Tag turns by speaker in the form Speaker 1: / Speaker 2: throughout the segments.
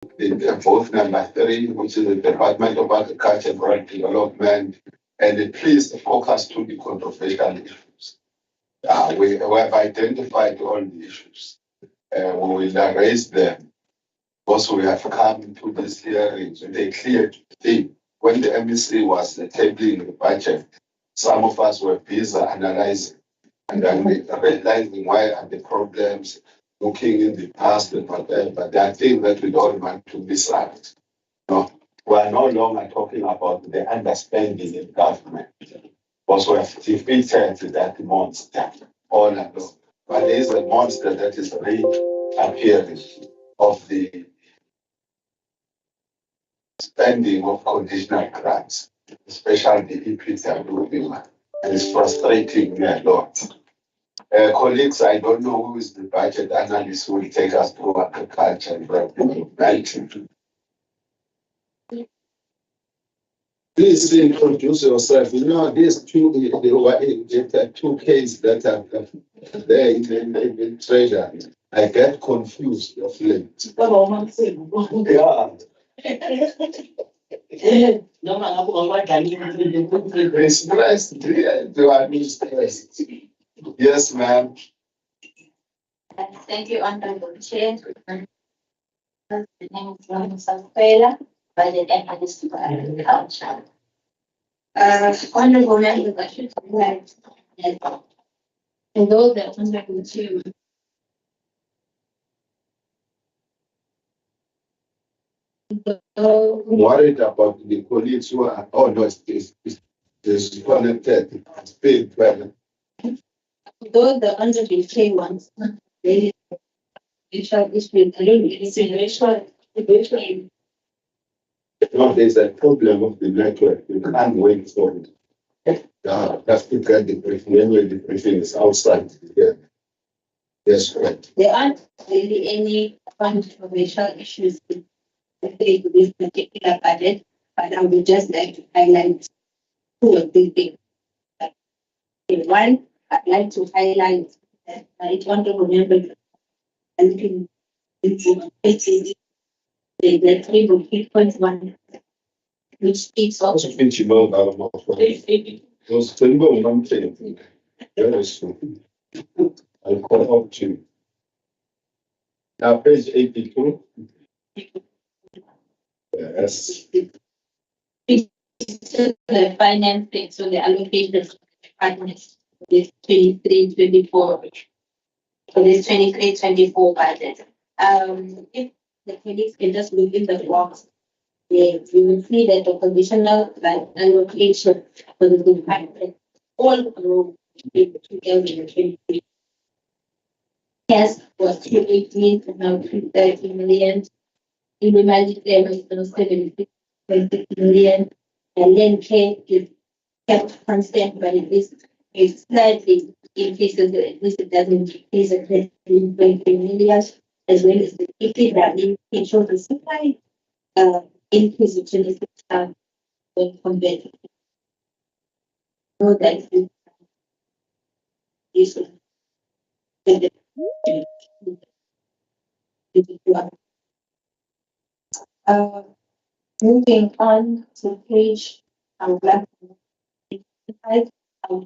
Speaker 1: both number 3, which is the Department of Agriculture and Rural Development, and please focus to the controversial issues. We have identified all the issues. We will raise them. Also, we have come to this hearing with a clear thing. When the MEC was tabling the budget, some of us were busy analyzing and then realizing why are the problems, looking in the past and whatever. But there are things that we don't want to miss out. No, we are no longer talking about the understanding in government. Also, we have defeated that monster all along. But there is a monster that is reappearing of the spending of conditional grants, especially the EPW, and it's frustrating me a lot. Colleagues, I don't know who is the budget analyst who will take us through agriculture and development. Please introduce yourself. You know, these two cases that are there in treasure. I get confused of late. Yeah. Yes, ma'am.
Speaker 2: Thank you, Honorable Chair. The name is Samuela, Budget Analyst for Agriculture. Honorable members, I should highlight that although the Honorable Chair
Speaker 1: worried about the colleagues who are disconnected.
Speaker 2: Though the Honorable Chair wants really racial issue, I don't really see racial.
Speaker 1: No, there's a problem of the network. You can't wait for it. That's to get the briefing. Anyway, the briefing is outside. Yeah. Yes, correct.
Speaker 2: There aren't really any controversial issues with this particular budget, but I would just like to highlight two of these things. One, I'd like to highlight that I want to remember and the 3.1, which speaks of
Speaker 1: I'll call out to you. Now, page 82. Yes.
Speaker 2: The financing, so the allocation of departments for this 23-24, for this 23-24 budget. If the colleagues can just look in the box, we will see that the conditional allocation for the department all grew in 2023. Yes, was 218 to now 230 million. In the magic level is now 76.6 million. And then K is kept constant, but it is slightly increases, at least it doesn't increase at 13.3 million, as well as the EPW, it shows the supply increase of 26% when compared to no, that is moving on to page, I would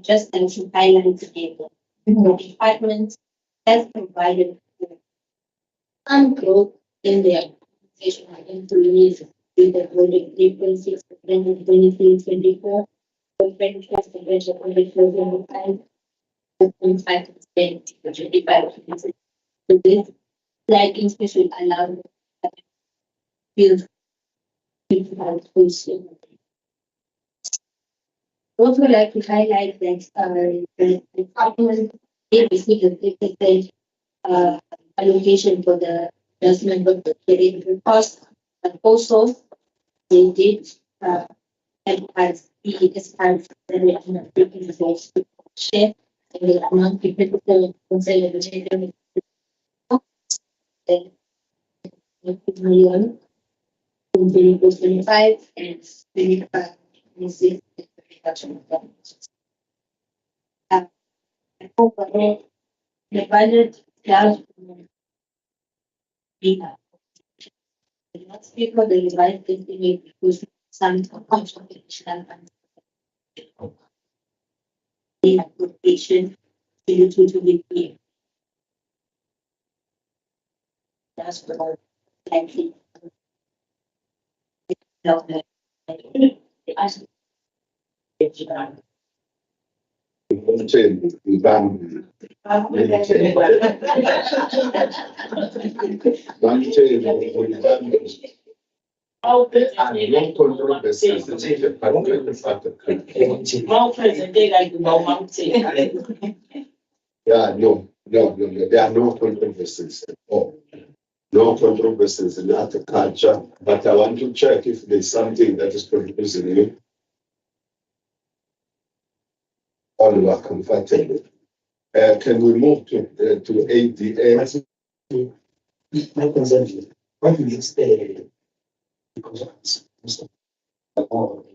Speaker 2: just like to highlight the department has provided some growth in their organizational employees with the growing 3.6% in 23-24, 25% of 4.5% for 25%. So this slight increase will allow build also like to highlight that the department did receive a 50% allocation for the adjustment of the carrying cost, but also they did as as part of the share and the amount people to consolidate million 25 and 25 26 overall the budget does be not speak of the revised estimate because some contribution and application to be that's what likely.
Speaker 1: Yeah, no, there are no controversies at all. No controversies in agriculture, but I want to check if there's something that is confusing you. All you are comfortable. Can we move to ADA?
Speaker 3: My concern is, what do you stay? Because of all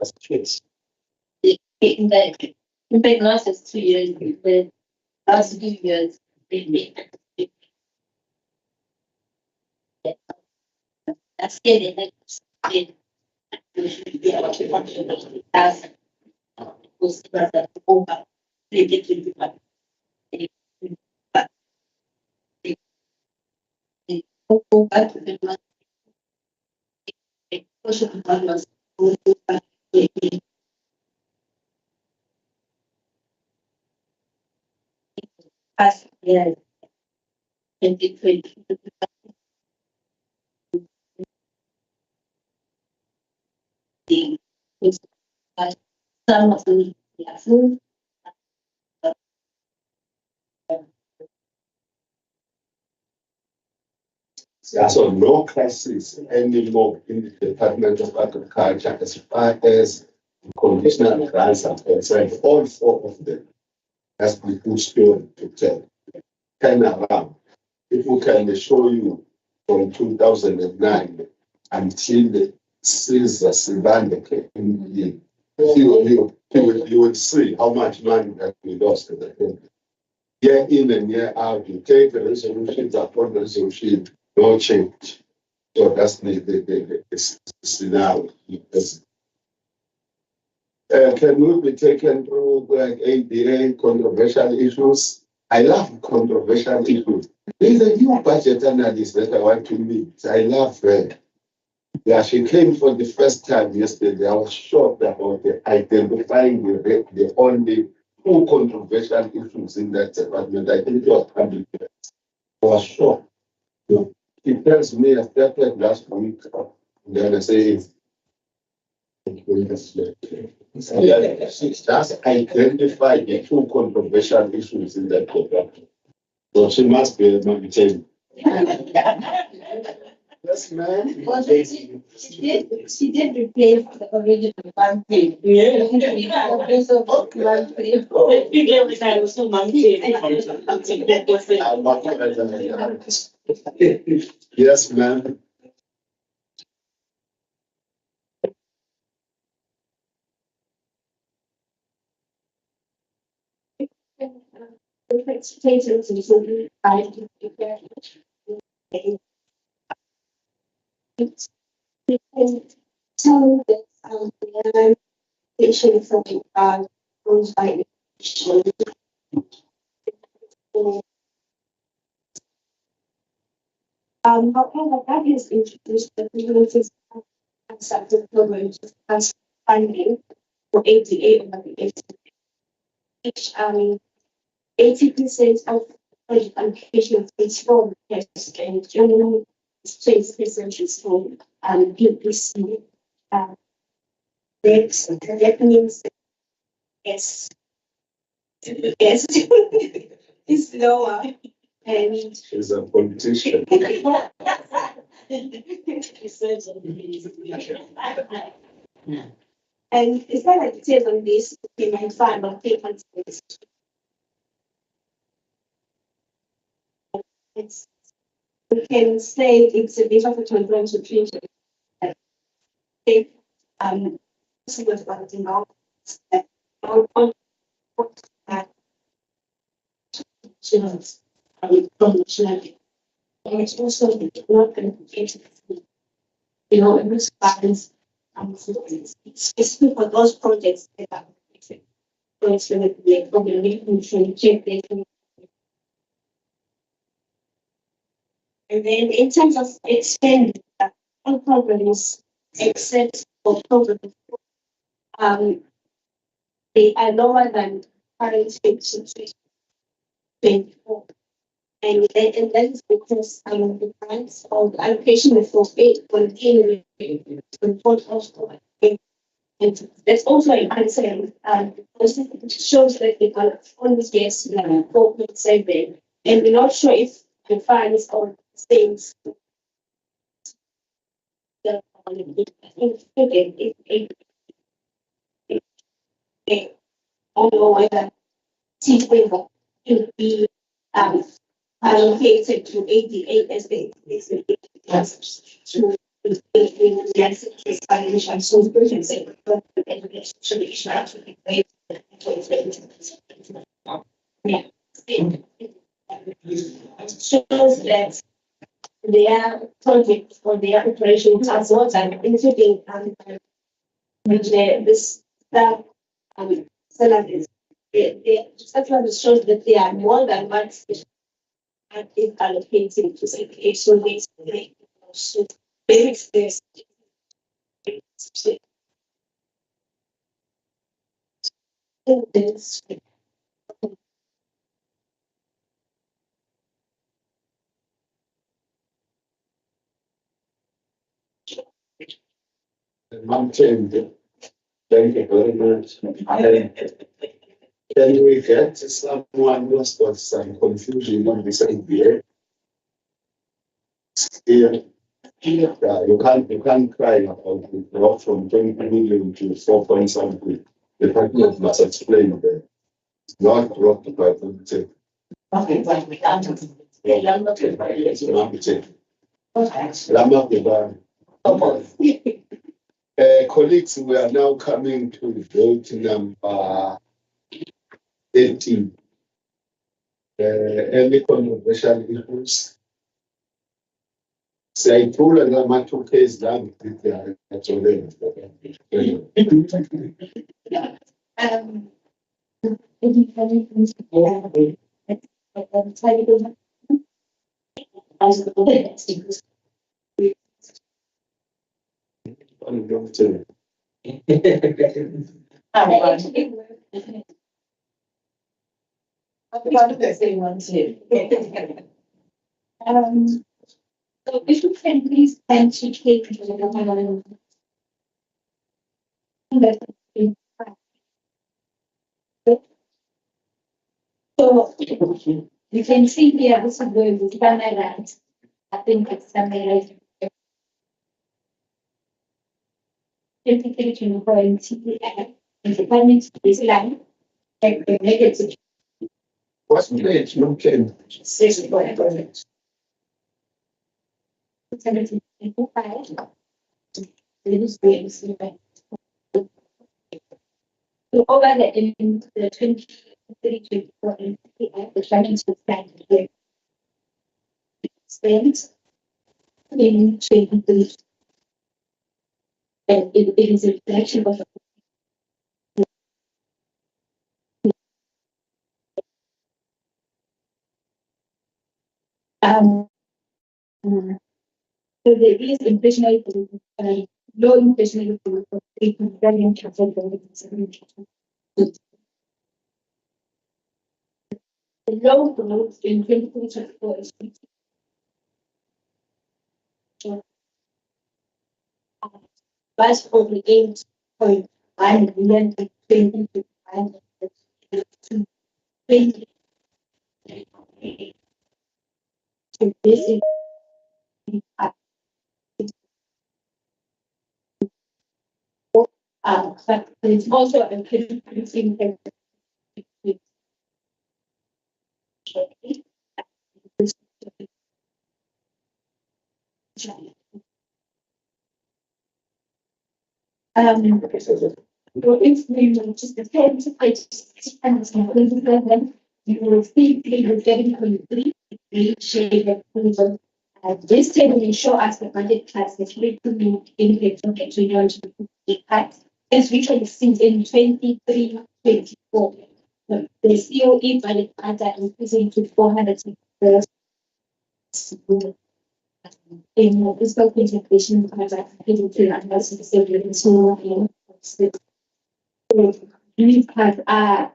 Speaker 3: as kids.
Speaker 2: In the last 2 years, the last few years, that's it. That's was over. Past year 2020. Some of the classes.
Speaker 1: So no crisis anymore in the Department of Agriculture as far as conditional grants are concerned. All four of them has been good story to tell. Turn around. If we can show you from 2009 until the Caesar Sibande in you will see how much money that we lost in the country. Year in and year out, you take the resolutions upon resolution, no change. So that's the scenario. Can we be taken through ADA controversial issues? I love controversial issues. There's a new budget analyst that I want to meet. I love her. Yeah, she came for the first time yesterday. I was shocked about identifying the only two controversial issues in that department. I think it was public. I was shocked. So she tells me I started last week. And then I say, she just identified the two controversial issues in that department. So she must be a maintain. Yes, ma'am.
Speaker 2: Well, she did replace the original one thing.
Speaker 3: Yeah.
Speaker 1: Yes, ma'am.
Speaker 2: So the patient from goes by however, that is introduced the communities accepted programs as funding for 88 of the which 80% of applications is from test and generally 20% is from PPC. That means yes, yes, it's lower and
Speaker 1: She's a politician.
Speaker 2: and it's not like it says on this in my file of payments. It's we can say it's a bit of a translation change. This was one thing now. And it's also not going to be, you know, it was funds, specific for those projects that are, so it's going to be a problem, we can check this. And then in terms of expanding, all programs, except for programs, they are lower than current 24. And that is because the grants of allocation is for 8.8 report also. And that's also a concern, because it shows that the always gets 4.7, and we're not sure if the funds or things. I think I don't know whether T waiver should be allocated to 88 as they to the financial solutions, but the education should be paid. Yeah. Shows that their projects or their operations as well as including this staff salaries. It shows that they are more than what is allocated to say so basically so this
Speaker 1: Mountain, thank you very much. Can we get someone who's got some confusion on this idea? Here, you can't cry about it. Drop from 20 million to 4 point something. The department must explain that. It's not dropped by 20.
Speaker 2: Okay, but we can't.
Speaker 1: Colleagues, we are now coming to vote number 18. Any controversial issues? Say, pull and I'm two case down.
Speaker 2: So if you can please educate the so you can see here this is where the camera. I think it's camera. Education for MTEF and the department is line. Like the negative.
Speaker 1: What's the age? No can.
Speaker 2: 6.5. So over the 23, 24, the financial plan spent in 23. And it is a reflection of so there is inflationary low inflationary the low growth in 2024 is but for the 8.1 billion to 2025 to 20 to basic but it's also a increasing so if we just depend to you will see you're getting 23 shade of This table will show us the budget cuts that we could impact on the cuts as we can see in 23-24. The COE budget cuts are increasing to 400 in the fiscal presentation contract these cuts are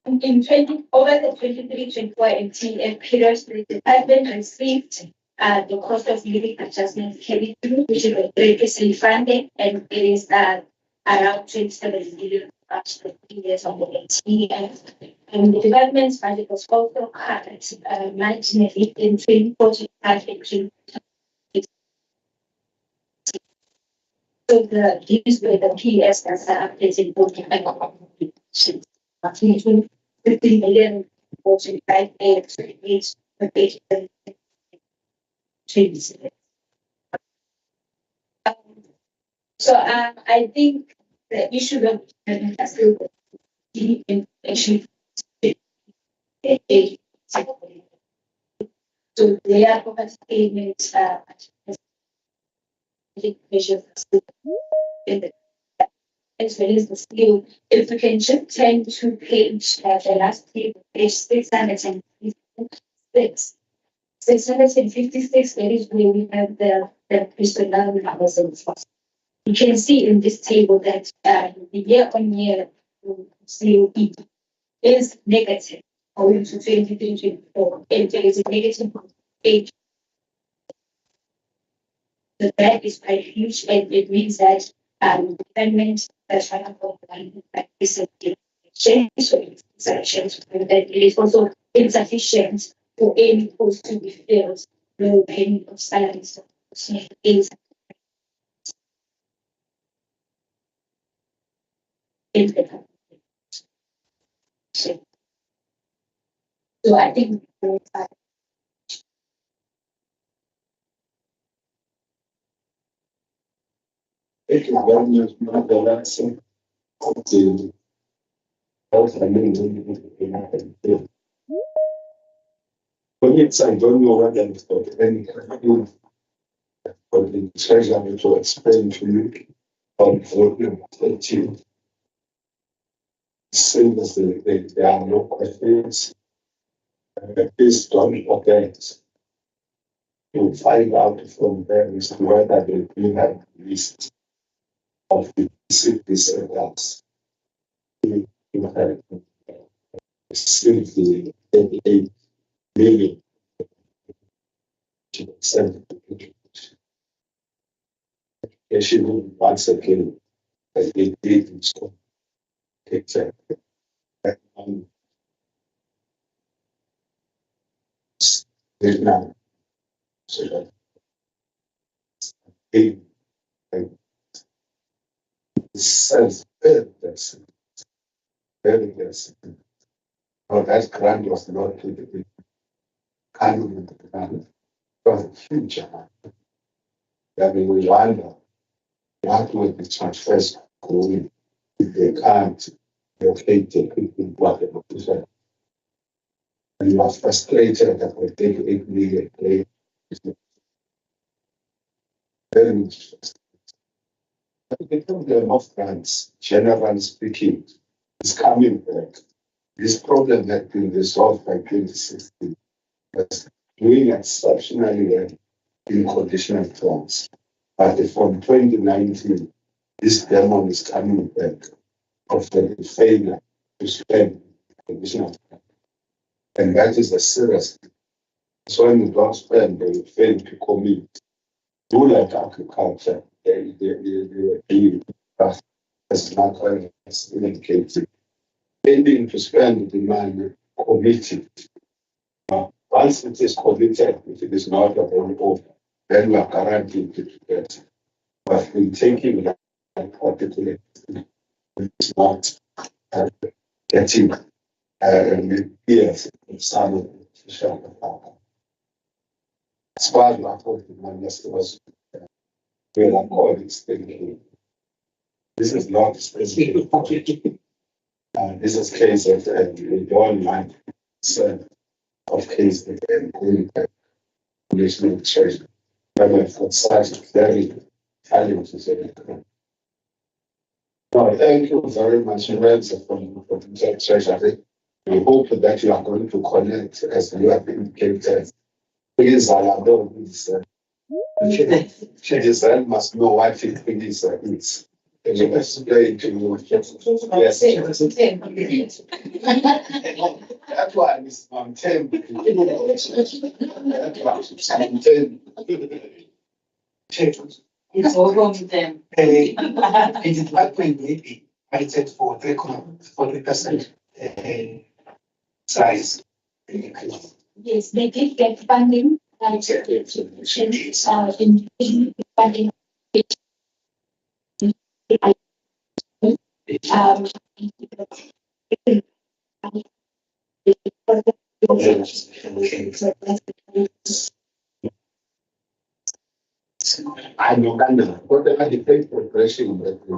Speaker 2: in 20 over the 23-24 MTEF period, the department received the cost of living adjustment carried through, which is previously funded, and it is around 27 billion after 3 years of the MTEF. And the development's budget was also cut marginally in 2045 and so these were the PS as updated both 50 million 45 changes. So I think the issue of still information. So they are poverty payments measures in the as well as the skill. If we can just turn to page the last page 656. 656, that is where we have the personal numbers and costs. You can see in this table that the year-on-year COE is negative owing to 2024, and there is a negative 8. So that is quite huge, and it means that government is trying to sections, and that it is also insufficient for any post to be filled, no payment of salaries. So I think
Speaker 1: Thank you very much, Mother Lanson. To health and mental. For instance, I don't know what I'm talking about. For the treasurer to explain to you on volume 13. Same as there are no questions. Please don't forget to find out from them is whether they do have list of the cities results. You have simply 88 million to send issue once again as they did in school. Exactly. Vietnam. So that it says very less. No, that grant was not to the kind of the grant. It was a huge amount. I mean, we wonder what will the transfers going if they can't locate the people what the position. And you are frustrated that we take 8 million day. Very much frustrated. But the problem of grants, generally speaking, is coming back. This problem had been resolved by 2016. But doing exceptionally well in conditional terms. But from 2019, this demon is coming back of the failure to spend conditional terms. And that is a serious thing. So when you don't spend, they fail to commit. Do like agriculture, they as Michael has indicated. Failing to spend the money committed. Once it is committed, if it is not available, then we are guaranteed to get. But in taking that particular, it's not getting years in some social. As far as I thought the money was where our colleagues thinking. This is not specific. This is cases and one line of cases and police administration. But for such very challenges. No, thank you very much, Renzo, for the treasury. We hope that you are going to connect as you have indicated. Please allow this. Citizen must know what it is. And you explain to you. Yes. That one is on 10. That one is on 10.
Speaker 2: It's all wrong with them.
Speaker 3: In the department, maybe I said for 40% size.
Speaker 2: Yes, they did get funding. In funding.
Speaker 1: I know that now. Whatever the pay progression that we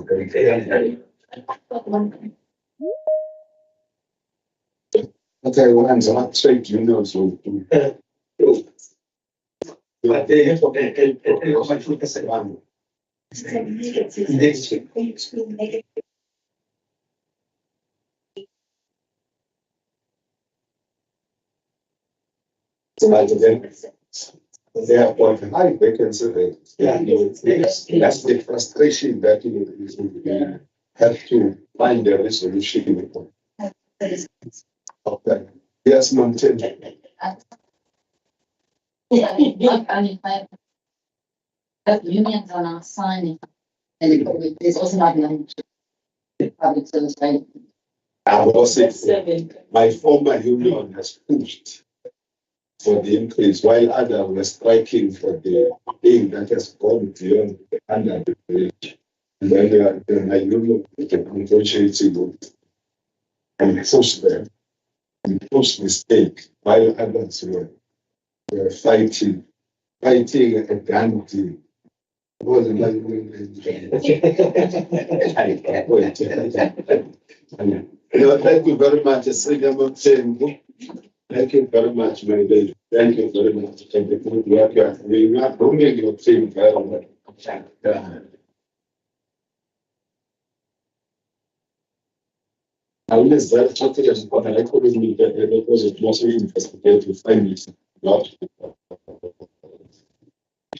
Speaker 1: okay, one's not trade unions will do.
Speaker 3: But they have to pay 2%.
Speaker 1: Therefore, high vacancy rate.
Speaker 3: Yeah.
Speaker 1: That's the frustration that you have to find a resolution. Okay. Yes, maintain.
Speaker 2: But unions are not signing. And there's also not public service, right?
Speaker 1: I was saying, my former union has pushed for the increase, while others were striking for the thing that has gone beyond the under the bridge. And then my union negotiating with and push them and push mistake, while others were fighting a gun deal. Wasn't like thank you very much. Thank you very much, my lady. Thank you very much. Thank you for the work you are doing. You are bringing your team very well. I will just very talking about the economy because it was investigated to find it not.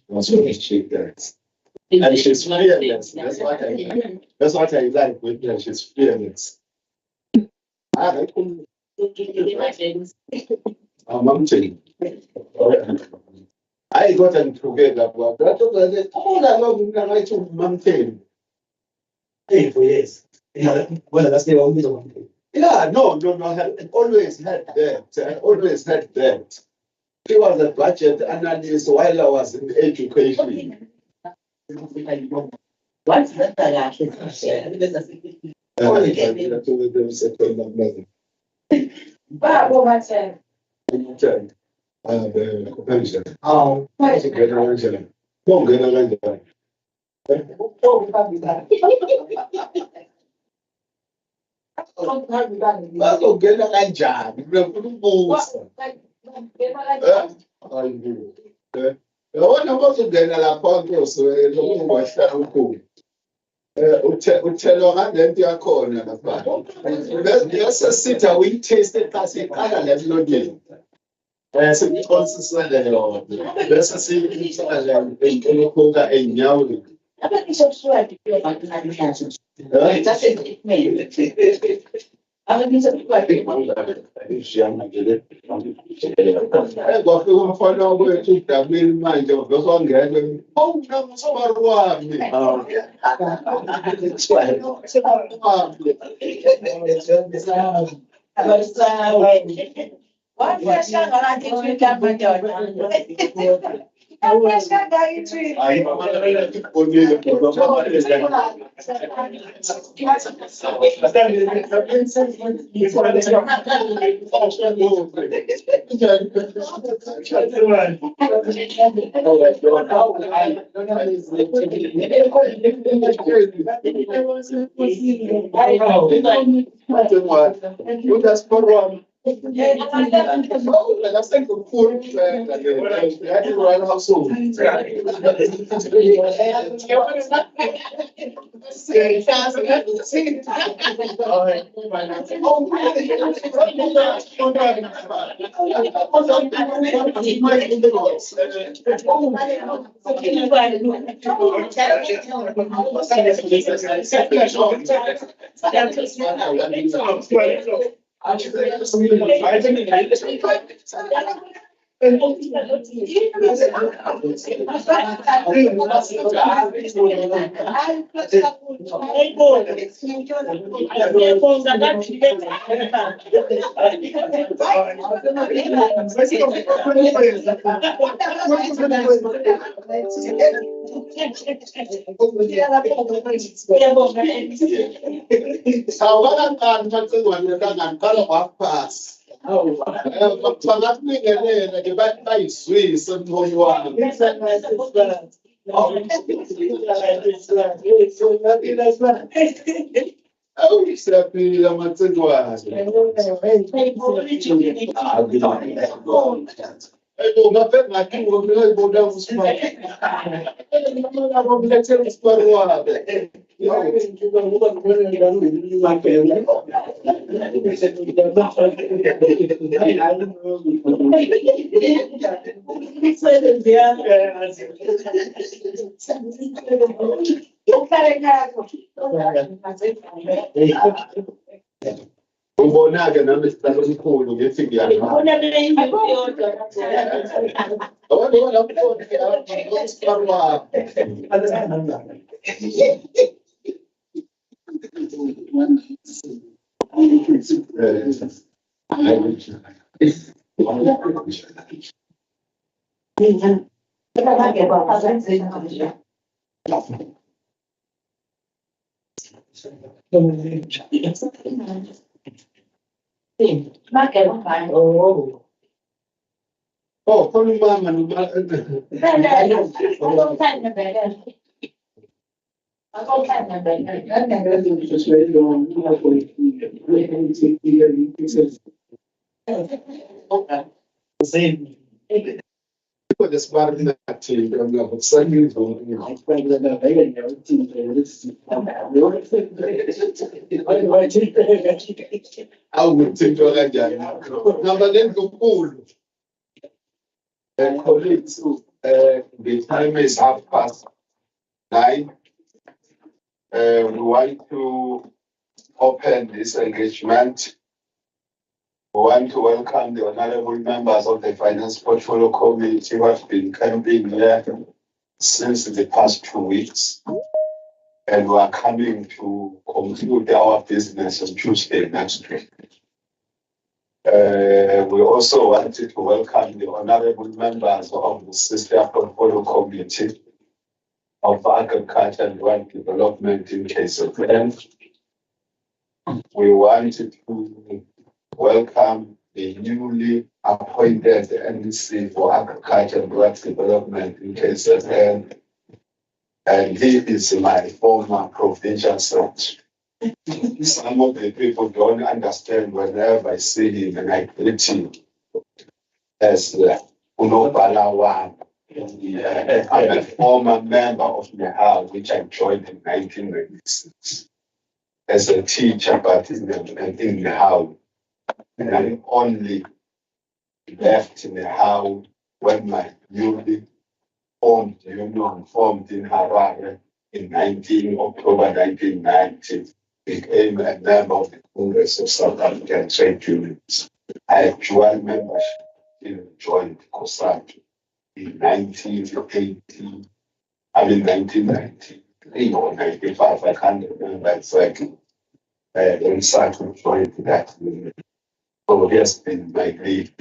Speaker 1: Also, achieve that. And she's fearless. That's what I like with her. She's fearless. Mountain. I got them together, but that's what they all along the right to mountain.
Speaker 3: Hey, for years. Well, that's the only one.
Speaker 1: Yeah, no. I always had that. She was a budget analyst while I was in education.
Speaker 2: What's that?
Speaker 1: Bazongena kanjani? Ukubuza. Yabona bazongena lapha Nkosi lokungwahla ukhulu. Uthelwa ngale yakhona lapha. Bese sitha uyitaste xa siqala le mlonyeni. Sikuxolisisele yona. Bese siyitshala inkulukuka enyaweni. Kwafika umfana wethu udabini manje uzongena. Nomsobari wami. Ubonake nami isicelo esikhulu ngithi ngiyahamba. Oh, khona umama noma awuthintwa kanjani ngaba nendlunkulu colleagues the time is 9:30. We want to open this engagement. We want to welcome the honorable members of the Finance Portfolio Committee who have been camping here since the past 2 weeks. And we are coming to conclude our business on Tuesday next week. We also wanted to welcome the honorable members of the Sister Portfolio Committee of Agriculture and Rural Development in KZN. We wanted to welcome the newly appointed NDC for Agriculture and Rural Development in KZN. And he is my former provincial secretary. Some of the people don't understand whenever I see him and I greet him as Unobalawan. I'm a former member of Nehal, which I joined in 1996 as a teacher, but in Nehal. And I only left Nehal when my newly formed union formed in Harare in October 1990. Became a member of the Congress of South African Trade Unions. I have dual membership in joined COSATU in 1993 or 95, I can't remember exactly. When SATU joined that union. So he has been my lead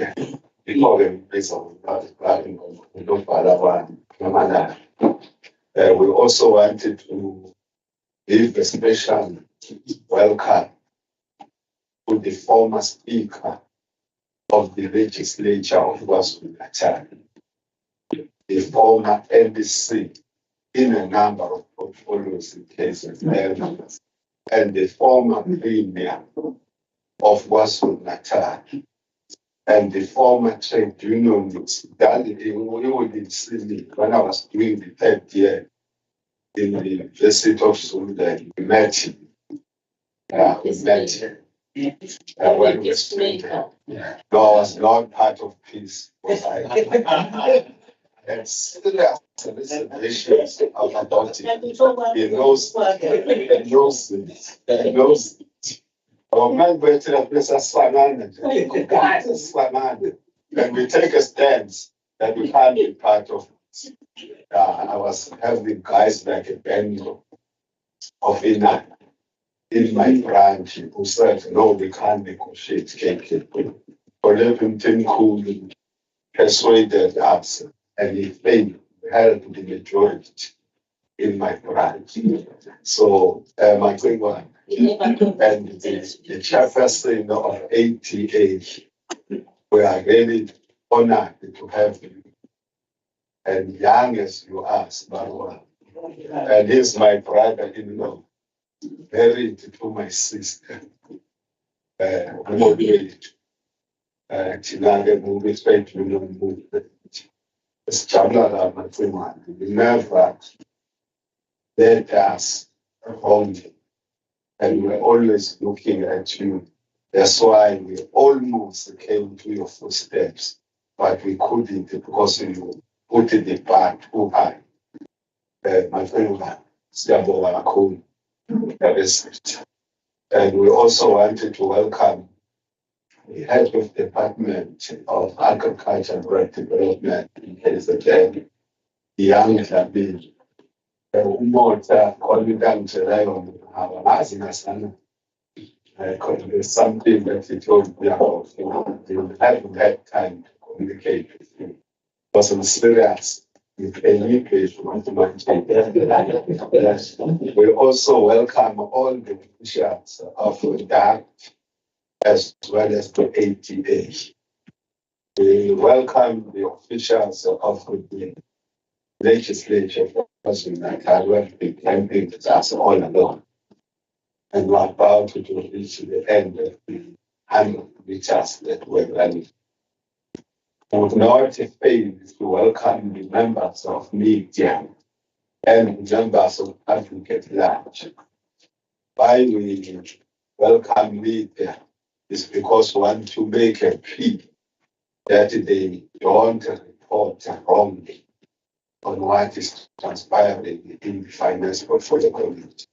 Speaker 1: before the place of we also wanted to give a special welcome to the former Speaker of the Legislature of KwaZulu-Natal, the former NDC in a number of portfolios in cases, and the former Premier of KwaZulu-Natal, and the former trade unionist. That we did see when I was doing the third year in the University of Zulu, we met him. When we were no, I was not part of peace. And serious reservations about it. He knows this. He knows it. Our man went to the place of Swanan, and we take a stance that we can't be part of it. I was having guys like a band of Ina in my branch who said, no, we can't negotiate KK. So let him think cool, persuaded us, and he failed, held the majority in my branch. So my thing was, and the chairperson of ATA, we are really honored to have you. And young as you are, Barwa, and he's my brother-in-law, married to my sister. Never let us wrong, and we're always looking at you. That's why we almost came to your footsteps, but we couldn't because you put the bar too high. My friend, and we also wanted to welcome the head of the Department of Agriculture and Rural Development in KZN, the young Tabir. There's something that he told me about. You haven't had time to communicate with him. Was I'm serious. With any patient, we also welcome all the officials of the DARD as well as the ATA. We welcome the officials of the legislature for KwaZulu-Natal who have been camping with us all along. And we're about to reach the end of the 100 meters that we're running. We would not fail to welcome the members of media and members of public at large. Why we welcome media is because we want to make a plea that they don't report wrongly on what is transpiring in the finance portfolio community.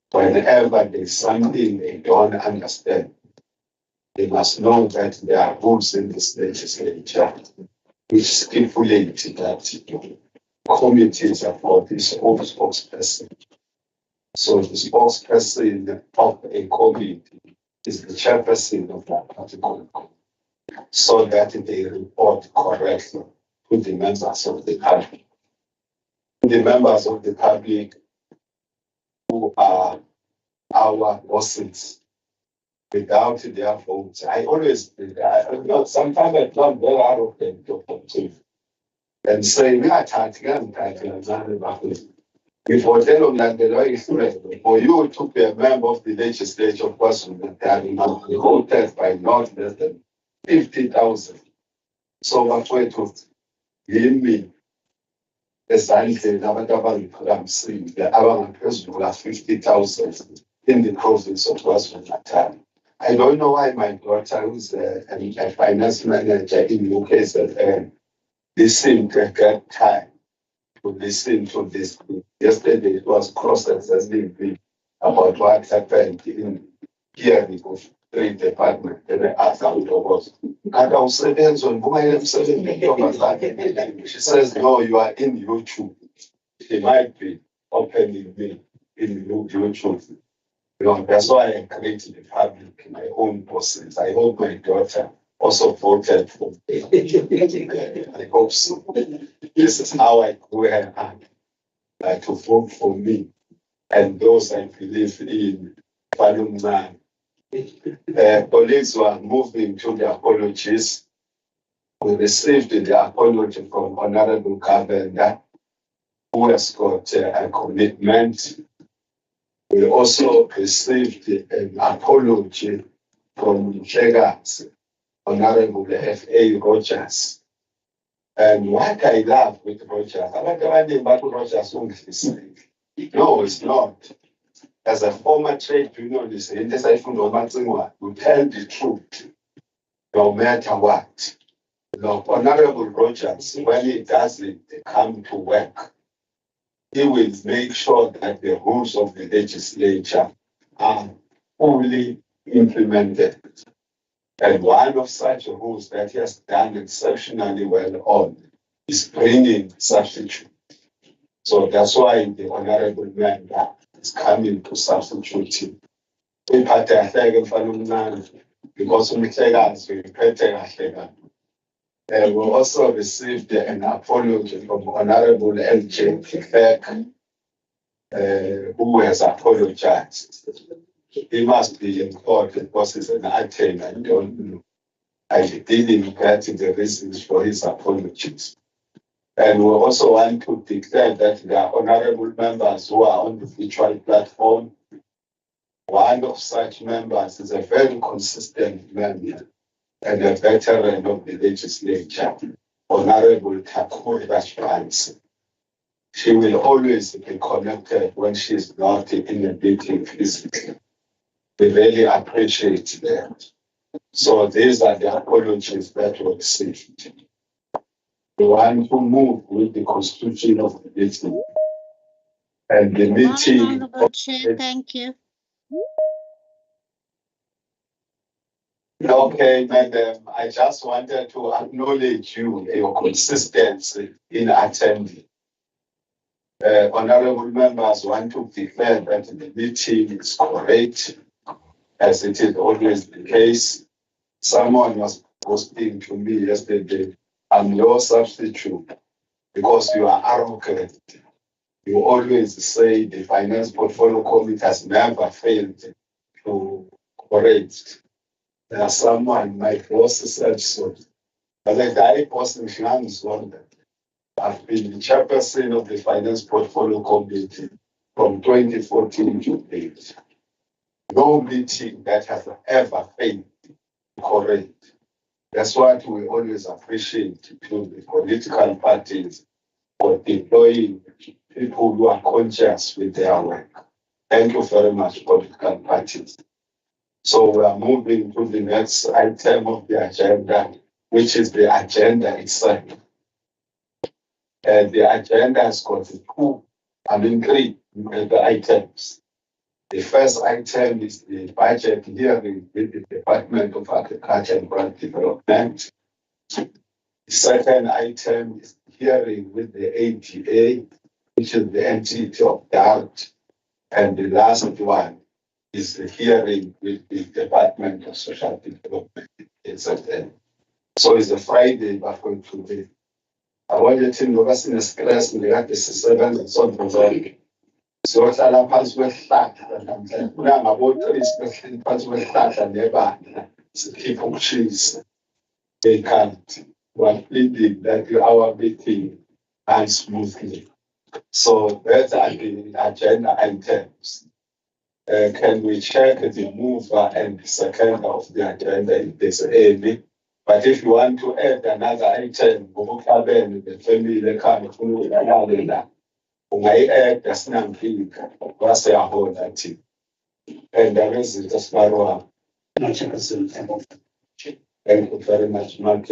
Speaker 1: Whenever there's something they don't understand, they must know that there are rules in this legislature which stipulate that committees are for this own spokesperson. So the spokesperson of a committee is the chairperson of that particular committee, so that they report correctly to the members of the public. The members of the public who are our bosses, without their votes, I always, sometimes I come very arrogant to and say, before telling that the law is for you to be a member of the legislature of KwaZulu-Natal, you voted by not less than 50,000. So what way to give me esandleni abantu abangiphakamisile abangaphezulu 50,000 in the province of KwaZulu-Natal. I don't know why my daughter, who's a finance manager in UKZN, listened to get time to listen to this. Yesterday it was cross-examining about what happened in hearing of three departments. And I asked how it was. She says, no, you are in YouTube. She might be opening me in YouTube. You know, that's why I encourage the public, my own bosses. I hope my daughter also voted for me. I hope so. This is how I grew her heart, to vote for me and those I believe in. Colleagues were moving to the apologies. We received the apology from Honorable Governor, who has got a commitment. We also received an apology from Mhlegazi, Honorable F.A. Rogers. And what I love with Rogers, Rogers no, it's not. As a former trade unionist, you tell the truth, no matter what. Honorable Rogers, when he doesn't come to work, he will make sure that the rules of the legislature are fully implemented. And one of such rules that he has done exceptionally well on is bringing substitute. So that's why the honorable member is coming to substitute him. Because we also received an apology from Honorable L.J. Kifek, who has apologized. He must be in court because he's an attorney. I don't know. I didn't get the reasons for his apologies. And we also want to declare that there are honorable members who are on the virtual platform. One of such members is a very consistent member and a veteran of the legislature, Honorable Takuri Rashpans. She will always be connected when she's not in a meeting physically. We really appreciate that. So these are the apologies that were received. We want to move with the constitution of the meeting. And the meeting.
Speaker 4: Thank you.
Speaker 1: Okay, madam, I just wanted to acknowledge your consistency in attending. Honorable members want to declare that the meeting is correct, as it is always the case. Someone was posting to me yesterday, I'm your substitute because you are arrogant. You always say the Finance Portfolio Committee has never failed to correct. Someone, my boss said so. But like I person, I've been the chairperson of the Finance Portfolio Committee from 2014 to date. No meeting that has ever failed to correct. That's what we always appreciate to the political parties for deploying people who are conscious with their work. Thank you very much, political parties. So we are moving to the next item of the agenda, which is the agenda itself. And the agenda has got three major items. The first item is the budget hearing with the Department of Agriculture and Rural Development. The second item is hearing with the ADA, which is the entity of DARD. And the last one is the hearing with the Department of Social Development. So it's a Friday, but going to be. I want you to know in the stress, we have this 7 and so on. So it's all about with that. And I'm about to respect with that and never keep on cheese. They can't. We're pleading that our meeting runs smoothly. So that's the agenda items. Can we check the mover and the second of the agenda if there's any? But if you want to add another item, the family can add the snapping, what's the whole that team? And the rest is just Marwa. Thank you very much, Mark.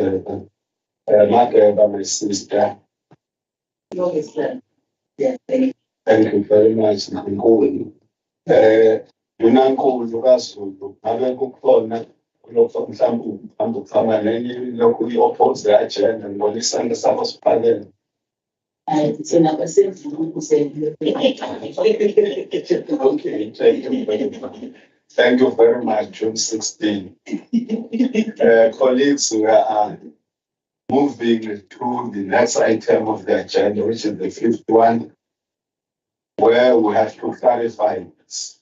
Speaker 1: My sister. Thank you very much, Nkulu. Nkulu kaZulu, ngabe kukhona lokho mhlawumbe ukuhamba lokhu i-oppose the agenda ngoba isandla sakho siphakeme.
Speaker 2: Thina basenziwe
Speaker 1: Okay, thank you very much. Thank you very much, June 16. Colleagues, we are moving to the next item of the agenda, which is the fifth one, where we have to clarify this.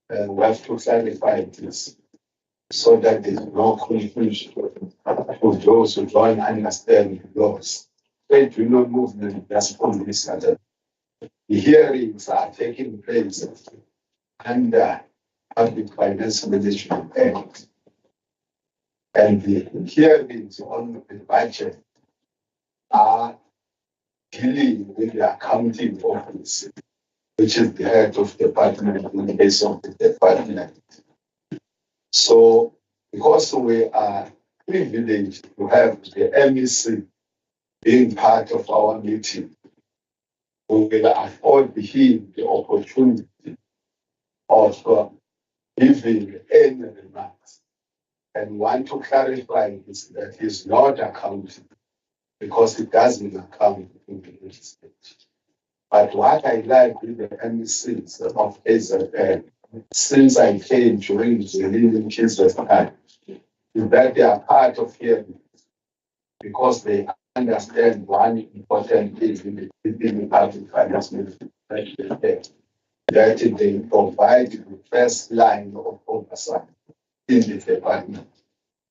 Speaker 1: We have to clarify this so that there is no confusion to those who don't understand laws. Trade union movement does on this other. The hearings are taking place under Public Finance Management Act. And the hearings on the budget are dealing with the accounting office, which is the head of the department in the case of the department. So, because we are privileged to have the MEC being part of our meeting, we will afford him the opportunity of giving any remarks. And want to clarify this, that he's not accounting because it doesn't account in the legislature. But what I like with the MECs of AZN, since I came during the living Jesus time, is that they are part of hearing because they understand one important thing in the public finance management that they provide the first line of oversight in the department.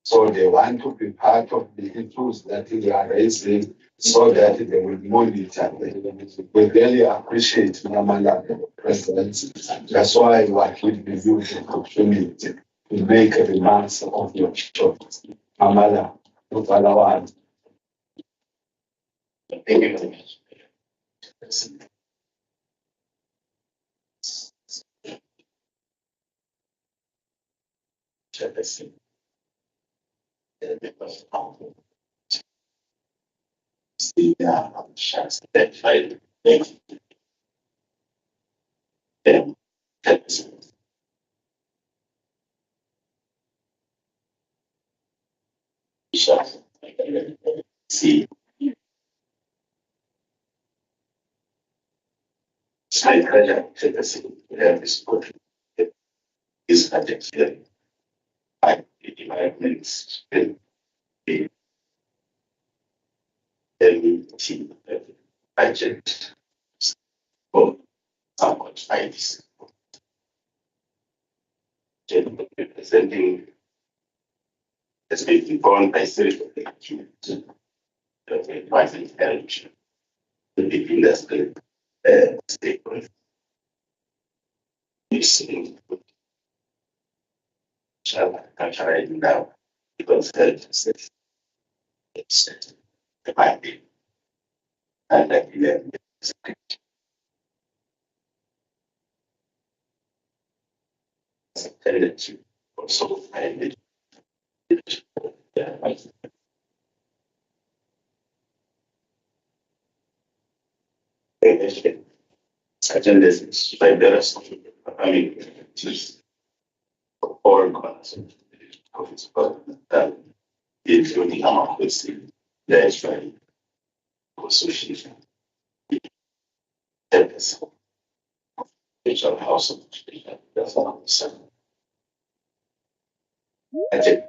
Speaker 1: So they want to be part of the issues that they are raising so that they will monitor. We really appreciate Mamala President. That's why we are giving you the opportunity to make remarks of your choice. Mamala, Mutalawan.
Speaker 4: Thank you very much. See, I to the city, this book is adjective. I developments in the LT budget for somewhat by this. Representing has been informed by series of activities that advising energy to the industry stakeholders. Shall culturally now because it's the body and the tendency also find it. Agenda is by the rest of just all corners of its but including our policy, there is very association. Which are house of that's not the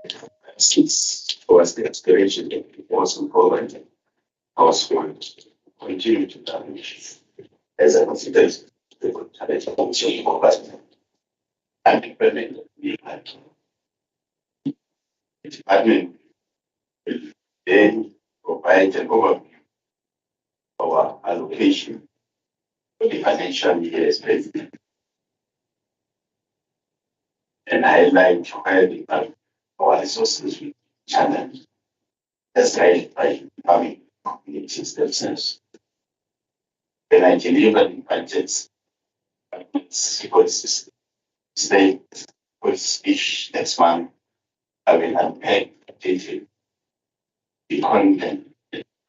Speaker 4: since was the aspiration that it wasn't provided, I was going to continue to damage as I consider the good challenge function of government and implement the department will then provide an overview of our allocation for the financial year president and highlight where the our resources will challenge as guided by farming communities themselves. When I deliver the budgets, because state with speech next month, I will unpack the content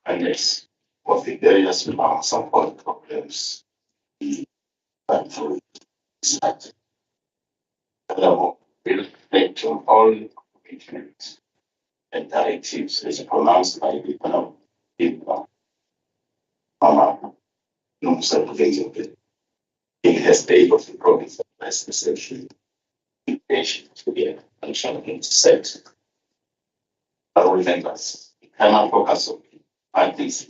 Speaker 4: unless of the various support problems but through start. Will reflect on all commitments and directives as pronounced by the in the state of the province as essentially patient to be a functional set. But remember, the primary focus of this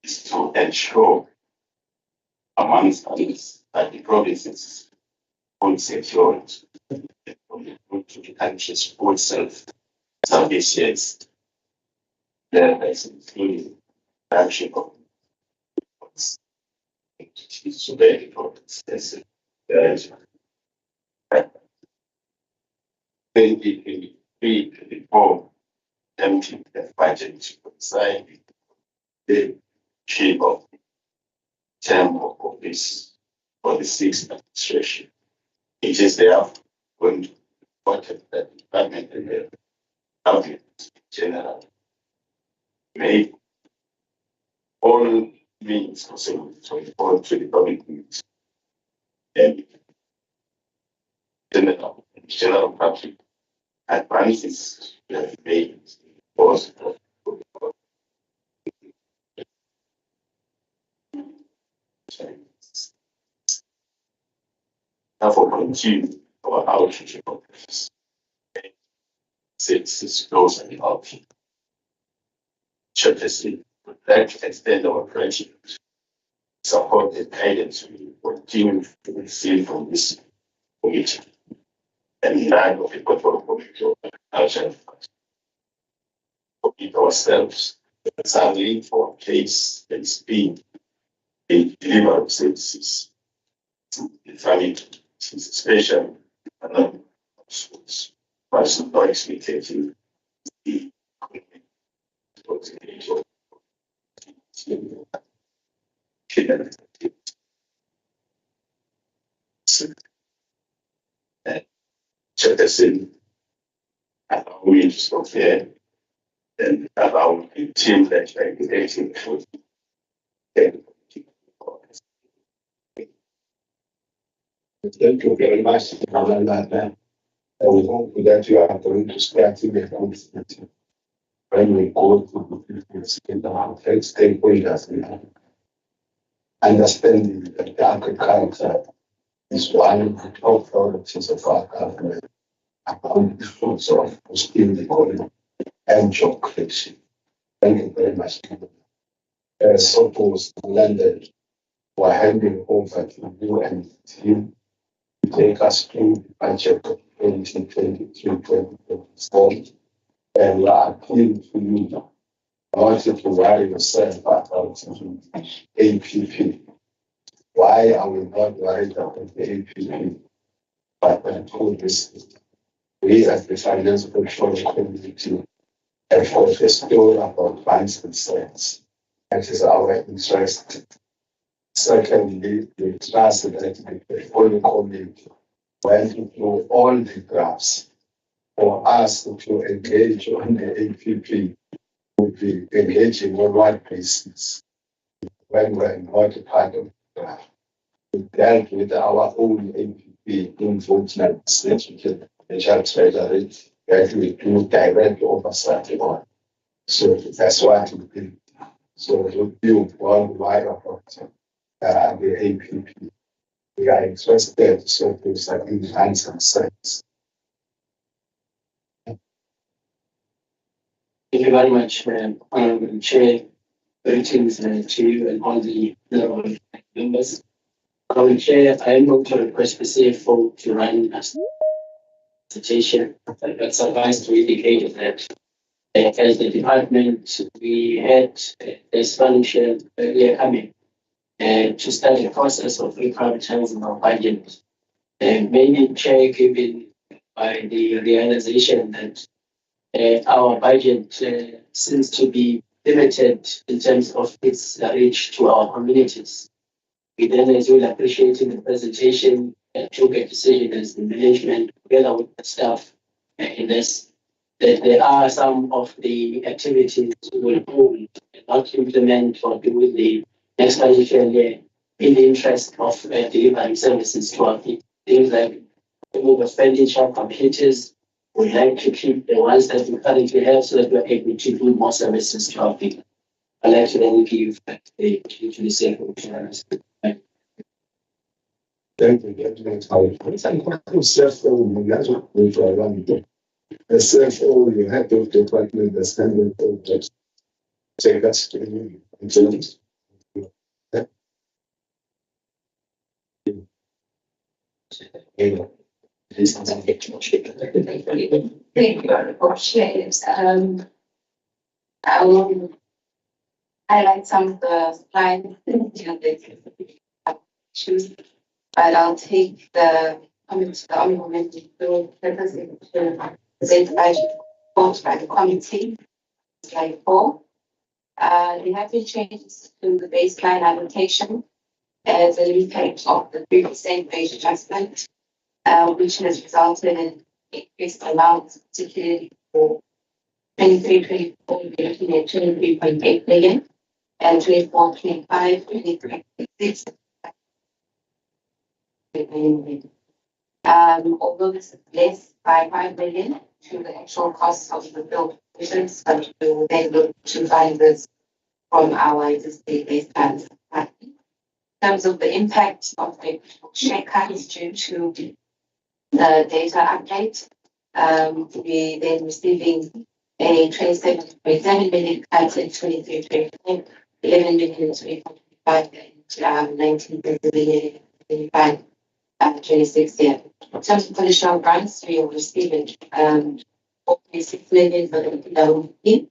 Speaker 4: is to ensure, amongst others, that the provinces food security to the country's food self-sufficiency. There is including action of so very important. There is 2023-24 MTEF budget to consign the chief of term of office for the sixth administration. It is there going to report that the department and the public in general make all means possible to report to the public needs and general public advances that made possible. Therefore, continue our outreach programs. Since it's close and option. Churches would like to extend our friendship, support the guidance we continue to receive from this committee, and in line of the control committee of agriculture. Commit ourselves solely for pace and speed in delivery of services to the family, especially another schools, but not expecting the Jefferson allow me to stop there and allow the team that I engaging with.
Speaker 1: Thank you very much. We hope that you are going to start in the community. When we go to the different stakeholders, understanding that the agriculture is one of the top priorities of our government upon the fruits of boosting the economy and job creation. Thank you very much. Suppose London, we're handing over to you and the team to take us through the budget of 2023-2024. And we are appealing to you. I want you to worry yourself about APP. Why are we not worried about the APP? But when told this, we as the finance control community have got a story about funds and cents. That is our interest. Secondly, we trust that the whole community went through all the graphs for us to engage on the APP, would be engaging on what basis when we're not part of the graph. We dealt with our own APP involvements that we can measure treasury that we do direct oversight on. So that's what we did. So we build worldwide about the APP. We are interested so things like enhance and sense.
Speaker 5: Thank you very much, Honorable Chair. Greetings to you and all the members. Honorable Chair, I am going to request the CFO to run a presentation. But suffice to indicate that as the department, we had this financial year coming to start the process of reprioritizing our budget. Mainly, Chair, given by the realization that our budget seems to be limited in terms of its reach to our communities. We then, as you'll appreciate in the presentation, took a decision as the management, together with the staff in this, that there are some of the activities we will hold and not implement or do with the next financial year in the interest of delivering services to our people. Things like removal expenditure, computers. We like to keep the ones that we currently have so that we're able to do more services to our people. I'd like to then give the to the CFO.
Speaker 1: Thank you. CFO, that's what we try running. The CFO, the head of department, the standard of that. Take us to the intelligence.
Speaker 2: Thank you, appreciate. I will highlight some of the slides issues, but I'll take the honorable member to present by the committee. Slide 4. There have been changes to the baseline allocation as an impact of the 3% wage adjustment, which has resulted in increased amounts, particularly for 23-24, we're looking at 23.8 billion, and 24-25, 23.6 billion. Although this is less by 5 billion to the actual costs of the bill provisions, but we will then look to find this from our existing baseline. In terms of the impact of the share cuts due to the data update, we then receiving a 27.7 million cut in 23-24, 11 million in 24-25, and 19 million in 25-26 year. In terms of conditional grants, we are receiving 4.6 million for the PWP,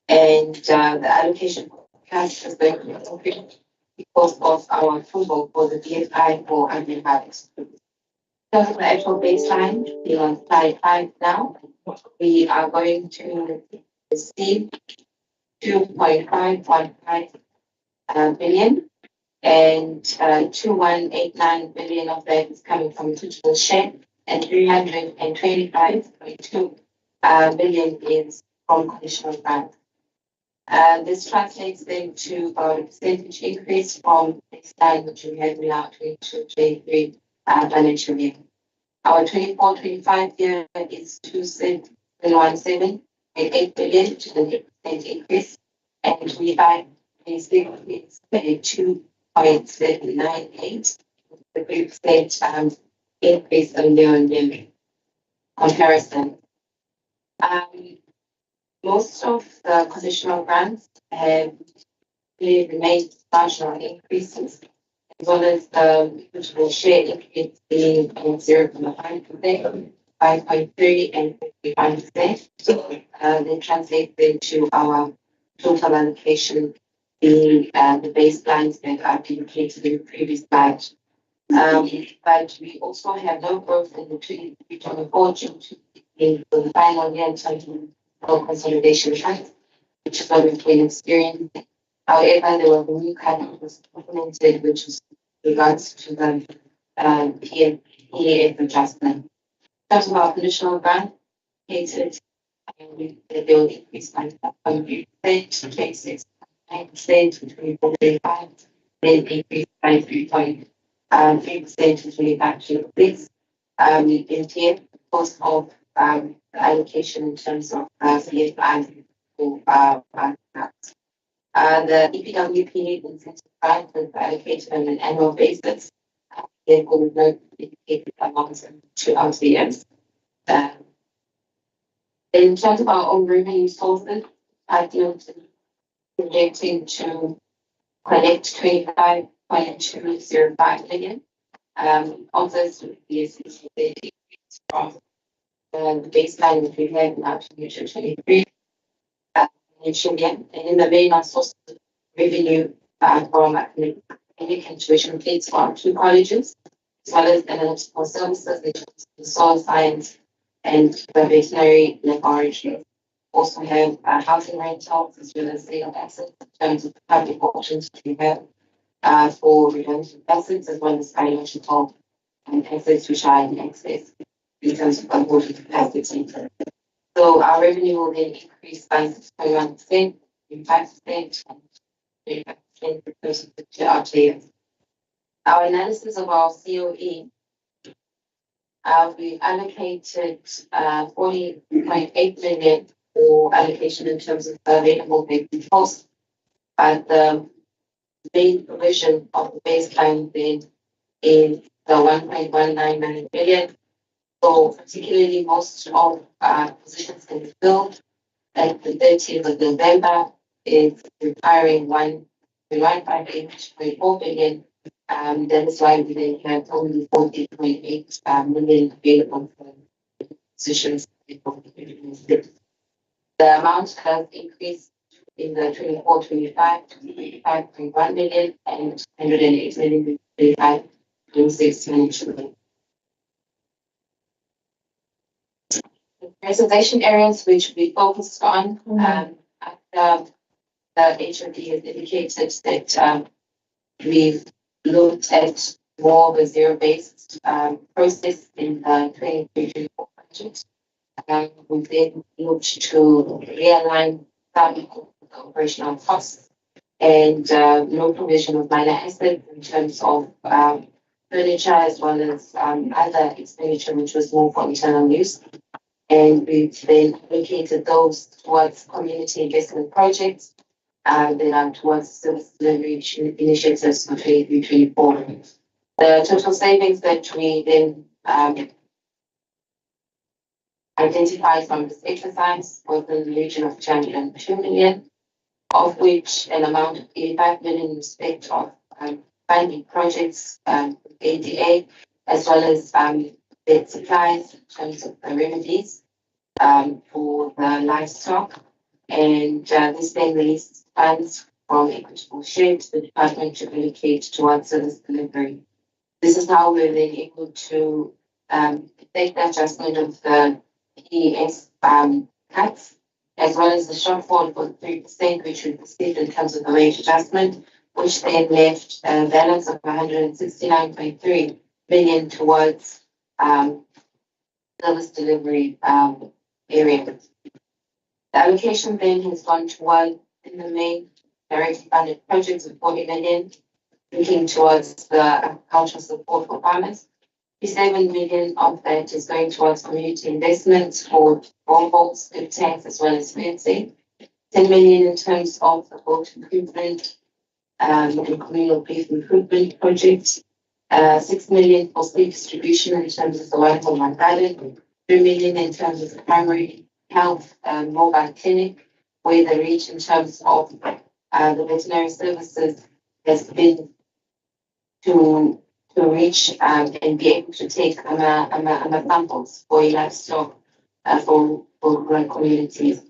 Speaker 2: and the allocation for cash is going to increase because of our approval for the DFI for admin harvest. In terms of the actual baseline, we are on slide 5 now. We are going to receive 2.515 billion, and 2,189 billion of that is coming from digital share, and 325.2 billion is from conditional grant. This translates then to about a percentage increase from baseline, which we had in our 22-23 financial year. Our 24-25 year is 2.17.8 billion, which is an 8% increase, and 25-26 is a 2.798, the 3% increase on year-on-year comparison. Most of the conditional grants have really remained marginal increases, as well as the digital share increase being 0.5%, 5.3%, and 55%. Then translate into our total allocation being the baselines that are indicated in the previous slide. But we also have no growth in the 2024 due to the final year in terms of consolidation trends, which is what we've been experiencing. However, there was a new cut that was implemented, which is regards to the PEF adjustment. In terms of our conditional grant, catered, they will increase by 5.3%, 26.9% to 24.5%, then increase by 3.3% to 25.6%. MTEF, cost of the allocation in terms of CFI for grants. The EPWP incentive grant is allocated on an annual basis. Therefore, with no indicated amounts to RCS. In terms of our own revenue sources, I feel projecting to collect 25.205 million. Of this would be a 60% increase from the baseline that we have in our 2023 financial year. And in the main sources of revenue from academic and tuition fees for our 2 colleges, as well as analytical services, which is the soil science and the veterinary laboratory. Also have housing rentals as well as sale of assets in terms of the public auctions we have for redundant assets, as well as financial assets which are in excess in terms of unholding capacity. So our revenue will then increase by 6.1%, 5%, and 35% because of the RJF. Our analysis of our COE, we allocated 40.8 million for allocation in terms of available vacant costs, but the main provision of the baseline then is the 1.199 billion. So particularly most of positions can be filled at the 30th of November is requiring 1.158.4 billion. That is why we then have only 40.8 million available for positions. The amount has increased in the 24-25 to 85.1 million and 108 million 25-26 financial year. Presentation areas which we focused on after the HOD has indicated that we've looked at more of a zero-based process in the 2024 budget. We then looked to realign some operational costs and no provision of minor assets in terms of furniture as well as other expenditure which was more for internal use. And we've then allocated those towards community investment projects that are towards service delivery initiatives for 2024. The total savings that we then identified from this exercise was in the region of 202 million, of which an amount of 85 million in respect of funding projects, ADA, as well as bed supplies in terms of the remedies for the livestock. And this then released funds from equitable share to the department to allocate towards service delivery. This is how we're then able to take the adjustment of the PES cuts, as well as the shortfall for 3%, which we received in terms of the wage adjustment, which then left a balance of 169.3 million towards service delivery areas. The allocation then has gone towards, in the main, directly funded projects of 40 million, looking towards the agricultural support for farmers. 57 million of that is going towards community investments for boreholes, good tanks, as well as fencing. 10 million in terms of the boat improvement and communal beef improvement projects. 6 million for state distribution in terms of the 1.1 garden. 3 million in terms of the primary health mobile clinic, where the reach in terms of the veterinary services has been to reach and be able to take samples for livestock for rural communities.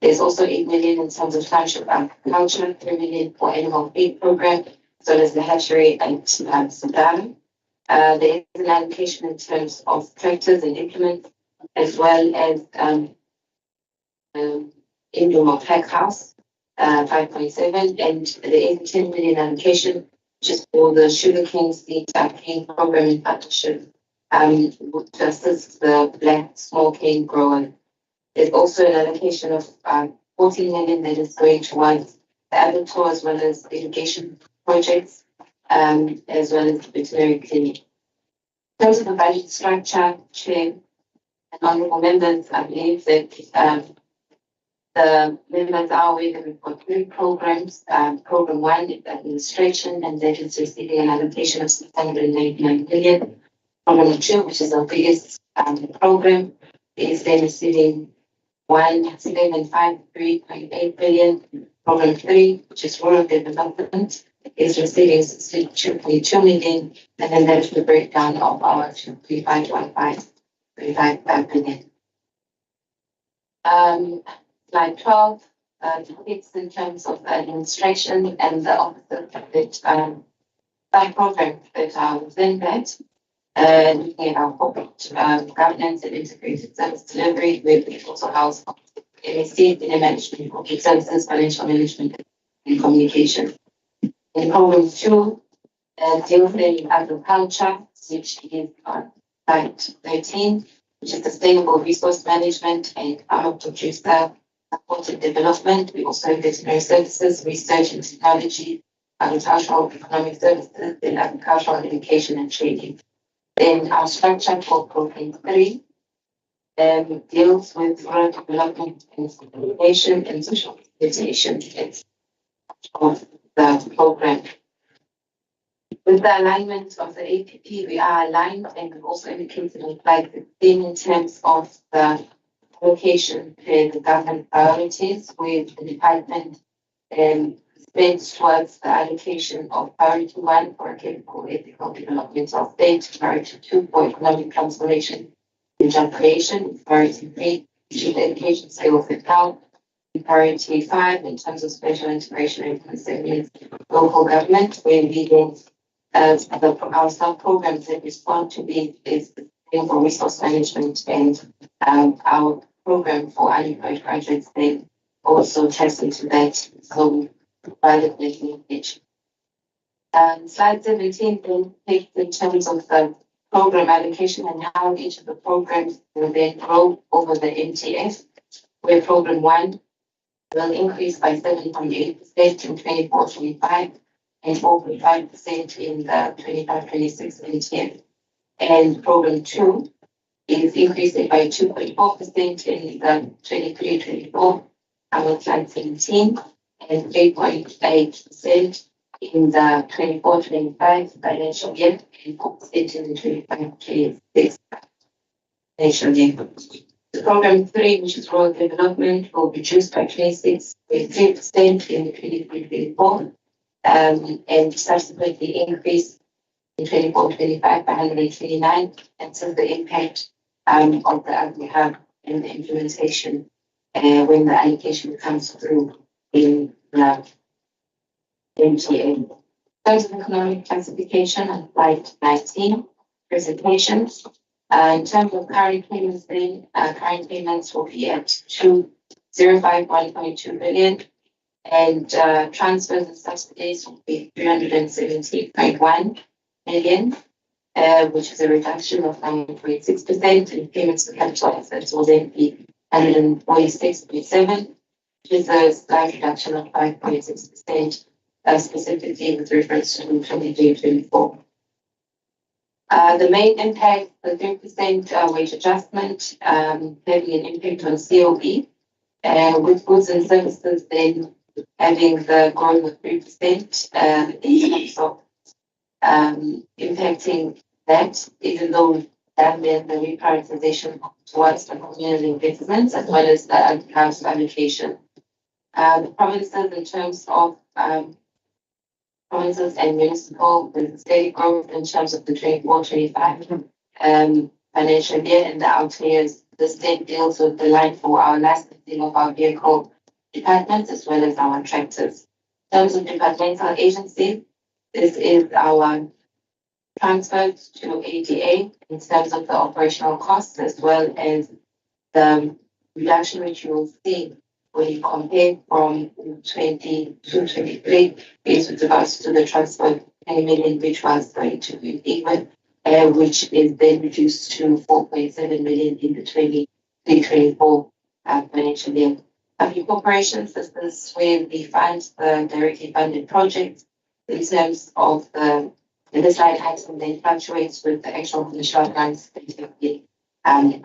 Speaker 2: There's also 8 million in terms of township agriculture, 3 million for animal feed program, as well as the hatchery and Sudan. There is an allocation in terms of tractors and implements, as well as indoor pack house, 5.7, and there is a 10 million allocation just for the sugarcane seed cane program in partnership to assist the black small cane growers. There's also an allocation of 14 million that is going towards the abattoir as well as education projects, as well as the veterinary clinic. In terms of the budget structure, Chair and honorable members, I believe that the members are aware that we've got 3 programs. Program 1 is administration, and that is receiving an allocation of 699 million. Program 2, which is our biggest program, is then receiving 1,753.8 billion. Program 3, which is rural development, is receiving 62.2 million, and then that is the breakdown of our 35 billion. Slide 12 depicts in terms of the administration and the officers that side programs that are within that. Looking at our corporate governance and integrated service delivery, where we also house MSc in management, corporate services, financial management, and communication. In program 2, deals in agriculture, which is on slide 13, which is sustainable resource management and farmer producer supported development. We also have veterinary services, research and technology, agricultural economic services, and agricultural education and training. Then our structure for program 3 deals with rural development and communication and social facilitation of the program. With the alignment of the APP, we are aligned, and we've also indicated on slide 16 in terms of the allocation to the government priorities, with the department spent towards the allocation of priority 1 for capable ethical development of state, priority 2 for economic transformation and job creation, priority 3 to the education skills and health, priority 5 in terms of special integration and concerning local government, where leading our sub-programs that respond to these is for resource management, and our program for unemployed graduates then also ties into that. So private linkage. Slide 17 then takes in terms of the program allocation and how each of the programs will then grow over the MTEF, where program 1 will increase by 7.8% in 24-25 and 4.5% in the 25-26 MTEF. And program 2 is increasing by 2.4% in the 23-24, on slide 17, and 8.8% in the 24-25 financial year, and 4% in the 25-26 financial year. The program 3, which is rural development, will reduce by 26.3% in the 23-24, and subsequently increase in 24-25 by 129, and so the impact of the Agri-Hub and the implementation when the allocation comes through in the MTA. In terms of economic classification on slide 19, presentations. In terms of current payments, then current payments will be at 2051.2 billion, and transfers and subsidies will be 370.1 million, which is a reduction of 9.6%, and payments to capital assets will then be 146.7, which is a slight reduction of 5.6%, specifically with reference to 23-24. The main impact, the 3% wage adjustment, having an impact on COE, with goods and services then having the growth of 3%, in terms of impacting that, even though that meant the reprioritization towards the community investments as well as the house allocation. The provinces, in terms of provinces and municipal, with steady growth in terms of the 24-25 financial year, and the out years, the state deals with the line for our licensing of our vehicle departments as well as our tractors. In terms of departmental agency, this is our transfer to ADA in terms of the operational costs, as well as the reduction which you will see when you compare from 22-23 is with regards to the transfer 20 million, which was going to be equal, which is then reduced to 4.7 million in the 23-24 financial year. Public corporations, this is where we fund the directly funded projects in terms of the slide item then fluctuates with the actual financial grants that have been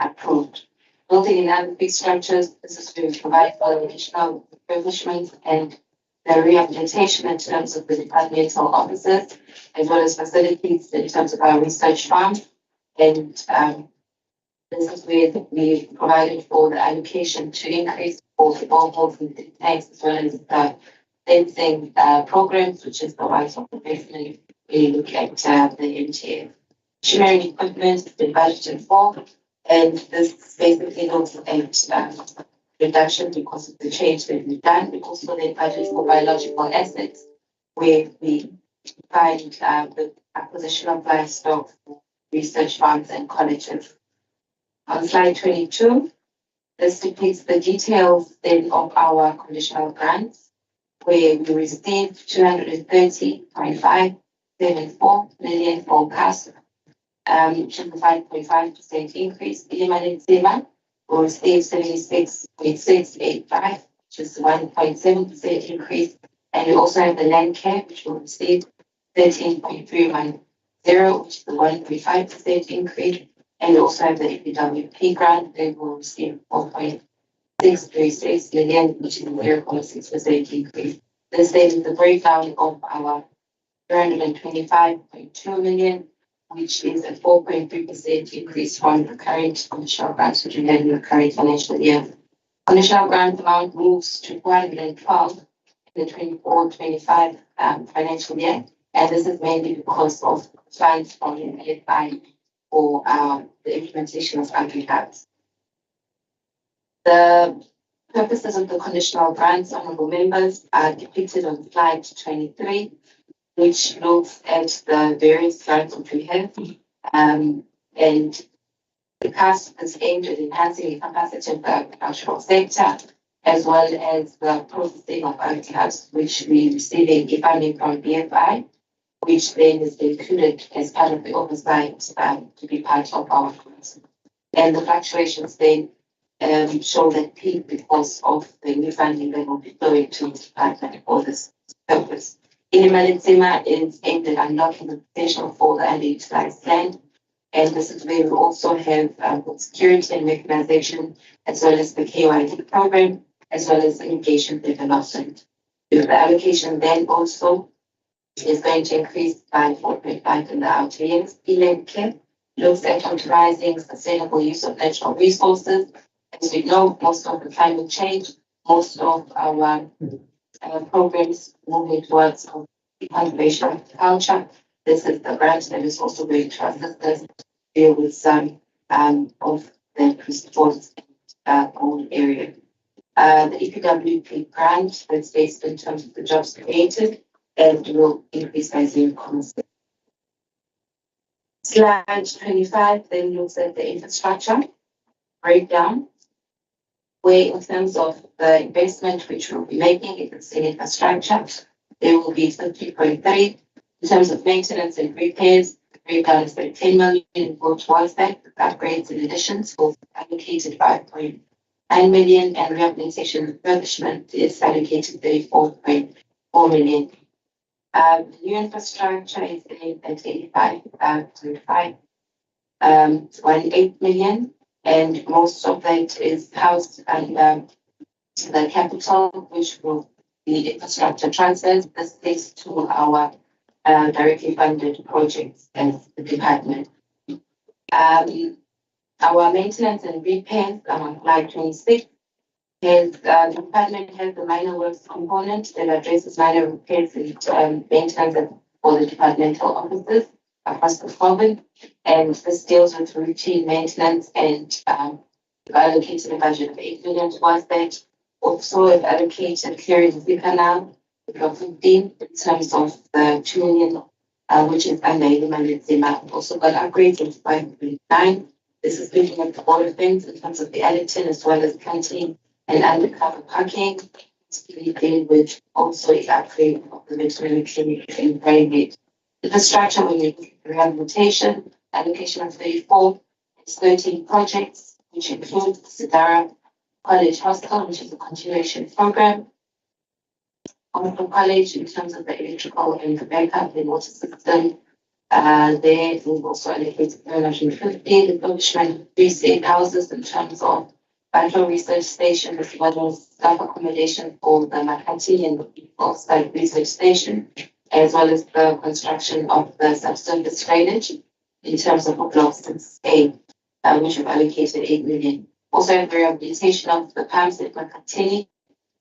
Speaker 2: approved. Building in other big structures, this is to provide for additional refurbishment and the rehabilitation in terms of the departmental offices, as well as facilities in terms of our research farm. And this is where we provided for the allocation to increase for the boreholes and think tanks, as well as the fencing programs, which is the ones of the basement. We look at the MTF. Machinery equipment has been budgeted for, and this basically looks at reduction because of the change that we've done. We also then budget for biological assets, where we find the acquisition of livestock, research farms, and colleges. On slide 22, this depicts the details then of our conditional grants, where we received 230.574 million for CAS, which is a 5.5% increase. Iliman will receive 76.685, which is 1.7% increase. And we also have the land care, which will receive 13.310, which is a 1.5% increase. And we also have the APWP grant, they will receive 4.636 million, which is a 0.6% increase. This is the breakdown of our 325.2 million, which is a 4.3% increase from the current conditional grants which we had in the current financial year. Conditional grant amount moves to 412 in the 24-25 financial year, and this is mainly because of funds from the BFI for the implementation of Agribusiness. The purposes of the conditional grants, honourable members, are depicted on slide 23, which looks at the various grants which we have, and the CAS is aimed at enhancing the capacity of the agricultural sector, as well as the processing of agriculture, which we receive funding from BFI, which then is included as part of the oversight to be part of our grants. And the fluctuations then show that peak because of the new funding that will be flowing to the department for this purpose. Inimalitsima is aimed at unlocking the potential for the underutilized land, and this is where we also have security and mechanization, as well as the KYD program, as well as engagement development. The allocation then also is going to increase by 4.5 in the outer years. ELAND looks at optimizing sustainable use of natural resources. As we know, most of the climate change, most of our programs moving towards the conservation of agriculture. This is the grant that is also going to assist us deal with some of the response own area. The EPWP grant that's based in terms of the jobs created and will increase by 0.6. Slide 25 then looks at the infrastructure breakdown, where in terms of the investment which we'll be making, if it's in infrastructure, there will be 50.3. In terms of maintenance and repairs, the breakdown is 10 million go towards that. Upgrades and additions will be allocated 5.9 million, and rehabilitation and refurbishment is allocated 34.4 million. The new infrastructure is at 85.18 million, and most of that is housed under the capital, which will be infrastructure transfers. This is to our directly funded projects as the department. Our maintenance and repairs on slide 26 is the department has the minor works component that addresses minor repairs and maintenance for the departmental offices across the province, and this deals with routine maintenance, and we've allocated a budget of 8 million towards that. Also, we've allocated clearing the canal, block 15, in terms of the 2 million, which is under Inimalitsima. We've also got upgrades of 5.9. This is looking at the border things in terms of the Allerton as well as canteen and undercover parking. Particularly dealing with also the upgrade of the veterinary clinic in private. Infrastructure will need rehabilitation, allocation of 34, it's 13 projects, which include Sidara College Hospital, which is a continuation program. Hospital College, in terms of the electrical and the backup and water system, there we've also allocated 350, the establishment of 3 safe houses in terms of Battle Research Station, as well as staff accommodation for the Makati and the Offsite Research Station, as well as the construction of the subsurface drainage in terms of Block 6A, which we've allocated 8 million. Also have the rehabilitation of the pumps at Makati,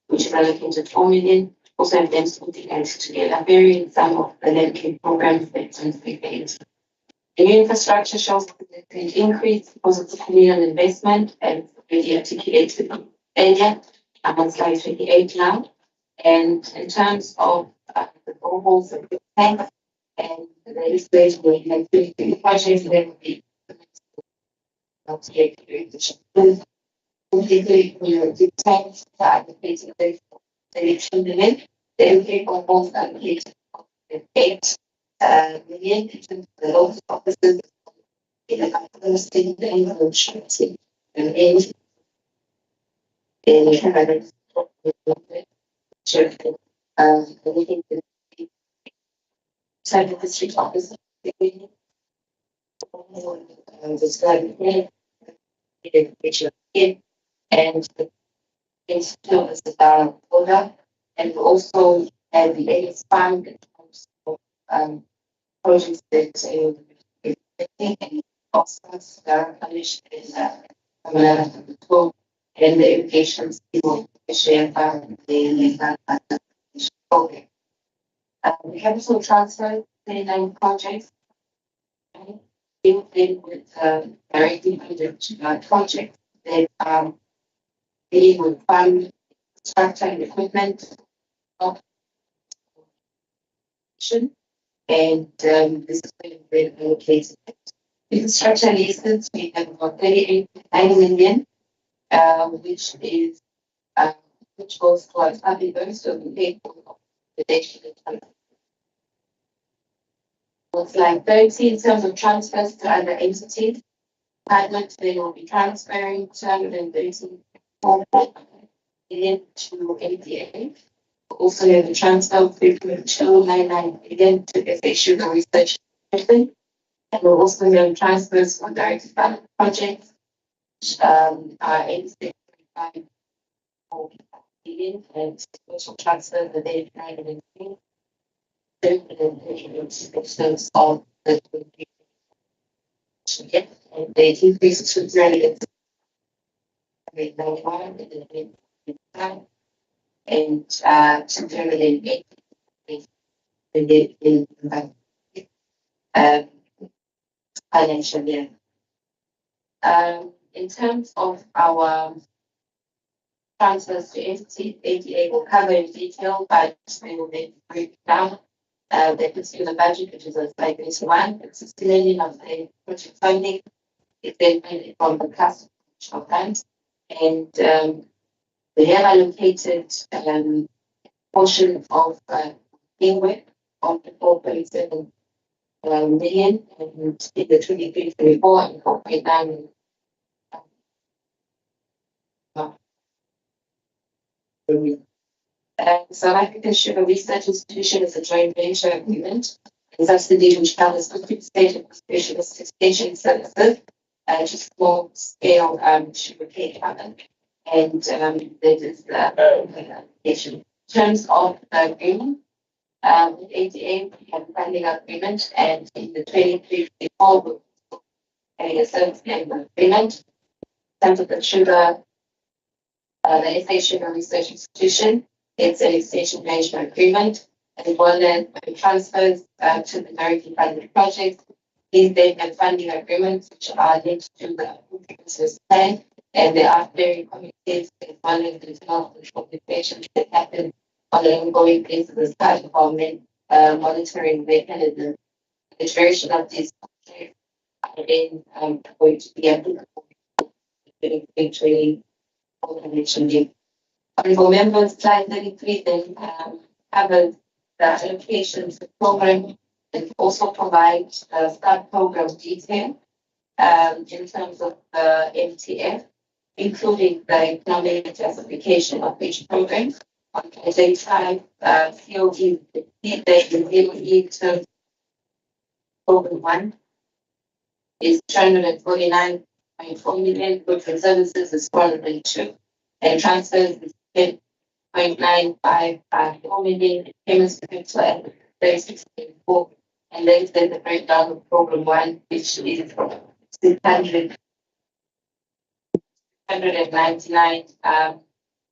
Speaker 2: which is allocated 4 million. Also have them putting it together, varying some of the landscape programs that we paid. The new infrastructure shows an increase because of the communal investment, and already articulated earlier. I'm on slide 28 now. And in terms of the goals of the tank and the legislation, we have 50 projects that will be tanks are allocated the election limit. The MTEF on both allocated 8 million in terms of the local offices in the state and and the district office and the institute is order, and we also have the AS fund in terms of projects that also are published in the tool and the implications will be shared by the program. The capital transfer 29 projects dealing with directly funded projects that dealing with fund structure and equipment and this is going to be allocated. Infrastructure leases, we have about 38.9 million, which is which goes towards public goods, so we pay for the data. It's like 30 in terms of transfers to other entities. Departments, they will be transferring 234 million to MTEF. Also, have the transfer of 3.299 million to SISULU Research Center. And we'll also have transfers for direct fund projects, which are 86.5 million, and special transfers that they've tried and seen. Of the and they increase to 391 and 208 in financial year. In terms of our transfers to entities, ADA will cover in detail, but we will make break down. The consumer budget, which is a slide 21, it's 60 million of the project funding. It's then paid from the customer funds, and we have allocated portion of teamwork of the 4.7 million, and in the 23-24 and 4.9 million. South African Sugar Research Institution is a joint venture agreement. And that's the deal which covers 50% of specialist extension services, just small scale sugar cane farming. And that is the application. In terms of the agreement, with ATA, we have a funding agreement, and in the 23-24, we're having a service agreement. In terms of the sugar, the SA Sugar Research Institution, it's an extension management agreement, as well as transfers to the directly funded projects. These then have funding agreements which are linked to the business plan, and they are very committed, as well as the development communications that happen on an ongoing basis as part of our monitoring mechanism. The duration of these projects are then going to be applicable to eventually mentioned. Honorable members, slide 33 then covers the allocations program and also provides sub-program detail in terms of the MTF, including the economic justification of each program. On page 5, COD, the terms program 1 is 249.4 million, goods and services is 402, and transfers is 10.955 million, payments to people at 36.4, and then there's the breakdown of program 1, which is 699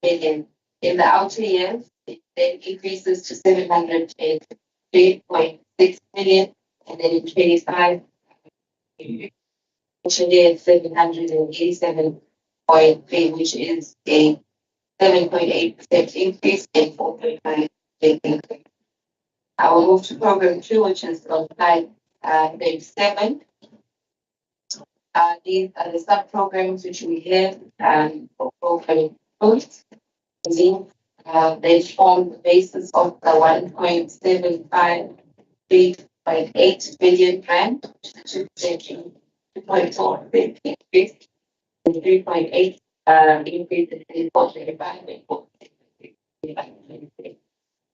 Speaker 2: million. In the outer years, it then increases to 703.6 million, and then in 25, initially at 787.3, which is a 7.8% increase and 4.5% increase. I will move to program 2, which is on slide page 7. These are the sub-programs which we have for program 2. They form the basis of the 1.753.8 billion rand, which is a 2.4% increase, and 3.8 increase in 2025 and 2025. In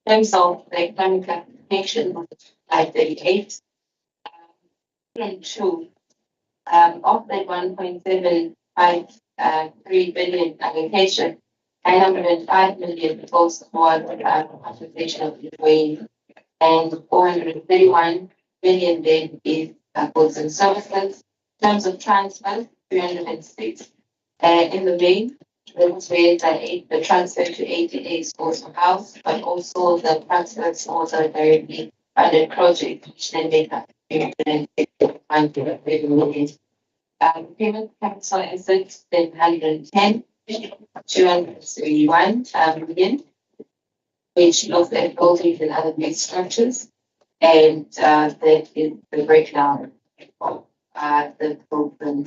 Speaker 2: terms of the economic classification of slide 38, program 2 of the 1.753 billion allocation, 905 million goes toward the compensation of employees and 431 million then is goods and services. In terms of transfers, 306. In the main, there was made the transfer to 88 schools of house, but also the transfer towards a directly funded project, which then made up 361 million. Payment capital assets, then 110, 231 million, which looks at buildings and other base structures. And that is the breakdown of the program.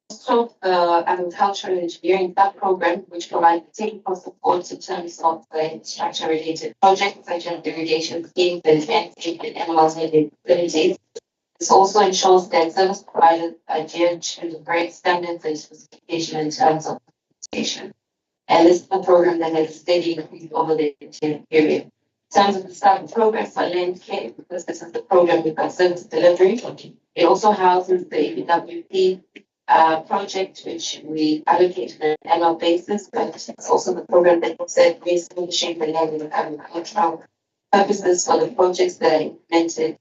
Speaker 2: Most of the agricultural engineering sub-program, which provides technical support in terms of the infrastructure-related projects such as irrigation schemes and landscape and animal living facilities. This also ensures that service providers adhere to the great standards and specification in terms of implementation. And this is a program that has steady increase over the 10 period. In terms of the sub program for landscape, because this is the program with our service delivery, it also houses the ABWP project, which we allocate on an annual basis, but it's also the program that looks at reestablishing the land and agricultural purposes for the projects that are implemented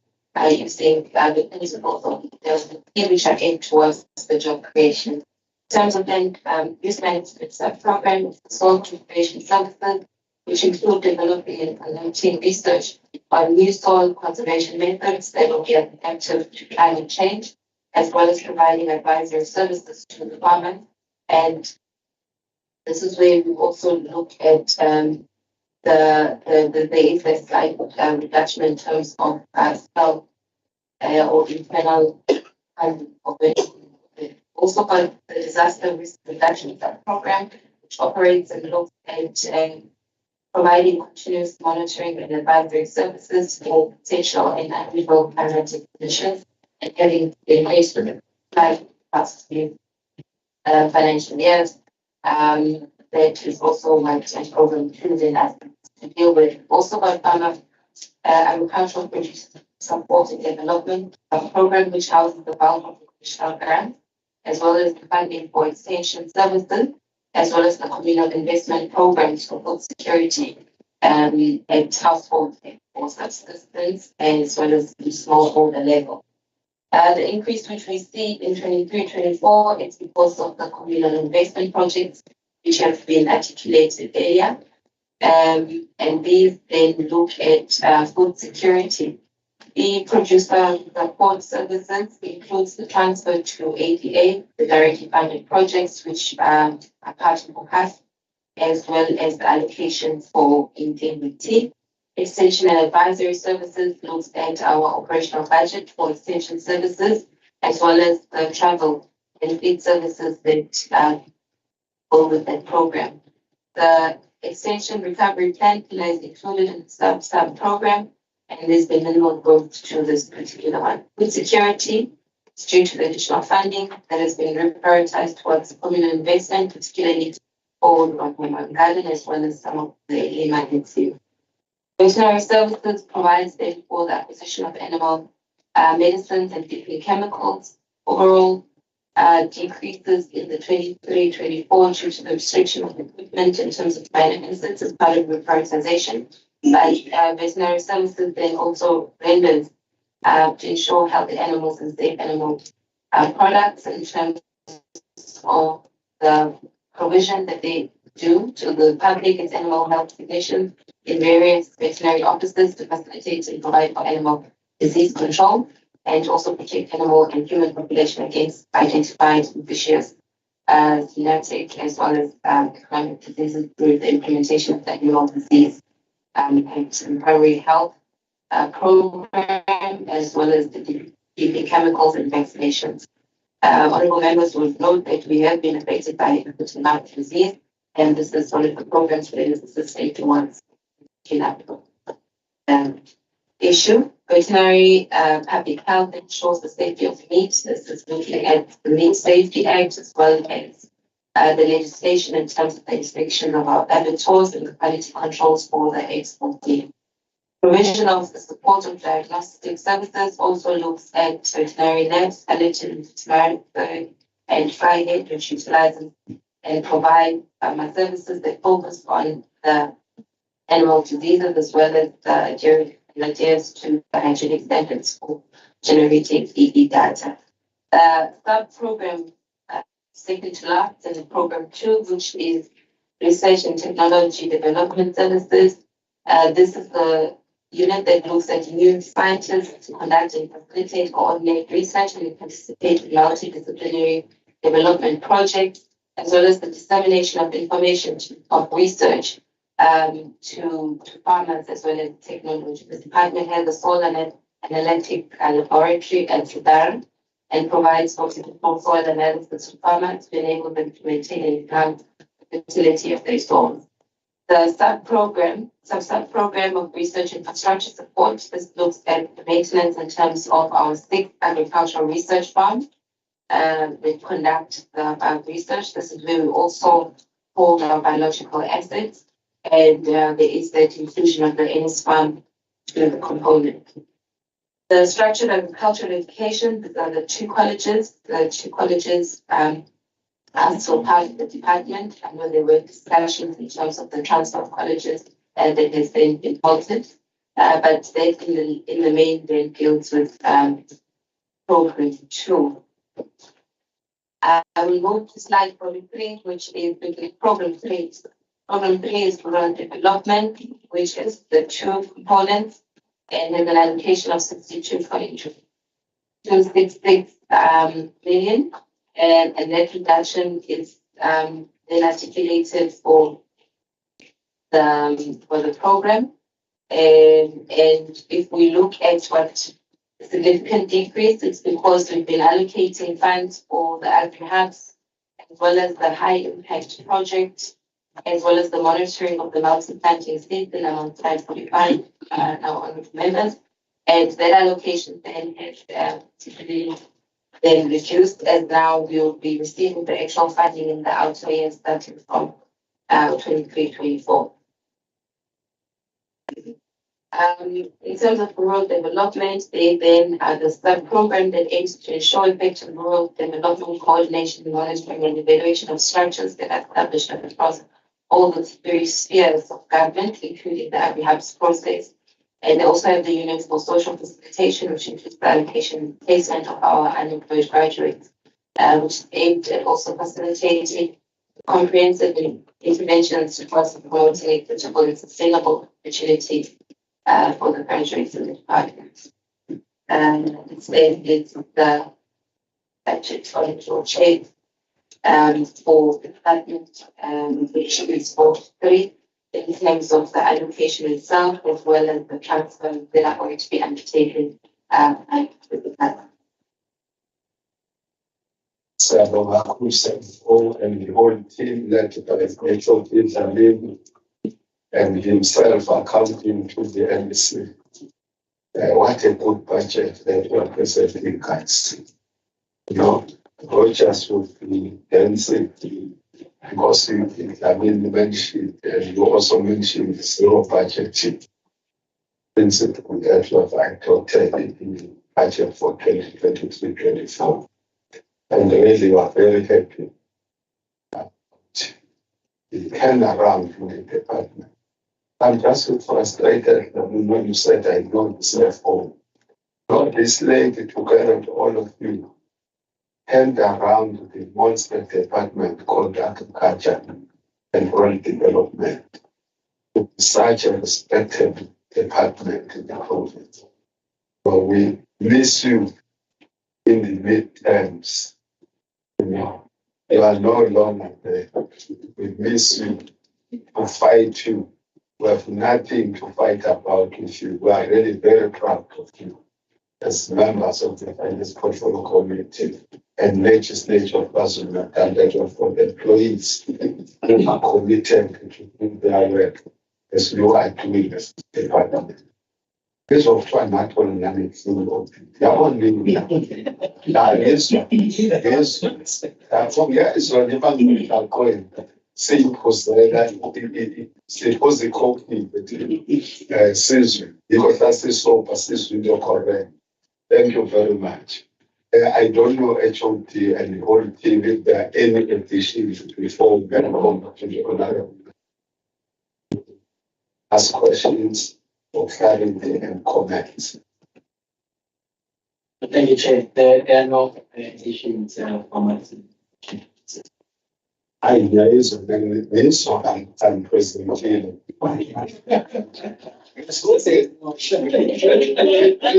Speaker 2: using the principles of development, which are aimed towards the job creation. In terms of land use management program, soil conservation services, which include developing and conducting research on new soil conservation methods that will be adaptive to climate change, as well as providing advisory services to the farmers. And this is where we also look at there is a slight reduction in terms of self or internal of it. Also called the disaster risk reduction program, which operates and looks at providing continuous monitoring and advisory services for potential and unusual climatic conditions and having in place for the past few financial years. That is also one program choosing us to deal with. Also by farmer agricultural produce support and development, a program which houses the bulk of the additional grants, as well as the funding for extension services, as well as the communal investment programs for food security and household for subsistence, as well as the smallholder level. The increase which we see in 23-24 is because of the communal investment projects which have been articulated earlier. And these then look at food security. The producer support services includes the transfer to ADA, the directly funded projects which are part of us, as well as the allocation for integrity. Extension and advisory services looks at our operational budget for extension services, as well as the travel and fleet services that go with that program. The extension recovery plan is included in the sub program, and there's been minimal growth to this particular one. Food security is due to the additional funding that has been reprioritized towards communal investment, particularly for the garden, as well as some of the emergency. Veterinary services provides them for the acquisition of animal medicines and feeding chemicals. Overall, decreases in the 23-24 due to the restriction of equipment in terms of finances as part of reprioritization. But veterinary services then also renders to ensure healthy animals and safe animal products in terms of the provision that they do to the public as animal health technicians in various veterinary offices to facilitate and provide for animal disease control and also protect animal and human population against identified vicious genetic as well as chronic diseases through the implementation of the animal disease and primary health program, as well as the keeping chemicals and vaccinations. Honorable members will note that we have been affected by foot-and-mouth disease, and this is one of the programs that is assisting towards issue. Veterinary public health ensures the safety of meat. This is looking at the Meat Safety Act as well as the legislation in terms of the inspection of our abattoirs and the quality controls for the export team. Provision of the support of diagnostic services also looks at veterinary labs, allergen, veterinary and Friday, which utilizes and provide services that focus on the animal diseases, as well as adherence to the hygienic standards for generating EE data. Sub-program second to last is program 2, which is research and technology development services. This is the unit that looks at new scientists to conduct and facilitate coordinate research and participate in multidisciplinary development projects, as well as the dissemination of information of research to farmers as well as technology. The department has a solar analytic laboratory at DARD and provides multiple soil analysis to farmers to enable them to maintain and enhance the fertility of their soils. The sub-program of research infrastructure support, this looks at the maintenance in terms of our 6 agricultural research farms. We conduct the research. This is where we also hold our biological assets, and there is that inclusion of the NS farm to the component. The structured agricultural education, these are the 2 colleges. The 2 colleges are still part of the department. I know there were discussions in terms of the transfer of colleges that has been halted, but that in the main then deals with program 2. I will move to slide 43, which is program 3. Program 3 is rural development, which is the 2 components, and has an allocation of 62.266 million, and that reduction is then articulated for the program. And if we look at what the significant decrease, it's because we've been allocating funds for the agri-hubs, as well as the high impact project, as well as the monitoring of the multi-planting season on slide 45, now on members. And that allocation then has typically been reduced, as now we'll be receiving the actual funding in the outer years starting from 23-24. In terms of rural development, they then are the sub-program that aims to ensure effective rural development coordination, monitoring, and evaluation of structures that are established across all the various spheres of government, including the agri-hubs process. And they also have the units for social facilitation, which includes the allocation and placement of our unemployed graduates, which is aimed at also facilitating comprehensive interventions towards promoting equitable and sustainable opportunities for the graduates in the department. It's the budget for shape for the department, which is 43 in terms of the allocation itself, as well as the transfers that are going to be undertaken at the department.
Speaker 1: So, and the whole team led by Rachel Benjamin and himself accounting to the NBC. What a good budget that you are presenting, guys. You know, Rogers would be dancing because you mentioned, and you also mentioned zero budgeting principle that you have adopted in the budget for 2023-24. And really, we are very happy. It came around in the department. I'm just frustrated when you said I know this CFO. Not this lady together with all of you hand around the monster department called agriculture and rural development. It's such a respected department in the province. So we miss you in the midterms. You know, you are no longer there. We miss you to fight you. We have nothing to fight about with you. We are really very proud of you as members of the Finance Portfolio Committee and Legislature of KwaZulu-Natal, that of employees who are committed to do their work as you are doing as the department. This of one not only anything of the only yes, suppose the company SISULU, because that's the soap SISULU correct. Thank you very much. I don't know HOT and the whole team if there are any additions before we get on to the honorable. ask questions or clarity and comments.
Speaker 5: Thank you, Chair. There are no additions comments.
Speaker 1: I'm presenting.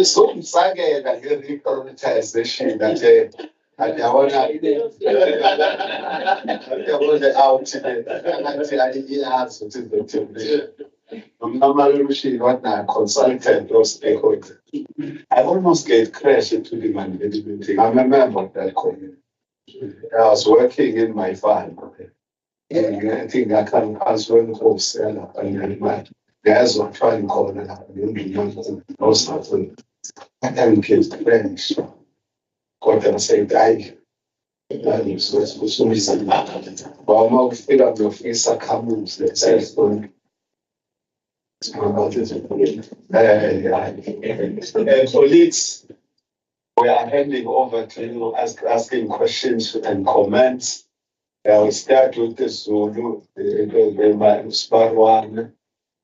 Speaker 1: Sokusakela nge-prioritization that ayabona out iyazi ukuthi normal what na consultant or stakeholder. I almost get crashed into the management thing. I'm a member of that community. I was working in my farm. I think I can pass one of seller and my guys were trying to call it up. No something. I didn't get crashed. Got them say die. Well, I'm afraid of your face. I come in. Colleagues, we are handing over to you, asking questions and comments. We start with the Zulu, the Sparwan.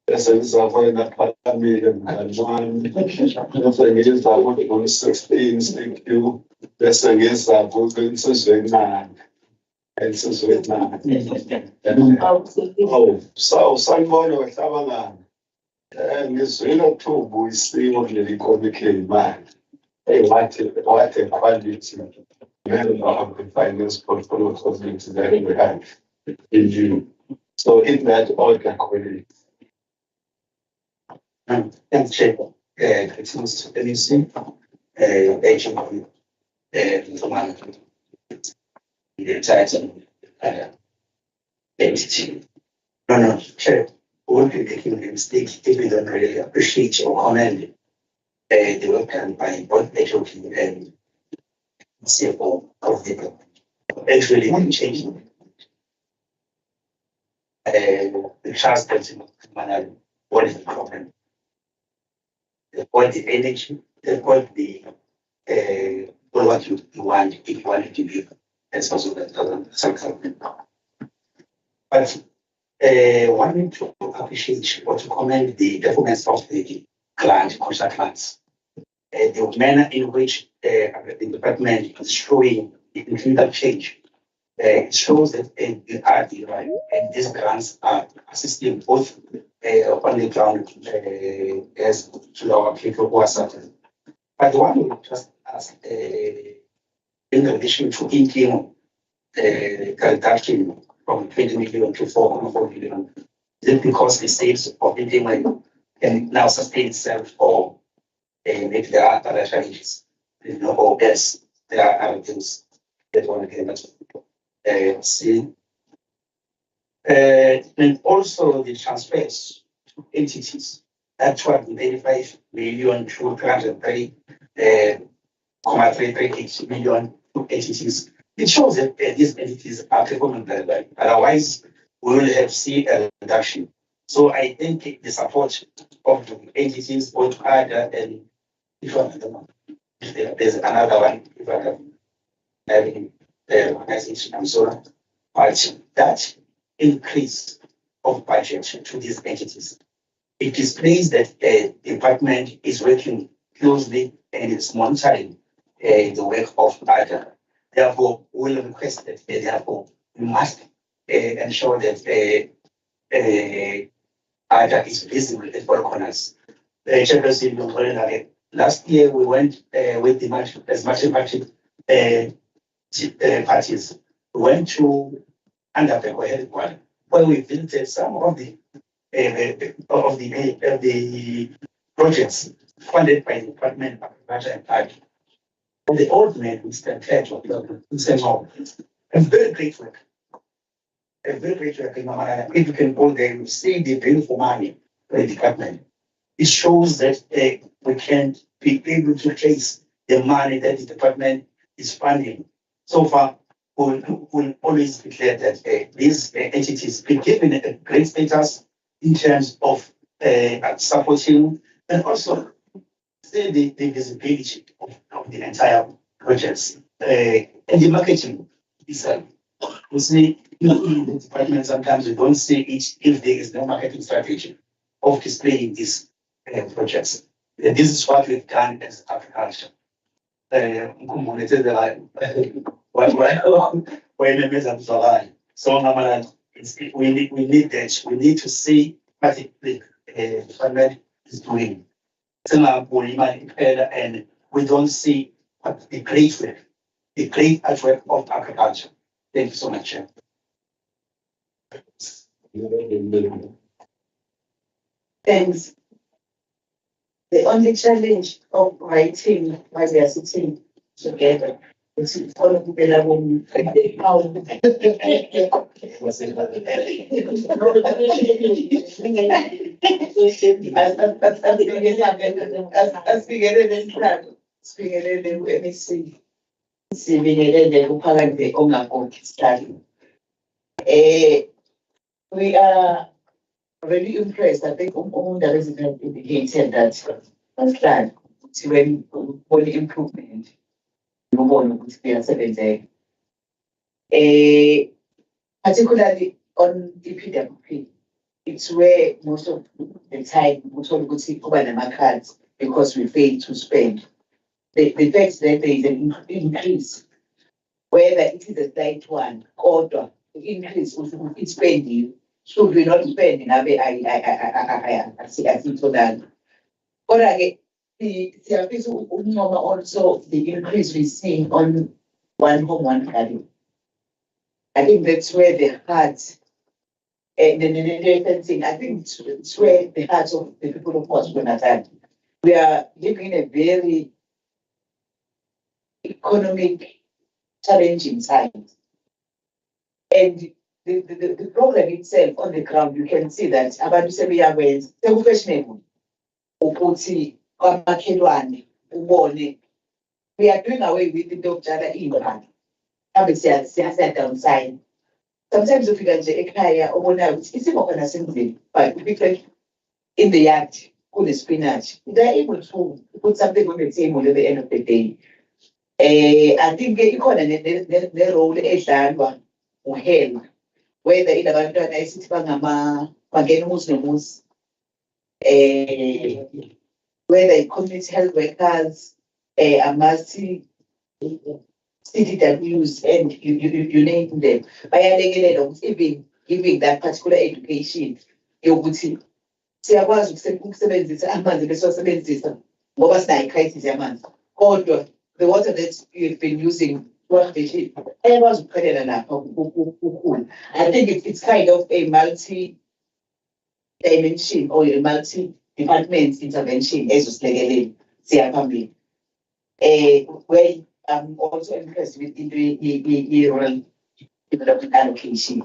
Speaker 1: Esenzavona Palamile Mganjani, esengizavona ngo-16 CQ, esengizavona insizwenani. Oh, so sanibona wehlabangani. Ngizwile ukuthuba uyisiwe kuleli komikhe imali. Hey, what a quality member of the finance portfolio committee that we have in you. So in that order, colleagues.
Speaker 3: Thanks, Chair. Excellence to NEC, agent, the entire entity. No, Chair, we won't be making a mistake if we don't really appreciate or commend the work done by both HOP and CFO of the government. Actually, one change. The trust that what is the problem? They've got the energy, they've got the what you want if you want it to be as also that doesn't. But wanting to appreciate or to commend the performance of the client, commercial clients, the manner in which the department is showing the incremental change. It shows that the RD, right, and these grants are assisting both on the ground as to our people who are certain. But the one we just ask in relation to income reduction from 20 million to 4.4 million, is it because the sales of income can now sustain itself, or maybe there are other challenges, or yes, there are other things that one can see. And also the transfers to entities, that 285 million to 338 million to entities. It shows that these entities are performing very well. Otherwise, we will have seen a reduction. So I think the support of the entities, both other and if there's another one, if I have the organization, I'm sorry, but that increase of budget to these entities, it displays that the department is working closely and is monitoring the work of ADA. Therefore, we will request that therefore we must ensure that ADA is visible at all corners. Chairperson, last year we went with the multi-party parties. We went to Underpack one, where we visited some of the projects funded by the Department of Agriculture and Ag. The old man, Mr. Fetch, said, "No, a very great work. A very great work. If you can go there, you see the value for money for the department. It shows that we can be able to trace the money that the department is funding. So far, we'll always declare that these entities be given a great status in terms of supporting and also say the visibility of the entire projects and the marketing itself. We see in the department sometimes we don't see it if there is no marketing strategy. of displaying these projects. And this is what we've done as agriculture. So we need that. We need to see what the farmer is doing. And we don't see what the great artwork of agriculture. Thank you so much, Chair.
Speaker 6: Thanks. The only challenge of writing while we are sitting together is to follow the level. We are really impressed. I think the resident indicated that when improvement, particularly on EPWP, it's where most of the time we talk about cards because we fail to spend. The fact that there is an increase, whether it is a slight one or the increase in spending, should we not spend? I see for that. But again, also the increase we see on one home, one garden. I think that's where the heart and the thing. I think it's where the hearts of the people of KwaZulu-Natal. We are living in a very economic, challenging time. And the problem itself on the ground, you can see that abantu sebeyawenza sekufashionable ukuthi kwamakhelwane ubone we are doing away with into yokutshala iy'ngane kambe siya downside. Sometimes ufika nje ekhaya obonayo ukuthi isimo khona sendlini but ufike in the yard kune-spinach. They are able to put something on the table at the end of the day. I think ikhona ne-role edlalwa uHelen, whether ilabantwana esithi bangena umuzi nomuzi, whether community health workers, amasi CDWs, and you name them. Bayalekelela even giving that particular education yokuthi siyakwazi ukusebenzisa amanzi besosebenzisa ngoba sinayo crisis yamanzi. Kodwa the water that you've been using, I think it's kind of a multi-dimension or a multi-department intervention as where I'm also impressed with the rural development allocation,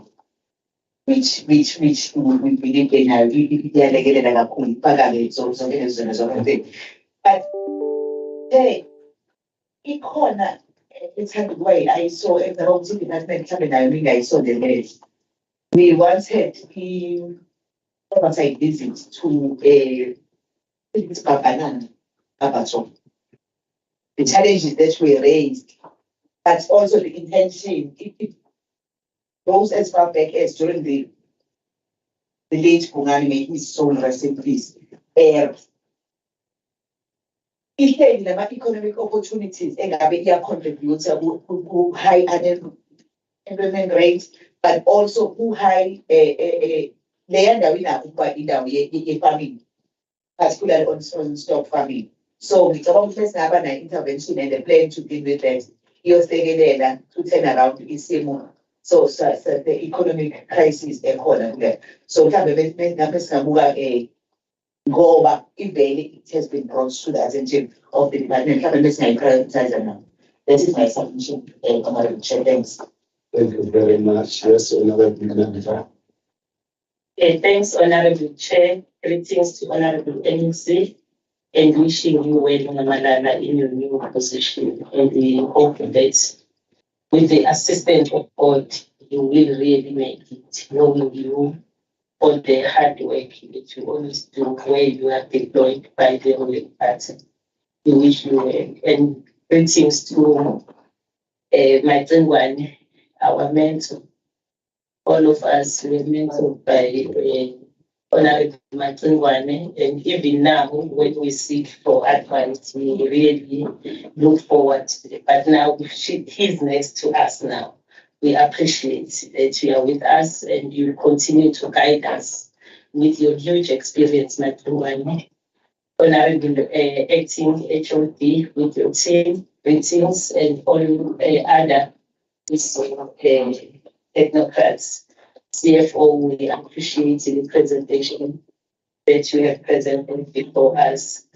Speaker 6: which we believe in how but hey, it's a good way. I saw in the whole department, I saw the list. We once had a visit to banana. The challenges that were raised, but also the intention, it goes as far back as during the late Bungani made his soul rest in peace. Economic opportunities contribute to high unemployment rates, but also who high farming, particularly on stock farming. So it's about first an intervention and a plan to deal with that. You're saying to turn around ISIMO. So the economic crisis so Goba, if it has been brought to the attention of the department. That is my submission. Thanks.
Speaker 1: Thank you very much. Yes, Honorable Member.
Speaker 7: Thanks, Honorable Chair. Greetings to Honorable NEC and wishing you well, Malala, in your new position. And we hope that with the assistance of God, you will really make it, knowing you all the hard work that you always do where you are deployed by the ruling party. We wish you well. And greetings to my one, our mentor. All of us were mentored by Honorable Matungwane, and even now, when we seek for advice, we really look forward to it. But now, he's next to us now. We appreciate that you are with us and you continue to guide us with your huge experience, Matungwane. Honorable Acting HOD with your team, greetings, and all other technocrats. CFO, we appreciate the presentation that you have presented before us.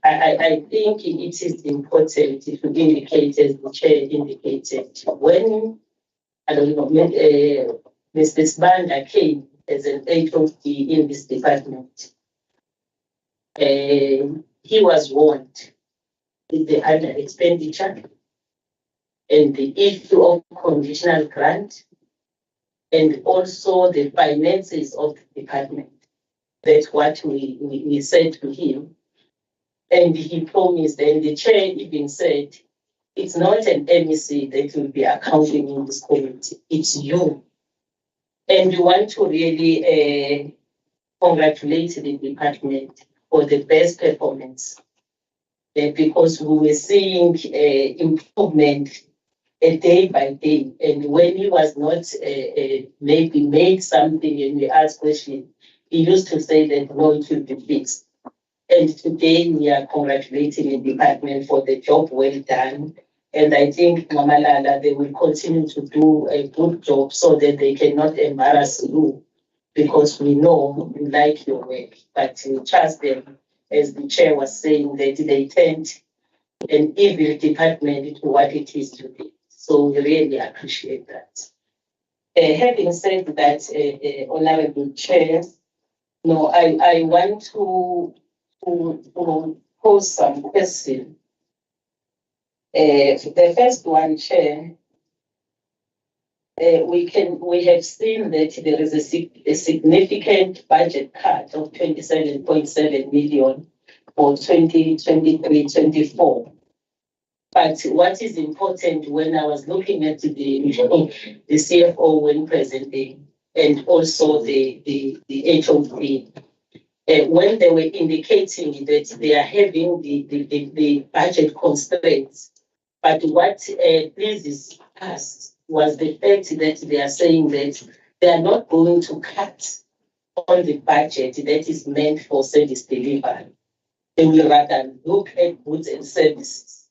Speaker 7: I think it is important to indicate, as the chair indicated, when, I don't know, Mr. Banda came as an HOD in this department, he was warned with the under expenditure and the issue of conditional grant, and also the finances of the department. That's what we said to him. And he promised, and the chair even said, it's not an MEC that will be accounting in this committee, it's you. And we want to really congratulate the department for the best performance, because we were seeing improvement day by day. And when he was not maybe made something and we asked questions, he used to say that no, it will be fixed. And today we are congratulating the department for the job well done. And I think, Mama Lala, they will continue to do a good job so that they cannot embarrass you, because we know you like your work. But we trust them, as the chair was saying, that they turned an evil department into what it is today. So we really appreciate that. Having said that, Honorable Chair, no, I want to pose some questions. The first one, Chair, we have seen that there is a significant budget cut of 27.7 million for 2023-24. But what is important, when I was looking at the CFO when presenting, and also the HOD, when they were indicating that they are having the budget constraints, but what pleases us was the fact that they are saying that they are not going to cut on the budget that is meant for service delivery. They will rather look at goods and services.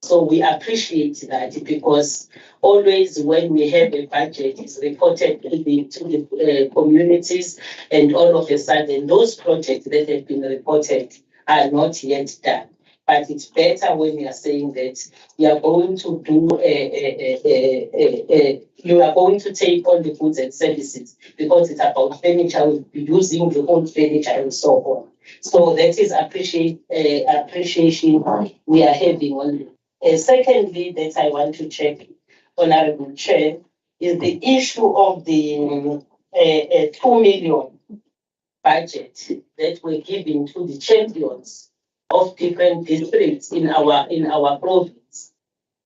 Speaker 7: So we appreciate that, because always when we have a budget, it's reported to the communities, and all of a sudden those projects that have been reported are not yet done. But it's better when we are saying that you are going to do you are going to take on the goods and services, because it's about furniture, we'll be using the old furniture and so on. So that is appreciation we are having on it. Secondly, that I want to check, Honorable Chair, is the issue of the 2 million budget that we're giving to the champions of different districts in our province.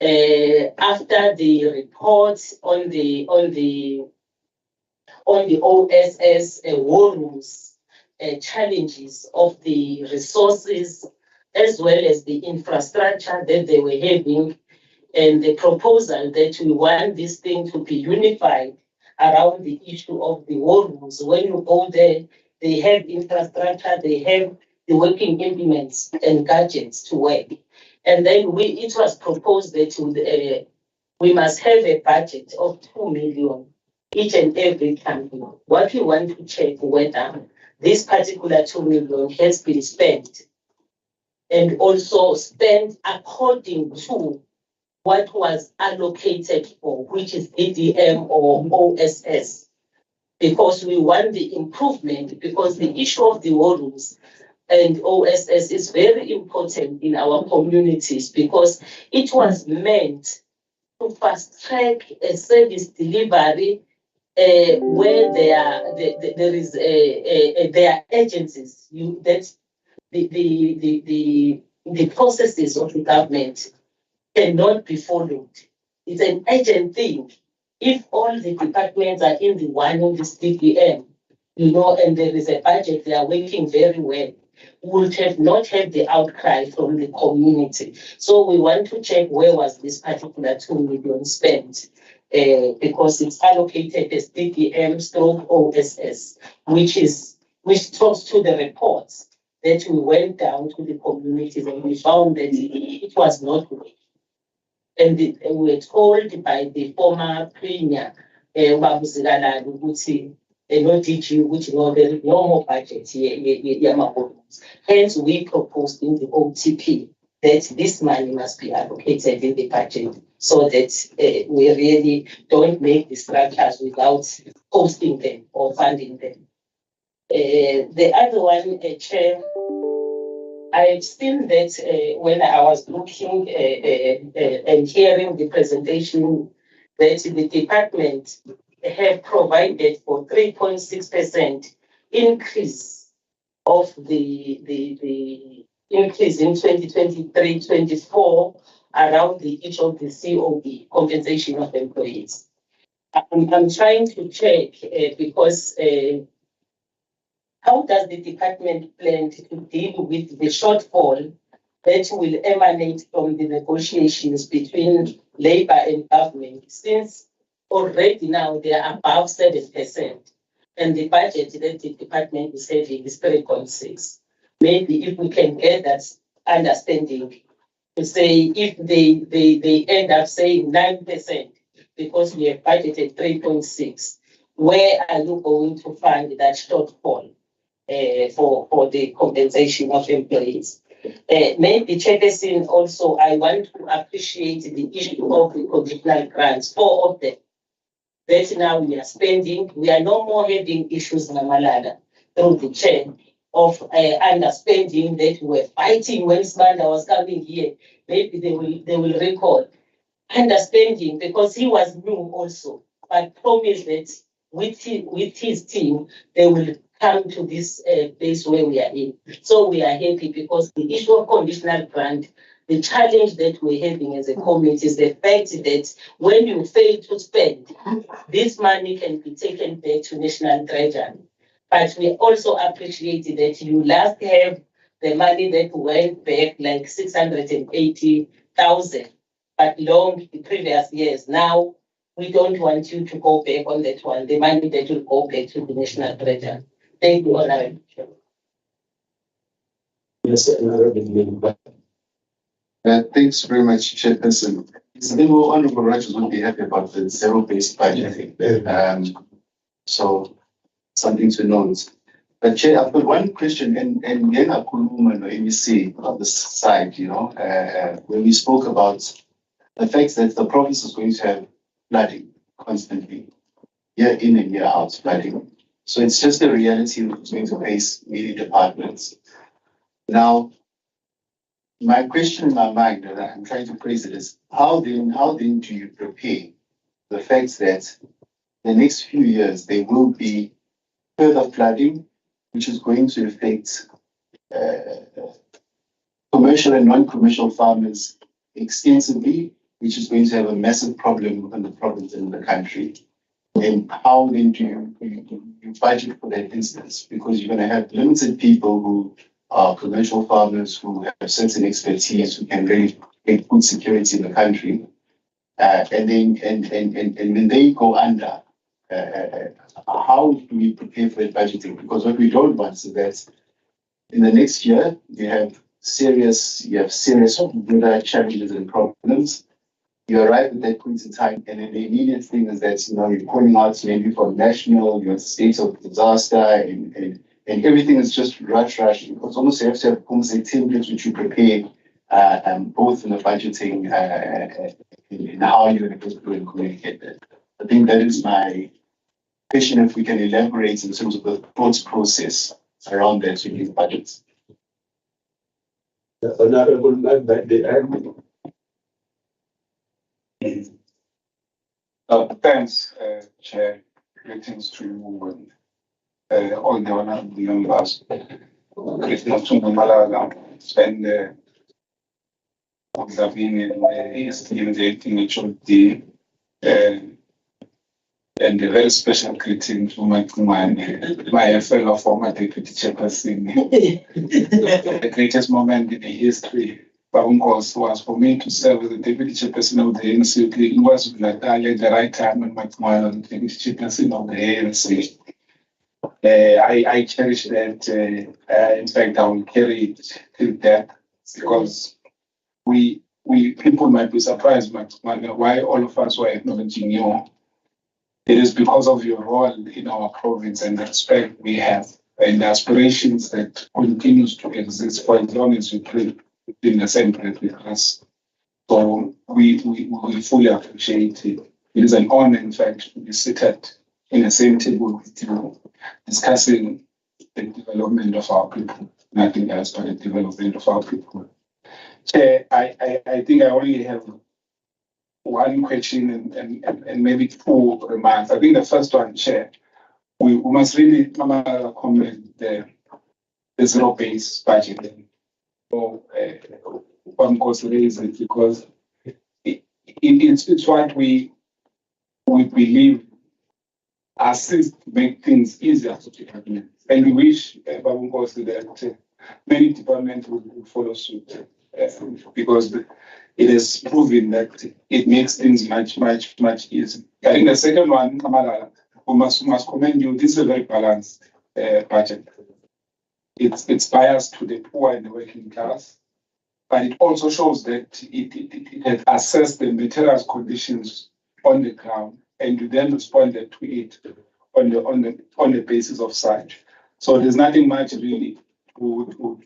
Speaker 7: After the report on the OSS war rooms, challenges of the resources, as well as the infrastructure that they were having, and the proposal that we want this thing to be unified around the issue of the war rooms. When you go there, they have infrastructure, they have the working implements and gadgets to work. And then it was proposed that we must have a budget of 2 million each and every company. What we want to check whether this particular 2 million has been spent, and also spent according to what was allocated for, which is DDM or OSS, because we want the improvement, because the issue of the war rooms and OSS is very important in our communities, because it was meant to fast track a service delivery where there are agencies that the processes of the government cannot be followed. It's an urgent thing. If all the departments are in this DDM, and there is a budget, they are working very well, would have not had the outcry from the community. So we want to check where was this particular 2 million spent, because it's allocated as DDM stroke OSS, which talks to the reports that we went down to the communities and we found that it was not working. And we were told by the former premier, Babu Zigalala, ukuthi, no DG, which there is no more budget here. Hence, we proposed in the OTP that this money must be allocated in the budget so that we really don't make the structures without hosting them or funding them. The other one, Chair, I've seen that when I was looking and hearing the presentation, that the department have provided for 3.6% increase of the increase in 2023-24 around each of the COB, compensation of employees. I'm trying to check because how does the department plan to deal with the shortfall that will emanate from the negotiations between labor and government, since already now they are above 7%, and the budget that the department is having is 3.6. Maybe if we can get that understanding to say if they end up saying 9% because we have budgeted 3.6, where are you going to find that shortfall for the compensation of employees? Maybe Chairperson, also I want to appreciate the issue of the conditional grants, 4 of them that now we are spending. We are no more having issues in Malala through the chair of underspending that we were fighting when Smanda was coming here. Maybe they will recall underspending because he was new also, but promised that with his team they will come to this place where we are in. So we are happy because the issue of conditional grant, the challenge that we're having as a community is the fact that when you fail to spend, this money can be taken back to national treasury. But we also appreciate that you last have the money that went back like 680,000, but long the previous years. Now we don't want you to go back on that one. The money that will go back to the national treasury. Thank you, Honorable Chair.
Speaker 5: Yes, Honorable.
Speaker 1: Thanks very much, Chairperson. The Honorable Rogers would be happy about the zero-based budgeting. So something to note. But Chair, I've got one question, and Yena Kuluma no MEC on the side, when we spoke about the fact that the province is going to have flooding constantly, year in and year out flooding. So it's just a reality which is going to face many departments. Now, my question in my mind, and I'm trying to phrase it, is how then do you prepare the fact that the next few years there will be further flooding, which is going to affect commercial and non-commercial farmers extensively, which is going to have a massive problem within the province and the country. And how then do you budget for that instance? Because you're going to have limited people who are commercial farmers who have certain expertise, who can really create food security in the country. And when they go under, how do we prepare for that budgeting? Because what we don't want is that in the next year you have serious weather challenges and problems. You arrive at that point in time, and then the immediate thing is that you're calling out maybe from national, state of disaster, and everything is just rush. Because almost you have to have almost a template which you prepare, both in the budgeting and how you're going to go through and communicate that. I think that is my question, if we can elaborate in terms of the thought process around that in these budgets.
Speaker 5: The Honorable Member,
Speaker 8: Thanks, Chair. Greetings to you and all the honorable members. Greetings to Malala and observing and the HOD And a very special greeting to my fellow former deputy chairperson. The greatest moment in the history was for me to serve as the deputy chairperson of the ANC in KwaZulu-Natal at the right time when my was the deputy chairperson of the ANC. I cherish that. In fact, I will carry it till death because we people might be surprised, why all of us were acknowledging you. It is because of your role in our province and the respect we have and the aspirations that continues to exist for as long as you play in the same place with us. So we fully appreciate it. It is an honor, in fact, to be seated in the same table with you, discussing the development of our people. Nothing else but the development of our people. Chair, I think I only have one question and maybe two remarks. I think the first one, Chair, we must really comment the zero-based budgeting. So, one cause reason because it's what we believe assist to make things easier for departments. And we wish that many departments would follow suit because it is proven that it makes things much easier. I think the second one, Kamala, we must commend you. This is a very balanced budget. It's biased to the poor and the working class, but it also shows that it has assessed the materials conditions on the ground and you then responded to it on the basis of such. So there's nothing much really to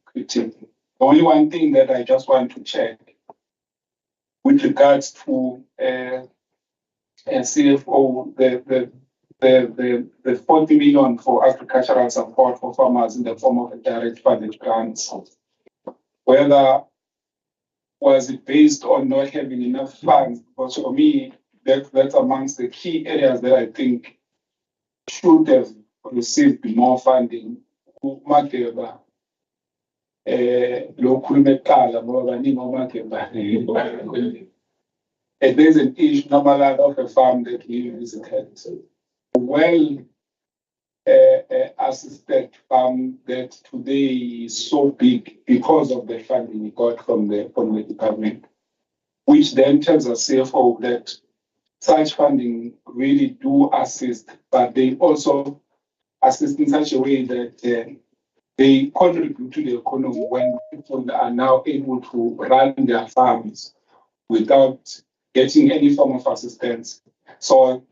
Speaker 8: critique. The only one thing that I just want to check with regards to CFO, the 40 million for agricultural support for farmers in the form of a direct funded grants, whether was it based on not having enough funds? Because for me, that's amongst the key areas that I think should have received more funding. And there's an issue of a farm that we visited. Well assisted farm that today is so big because of the funding we got from the department, which then tells us CFO that such funding really do assist, but they also assist in such a way that they contribute to the economy when people are now able to run their farms without getting any form of assistance. So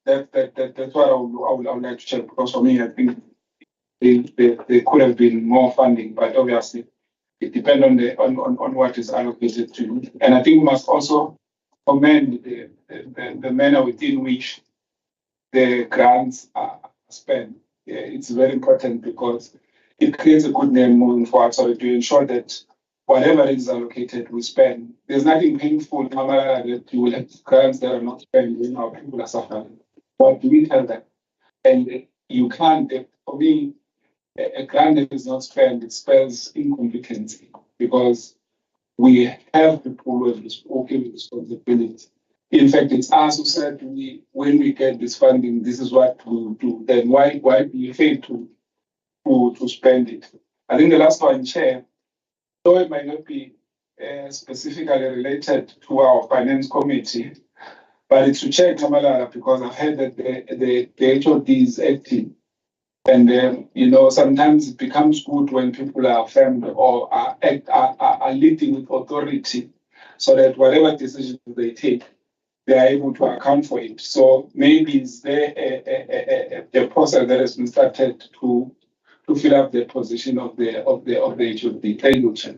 Speaker 8: that's what I would like to check, because for me, I think there could have been more funding, but obviously it depends on what is allocated to you. And I think we must also commend the manner within which the grants are spent. Yeah, it's very important because it creates a good name moving forward, so to ensure that whatever is allocated, we spend. There's nothing painful that you will have grants that are not spent when our people are suffering. What do we tell them? And you can't, for me, a grant that is not spent, it spells incompetency because we have people who have spoken responsibility. In fact, it's us who said when we get this funding, this is what we'll do. Then why do you fail to spend it? I think the last one, Chair, though it might not be specifically related to our finance committee, but it's to check Kamalala because I've heard that the HOD is active. And sometimes it becomes good when people are affirmed or are leading with authority, so that whatever decisions they take, they are able to account for it. So maybe is there a process that has been started to fill up the position of the HOD? Thank you, Chair.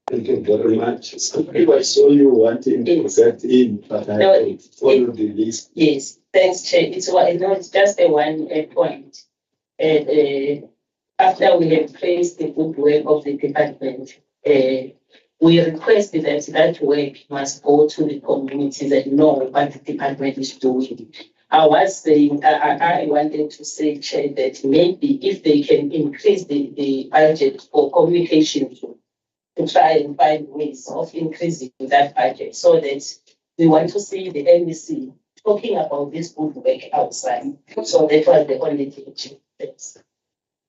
Speaker 1: Thank you very much. I saw you wanting to get in, but I followed the list.
Speaker 7: Yes, thanks, Chair. It's just a one point. After we have praised the good work of the department, we requested that work must go to the communities and know what the department is doing. I was saying, I wanted to say, Chair, that maybe if they can increase the budget for communication to try and find ways of increasing that budget, so that we want to see the NEC talking about this good work outside. So that was the only thing. Thanks.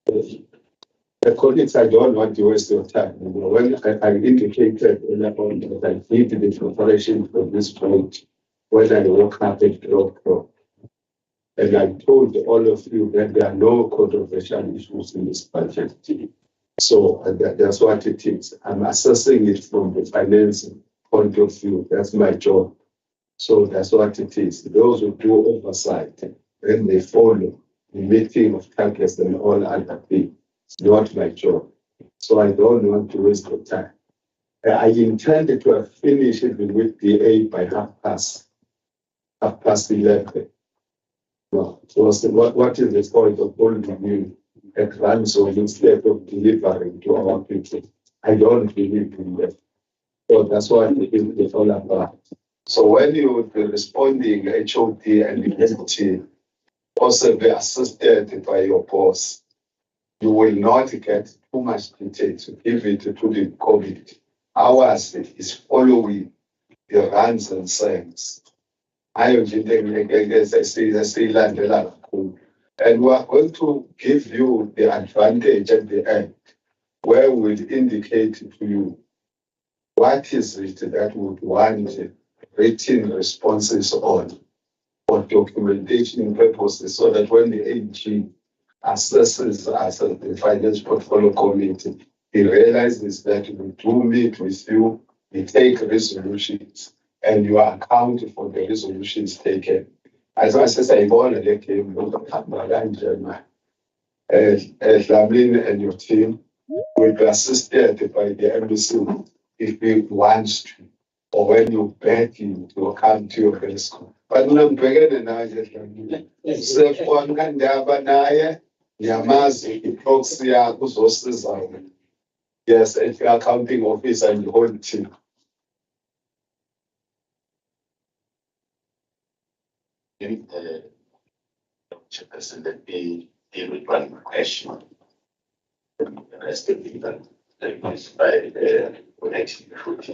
Speaker 1: The colleagues, I don't want to waste your time. When I indicated earlier on that I need the preparation for this point, when I woke up at 12:00, and I told all of you that there are no controversial issues in this budget. So that's what it is. I'm assessing it from the finance point of view. That's my job. So that's what it is. Those who do oversight, then they follow the meeting of targets and all other things. It's not my job. So I don't want to waste your time. I intended to have finished it with DA by 11:30. No, so what is the point of holding you at ransom instead of delivering to our people? I don't believe in that. So that's what it's all about. So when you be responding HOD and MT, also be assisted by your boss, you will not get too much detail to give it to the COVID. Ours is following the runs and sayings. And we are going to give you the advantage at the end, where we'll indicate to you what is it that we would want written responses on for documentation purposes, so that when the AG assesses us as the Finance Portfolio Committee, he realizes that we do meet with you, we take resolutions, and you are accountable for the resolutions taken. As I said, I want to let him know that Lamlin and your team will be assisted by the embassy if he wants to, or when you beg him to come to your rescue. But no, begin now, yes, if you are accounting office and the whole team.
Speaker 4: Chairperson, let me deal with one question. The rest of the by the connection with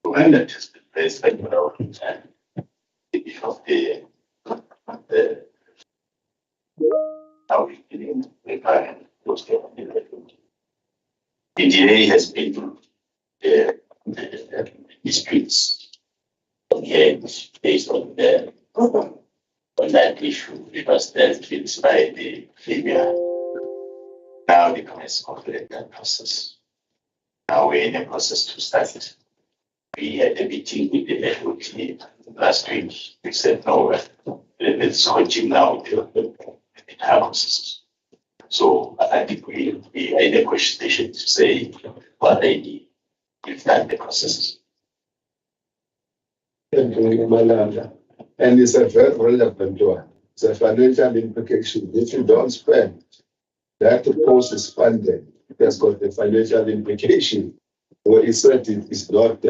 Speaker 4: when that has been placed by the of the how we can prepare those the delay has been disputes based on the on that issue, because that's been by the Libya. Now the commence of that process. Now we're in a process to start it. We had a meeting with the network team last week. We said, no, let's continue now with the entire process. So I think we are in a question station to say what they need. We've done the processes.
Speaker 1: Thank you, Malala. And it's a very relevant one. It's a financial implication. If you don't spend, that post is funded. It has got the financial implication. Well, it's that it is not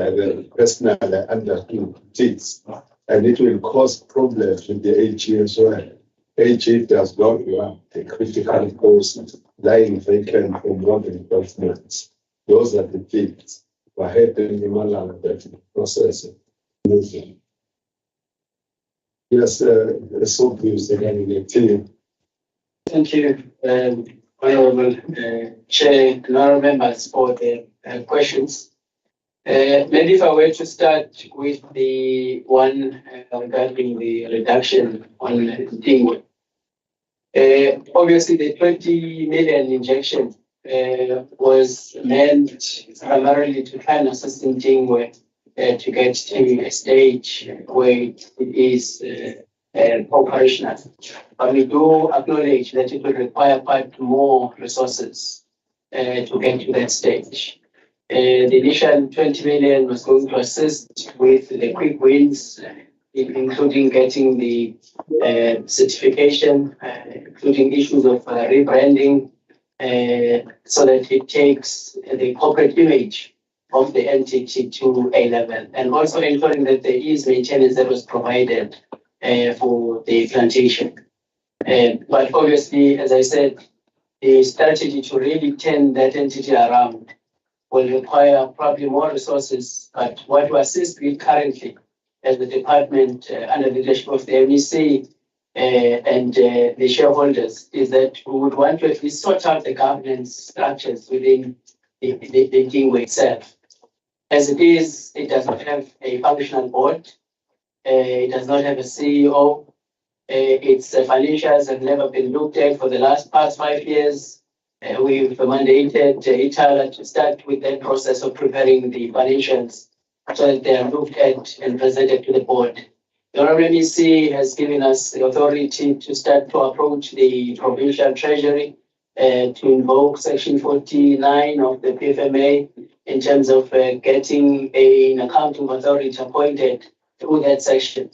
Speaker 1: personal understood things, and it will cause problems with the AG as well. AG does not want the critical post lying vacant for more than 12 months. Those are the things. We're helping the Malala that process moving. Yes, so please again the team.
Speaker 5: Thank you, Honorable Chair and honorable members for the questions. Maybe if I were to start with the one regarding the reduction on Dingwe. Obviously, the 20 million injection was meant primarily to try and assist in Dingwe to get to a stage where it is operational. But we do acknowledge that it will require quite more resources to get to that stage. The initial 20 million was going to assist with the quick wins, including getting the certification, including issues of rebranding, so that it takes the corporate image of the entity to a level, and also ensuring that there is maintenance that was provided for the plantation. But obviously, as I said, the strategy to really turn that entity around will require probably more resources, but what we assist with currently as the department under the leadership of the MEC and the shareholders is that we would want to at least sort out the governance structures within the Dingwe itself. As it is, it does not have a functional board. It does not have a CEO. Its financials have never been looked at for the past 5 years. We've mandated Itala to start with that process of preparing the financials so that they are looked at and presented to the board. The Honorable MEC has given us the authority to start to approach the provincial treasury to invoke section 49 of the PFMA in terms of getting an accounting authority appointed through that section.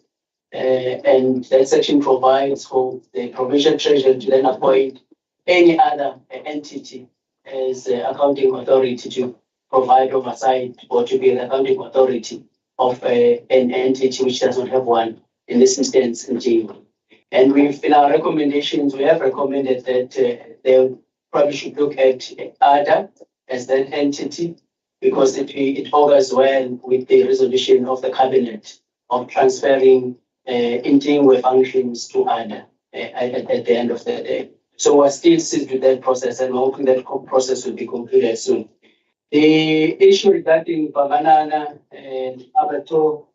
Speaker 5: And that section provides for the provincial treasury to then appoint any other entity as accounting authority to provide oversight or to be an accounting authority of an entity which does not have one, in this instance, in Jingo. And in our recommendations, we have recommended that they probably should look at ADA as that entity because it augurs well with the resolution of the cabinet of transferring Jingo functions to ADA at the end of the day. So we're still sitting with that process and we're hoping that process will be concluded soon. The issue regarding Babanana and Abato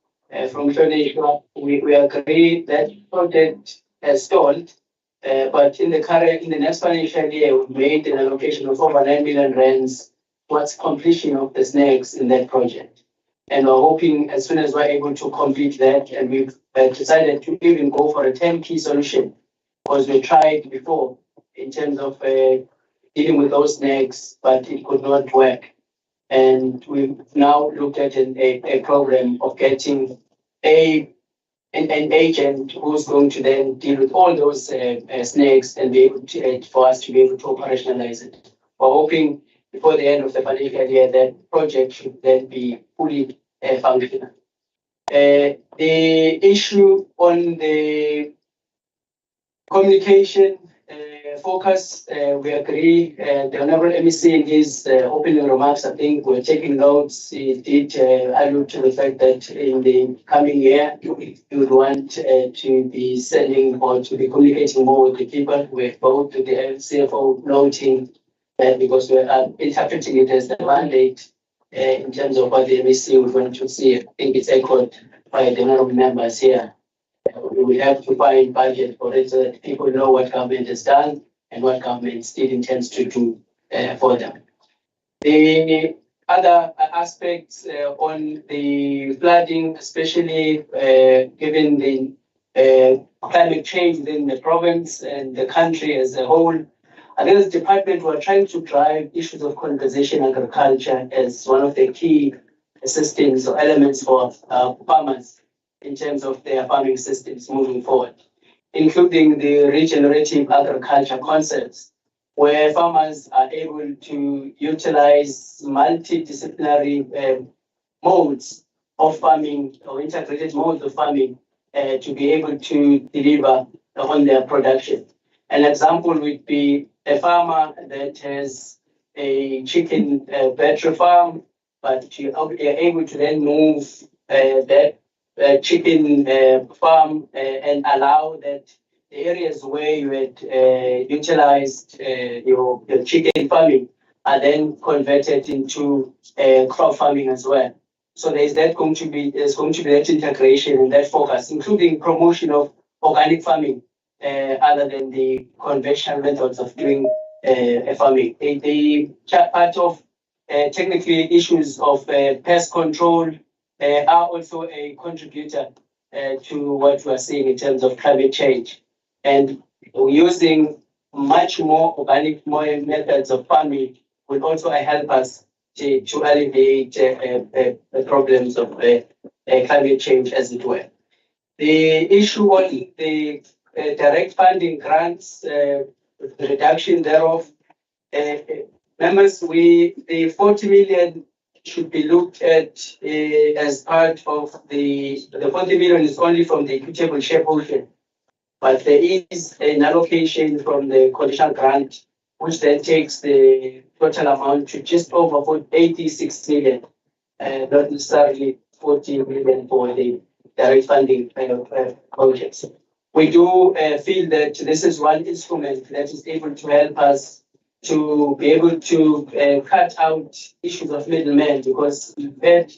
Speaker 5: from Shoneshwa, we agree that project has stalled, but in the next financial year, we made an allocation of over 9 million rands towards completion of the snakes in that project. And we're hoping as soon as we're able to complete that, and we've decided to even go for a 10-key solution because we tried before in terms of dealing with those snakes, but it could not work. And we've now looked at a program of getting an agent who's going to then deal with all those snakes and be able to, for us to be able to operationalize it. We're hoping before the end of the financial year that project should then be fully functional. The issue on the communication focus, we agree. The Honorable MEC in his opening remarks, I think we're taking notes. He did allude to the fact that in the coming year, you would want to be sending or to be communicating more with the people. We're both the CFO noting that because we are interpreting it as the mandate in terms of what the MEC would want to see. I think it's echoed by the honorable members here. We have to find budget for it so that people know what government has done and what government still intends to do for them. The other aspects on the flooding, especially given the climate change within the province and the country as a whole, I think as a department, we're trying to drive issues of conservation agriculture as one of the key systems or elements for farmers in terms of their farming systems moving forward, including the regenerative agriculture concepts, where farmers are able to utilize multidisciplinary modes of farming or integrated modes of farming to be able to deliver on their production. An example would be a farmer that has a chicken battery farm, but you are able to then move that chicken farm and allow that the areas where you had utilized your chicken farming are then converted into crop farming as well. So there's going to be that integration and that focus, including promotion of organic farming, other than the conventional methods of doing farming. The part of technically issues of pest control are also a contributor to what we are seeing in terms of climate change. And using much more organic methods of farming will also help us to alleviate the problems of climate change, as it were. The issue on the direct funding grants, the reduction thereof, members, the 40 million should be looked at as part of the 40 million is only from the equitable share portion, but there is an allocation from the conditional grant, which then takes the total amount to just over 86 million, not necessarily 40 million for the direct funding projects. We do feel that this is one instrument that is able to help us to be able to cut out issues of middlemen, because we've had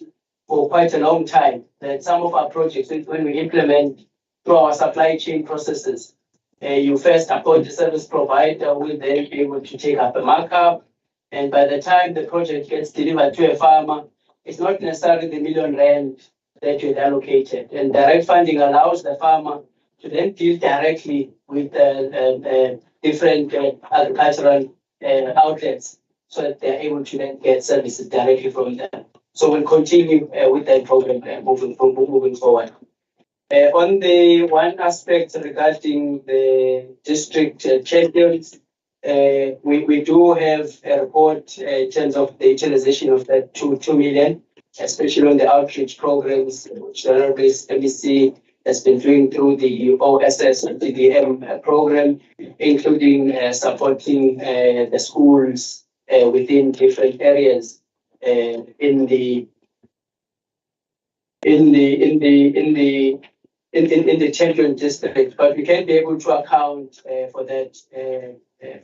Speaker 5: for quite a long time that some of our projects, when we implement through our supply chain processes, you first appoint the service provider who will then be able to take up a markup. And by the time the project gets delivered to a farmer, it's not necessarily the R1 million that you had allocated. And direct funding allows the farmer to then deal directly with different agricultural outlets, so that they're able to then get services directly from them. So we'll continue with that program moving forward. On the one aspect regarding the district champions, we do have a report in terms of the utilization of that 2 million, especially on the outreach programs, which the MEC has been doing through the OSS and DDM program, including supporting the schools within different areas in the champion district. But we can be able to account for that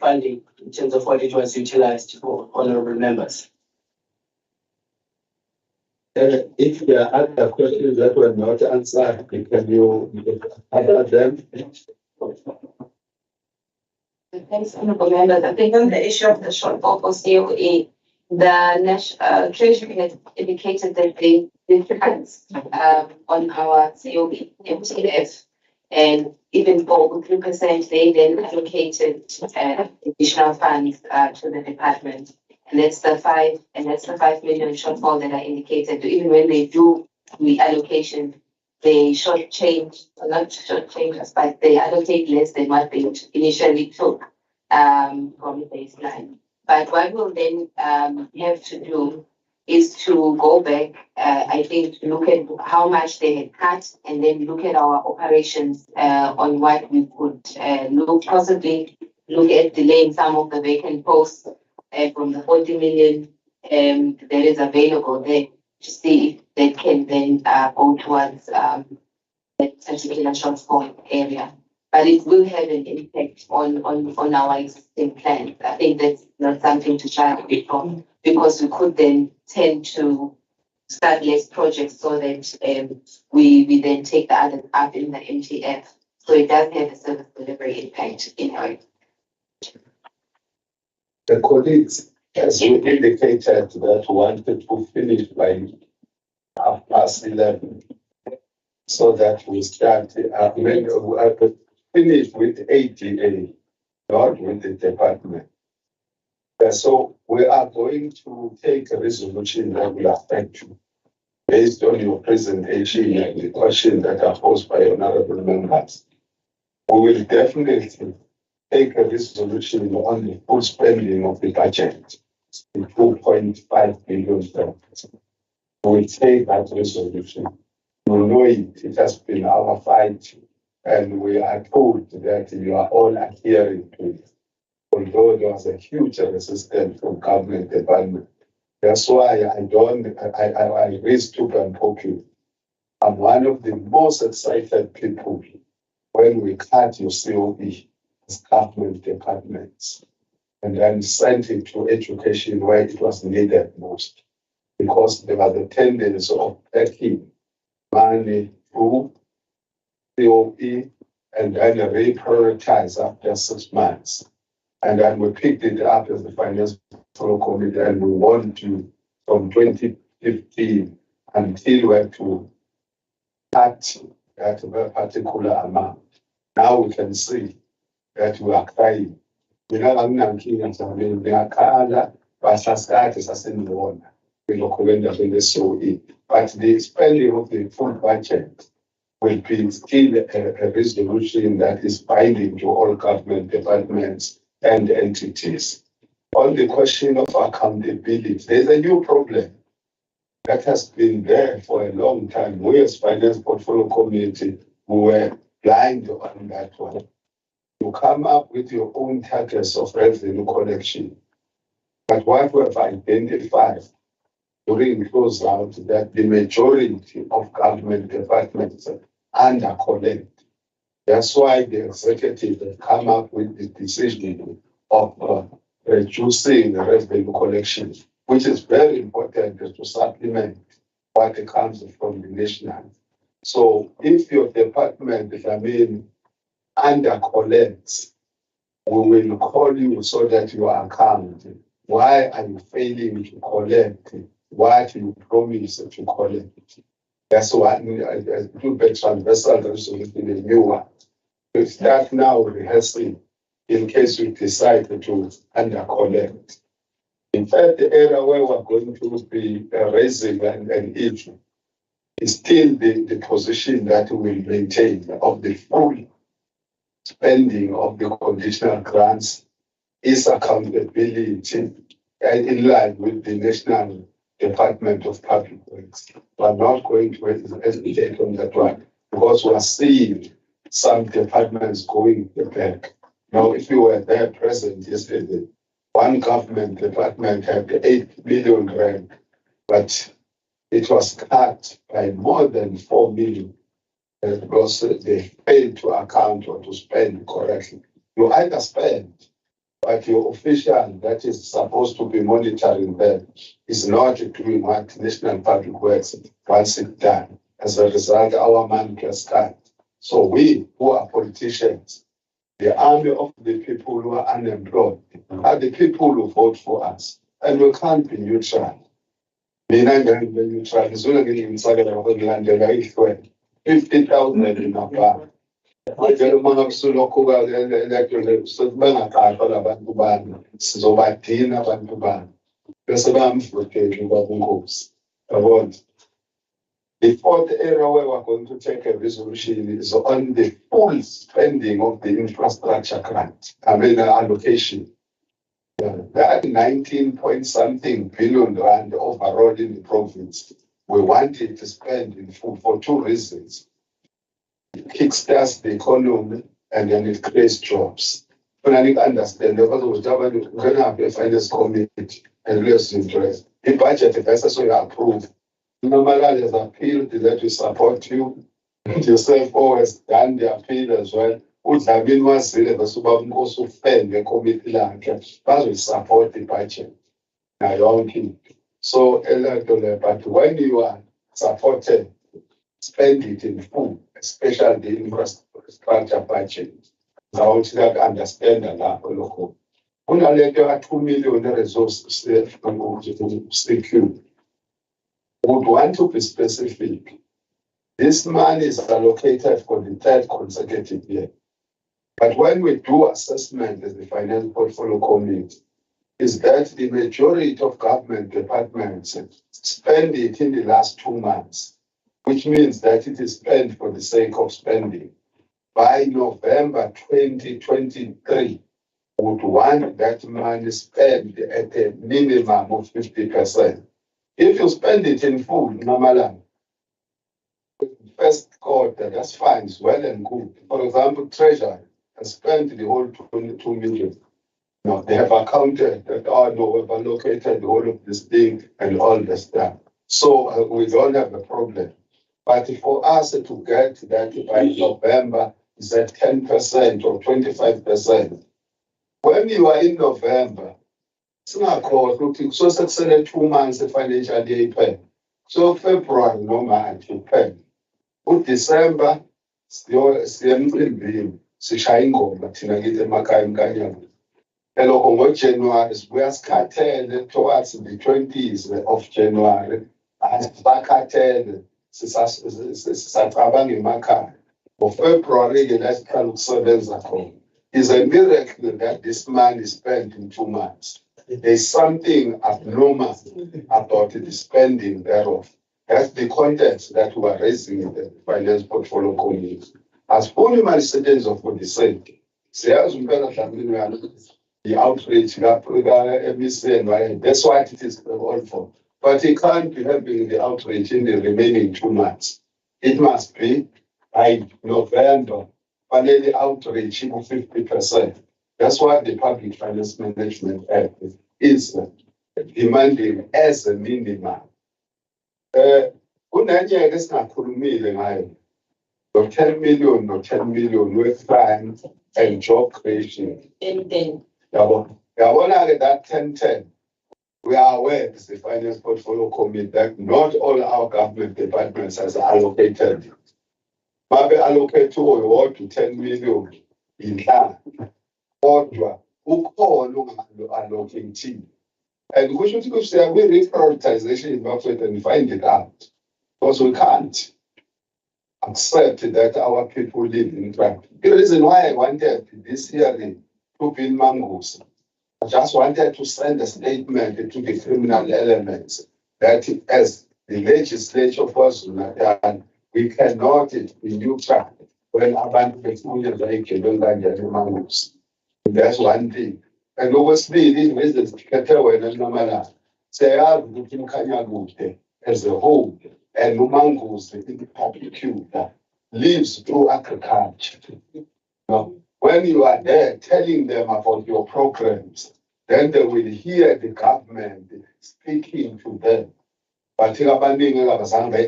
Speaker 5: funding in terms of what it was utilized for, honorable members.
Speaker 1: If there are other questions that were not answered, can you answer them?
Speaker 2: Thanks, honorable members. I think on the issue of the shortfall for COE, the National Treasury has indicated that they depends on our COE MTEF, and even for 3%, they then allocated additional funds to the department. And that's the 5 million shortfall that I indicated. Even when they do reallocation, they not shortchange us, but they allocate less than what they initially took from the baseline. But what we'll then have to do is to go back, I think, to look at how much they had cut, and then look at our operations on what we could possibly look at delaying some of the vacant posts from the 40 million that is available there, to see if that can then go towards that particular shortfall area. But it will have an impact on our existing plans. I think that's not something to shy away from, because we could then tend to start less projects, so that we then take the others up in the MTF. So it does have a service delivery impact in our.
Speaker 1: The colleagues, as we indicated, that wanted to finish by 11:30, so that we start finish with ADA, not with the department. So we are going to take a resolution that will affect you based on your presentation and the questions that are posed by honorable members. We will definitely take a resolution on the full spending of the budget, the 2.5 billion. We will take that resolution. You know it, it has been our fight, and we are told that you are all adhering to it. Although there was a huge resistance from government department. That's why I raised to and poke you. I'm one of the most excited people when we cut your COE as government departments, and then sent it to education where it was needed most, because there was a tendency of taking money to COE and then reprioritize after 6 months. And then we picked it up as the Finance Committee, and we want to, from 2015 until we had to cut that particular amount. Now we can see that we are crying. We have a but the spending of the full budget will be still a resolution that is binding to all government departments and entities. On the question of accountability, there's a new problem that has been there for a long time. We as Finance Portfolio Committee, we were blind on that one. You come up with your own targets of revenue collection. But what we have identified during closeout that the majority of government departments under collect. That's why the executive have come up with the decision of reducing the revenue collection, which is very important to supplement what comes from the national. So if your department, under collects, we will call you so that you account. Why are you failing to collect what you promised to collect? That's why to be transversal resolution in the new one. We start now rehearsing in case we decide to under collect. In fact, the area where we're going to be raising an issue is still the position that we will maintain of the full spending of the conditional grants is accountability in line with the National Department of Public Works. We're not going to hesitate on that one because we're seeing some departments going back. Now, if you were there present yesterday, one government department had 8 million rand, but it was cut by more than 4 million because they failed to account or to spend correctly. You either spend, but your official that is supposed to be monitoring them is not doing what National Public Works wants it done. As a result, our man gets cut. So we who are politicians, the army of the people who are unemployed, are the people who vote for us. And we can't be neutral. Mina ngeke neutral. Izolo ngiyinsakela ngokulandela ihlwe. 50,000 inapha. Ngeke uma kusulokho elekho sebengaqashwa labantu bani. Sizobadina abantu bani. Bese bayamvotela ubabunkosi. Yabona. The fourth area where we're going to take a resolution is on the full spending of the infrastructure grant, allocation. That 19 point something billion rand overall in the province, we wanted to spend in full for 2 reasons. It kickstarts the economy and then it creates jobs. When I understand, because we're going to have a finance committee and less interest. The budget is necessarily approved. Normally has appealed that we support you. Yourself always done the appeal as well. Udlamini wazile basuba umnkosi ufende committee lakhe bazosupport the budget. Nayo yonke into. So but when you are supported, spend it in full, especially the infrastructure budget. Now to understand that local. Unaleta 2 million resources secured. Would want to be specific. This money is allocated for the 3rd consecutive year. But when we do assessment as the Finance Portfolio Committee, is that the majority of government departments spend it in the last 2 months, which means that it is spent for the sake of spending. By November 2023, would want that money spent at a minimum of 50%. If you spend it in full, Namalan, first quarter, that's fine, it's well and good. For example, Treasury has spent the whole 22 million. Now, they have accounted that, we've allocated the whole of this thing and all the stuff. So we don't have a problem. But for us to get that by November is at 10% or 25%. When you are in November, so sekusele 2 months financial year iphela. So February noma iphela. UDecember siyemcimbini sishaya ingoma thina kithi emakhaya eMkanyana. Elokho ngoJanuary sibuya sikhathele towards the 20s of January. Asibakhathele sisacabanga emakhaya. NgoFebruary-ke la siqala ukusebenza khona. It's a miracle that this man is spent in 2 months. There's something abnormal about the spending thereof. That's the context that we are raising in the Finance Portfolio Committee. As only my citizens of the sake, the outreach, that's what it is all for. But it can't be having the outreach in the remaining 2 months. It must be by November, finally outreach of 50%. That's what the Public Finance Management Act is demanding as a minimum. Kunenye ke singakhulumile ngayo. The 10 million, no 10 million with crime and job creation. Yabona that 10-10. We are aware as the Finance Portfolio Committee that not all our government departments has allocated. Maybe allocate to 10 million in land. Kodwa ukhona allocating. And we should say we reprioritization in budget and find it out. Because we can't accept that our people live in crime. The reason why I wanted this hearing to be mangoes, I just wanted to send a statement to the criminal elements that as the legislature of KwaZulu-Natal, we cannot be neutral when abantu befunya bayigibela mangoes. That's one thing. And obviously, these reasons say as a whole, and mangoes in the public lives through agriculture. Now, when you are there telling them about your programs, then they will hear the government speaking to them. But they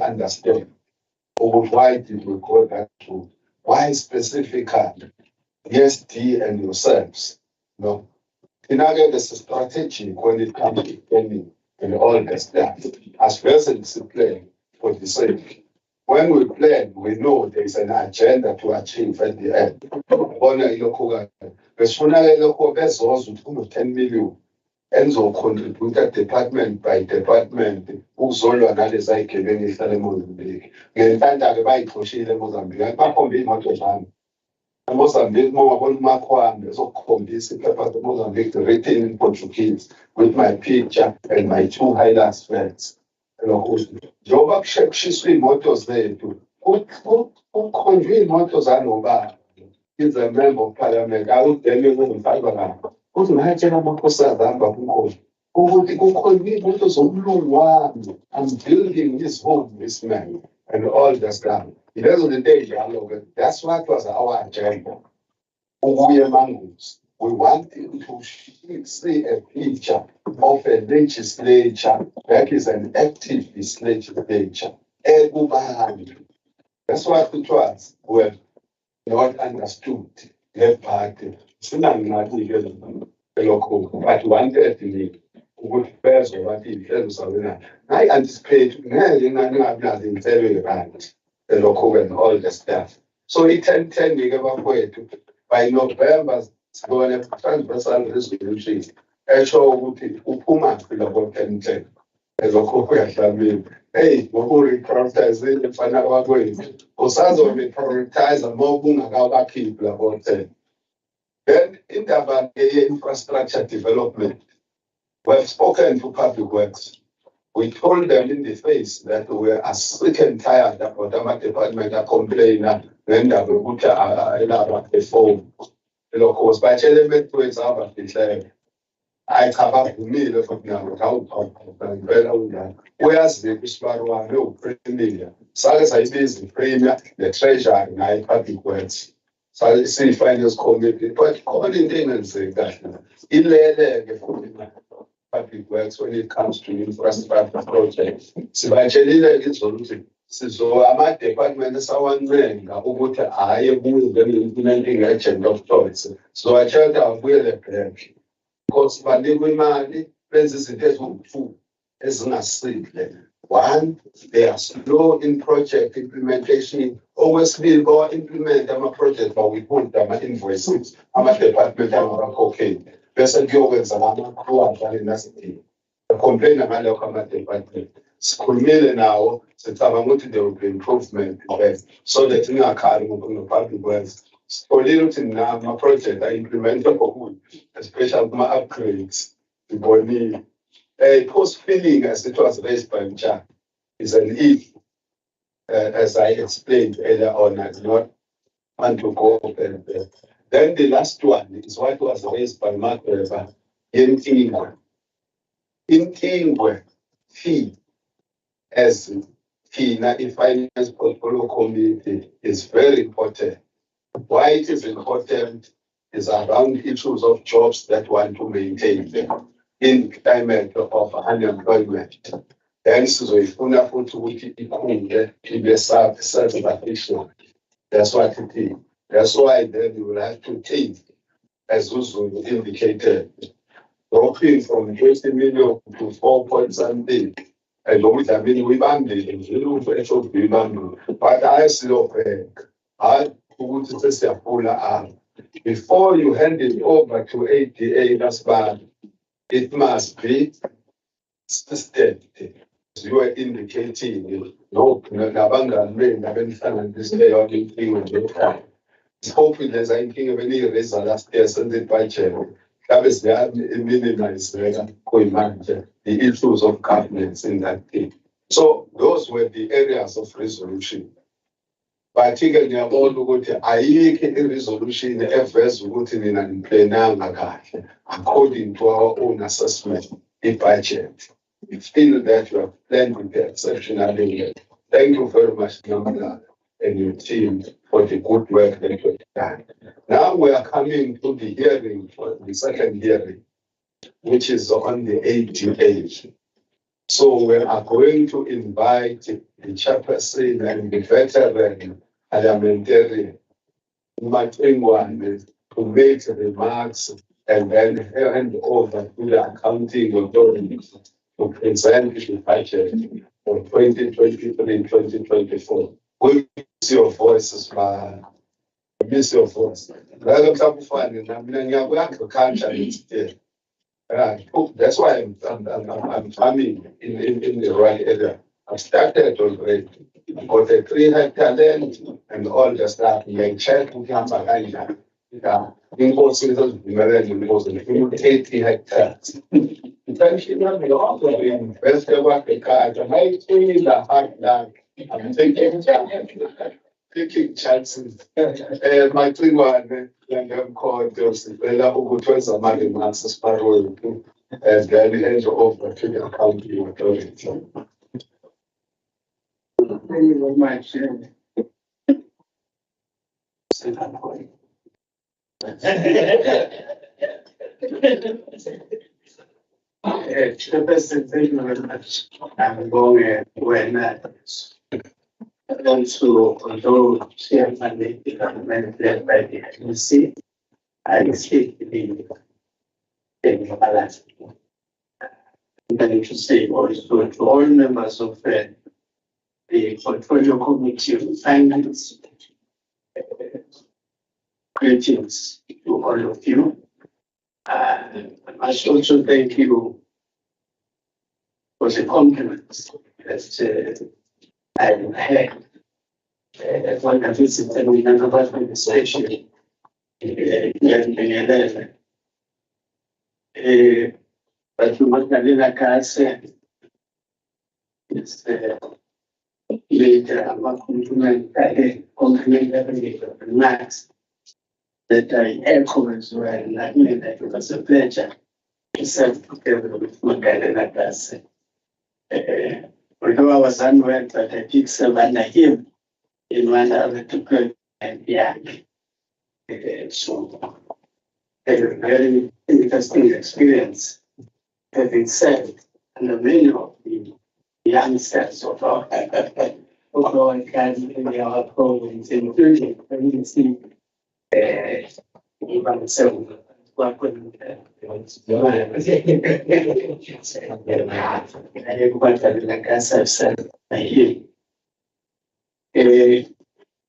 Speaker 1: understand. Why did we go that route? Why specifically? Yes, D and yourselves. No. In other words, it's strategy when it comes to planning and all that stuff. As persons plan for the sake. When we plan, we know there is an agenda to achieve at the end. 10 million. Enzo contributed department by department. Uzolwa nalezi ayigibeni ihlala eMozambique. Ngentanda ke bayiphoshile eMozambique. Bakhombe imoto zami. eMozambique mawabona umakhwami ezokukhombisa iphepha zeMozambique written in Portuguese with my picture and my 2 highlights friends. Njengoba kushiswa iy'moto zethu, kukhonjwe iy'moto zanobaba. He's a member of parliament. Awudele kungifaka lapha. Uthi ngayatshela amakhosikazi ami babukhona ukuthi kukhonjwe iy'moto zomlungu wami. I'm building his home, this man, and all the stuff. Lezo zinto ey'njalo-ke, that's what was our agenda. Ukuya emangoes. We want to see a picture of a legislature that is an activist legislature. That's what it was. Well, not understood that party. But wanted to ukuthi bezwe bathi iy'hlelo zabena. I anticipate ngeke right. And all the stuff. So it 10-10 by November, going to transversal resolution. Esho ukuthi uphuma phela 10-10. Hey, prioritize mfana wakwethu. Usazobe prioritize mawubungakabakhiphi labo 10. Then indaba ye-infrastructure development. We have spoken to Public Works. We told them in the face that we are sick and tired about our department complaining when they put a phone. Of course, by element to its other I cover me of now. Whereas the Bismarck no premier. Salas I busy premier, the treasurer and I Public Works. So I see finance committee, but calling thing and say that in Public Works when it comes to infrastructure projects. Sibatshelile izoluthi ama department esawancenga ukuthi hayi kuze implementing agent of choice. So I tell them we'll back. Because banikwe imali benza izinto eziwu-2 ezingasikhle. One, they are slow in project implementation. Okwesibili bawa implement ama-project bawiput ama-invoices ama-department angabakhokheli. Bese kuyokwenza ama-quadra nasithini. Complain ngalokho ama-department. Sikhulumile nawo sicabanga ukuthi there will be improvement so that ingakhali ngo-Public Works. Sitholile ukuthi nama-project a-implemente kakhulu, especially kuma-upgrades. Sibonile. Post-filling, as it was raised by Mcha, is an if, as I explained earlier on. I do not want to go over there. Then the last one is what was raised by Mark Weber in Ingwe. In Ingwe, fee, as FINA, Finance Portfolio Committee, is very important. Why it is important is around issues of jobs that want to maintain them in climate of unemployment. Then sizoyifuna futhi ukuthi ikhule ibe self-sufficient. That's what it is. That's why then you will have to take, as Zulu indicated, dropping from 20 million to 4 point something. And with I mean, we banded, but I still I would just a fuller arm. Before you hand it over to ADA, that's bad. It must be sustained. As you are indicating, no, Nabanga men, I've been found this day on the thing with the hoping there's anything of any reason last year, Sunday by chair. That is the minimize the issues of governance in that thing. So those were the areas of resolution. Particularly about ukuthi ayikho i-resolution eveza ukuthi nina niplananga kahle according to our own assessment, the budget. We feel that you have planned with the exceptionally. Thank you very much, Namala, and your team for the good work that you have done. Now we are coming to the hearing, for the second hearing, which is on the ADA. So we are going to invite the chairperson and the veteran parliamentarian, Matengwane, to make remarks and then hand over to the accounting authorities to present the budget for 2023-2024. We miss your voices, man. We miss your voice. That's why I'm coming in the right area. I've started already. I've got a 3-hectare land and all the stuff. You check to come back. In both seasons, we manage in both 80 hectares. Intentionally, also invest about the car. I might see the hard land. I'm taking chances. My twin one, and I'm called Bella, who was a man in Master's Parole, and then hand over to the accounting authority.
Speaker 5: Thank you very much. Chairperson, thank you very much. I'm going when also, although chairman the department led by the agency, I speak the balance. I'm going to say also to all members of the portfolio committee on finance, greetings to all of you. I must also thank you for the compliments that I had when I visited with another administration in 2011. But what Nadina Kar said is later about complimentary remarks that I echo as well. And I mean that it was a pleasure to serve together with Magdalena Kar. Although I was unwell, but I did serve under him in one other to and beyond. So, a very interesting experience having served under many of the youngsters of our country in our province, including even so.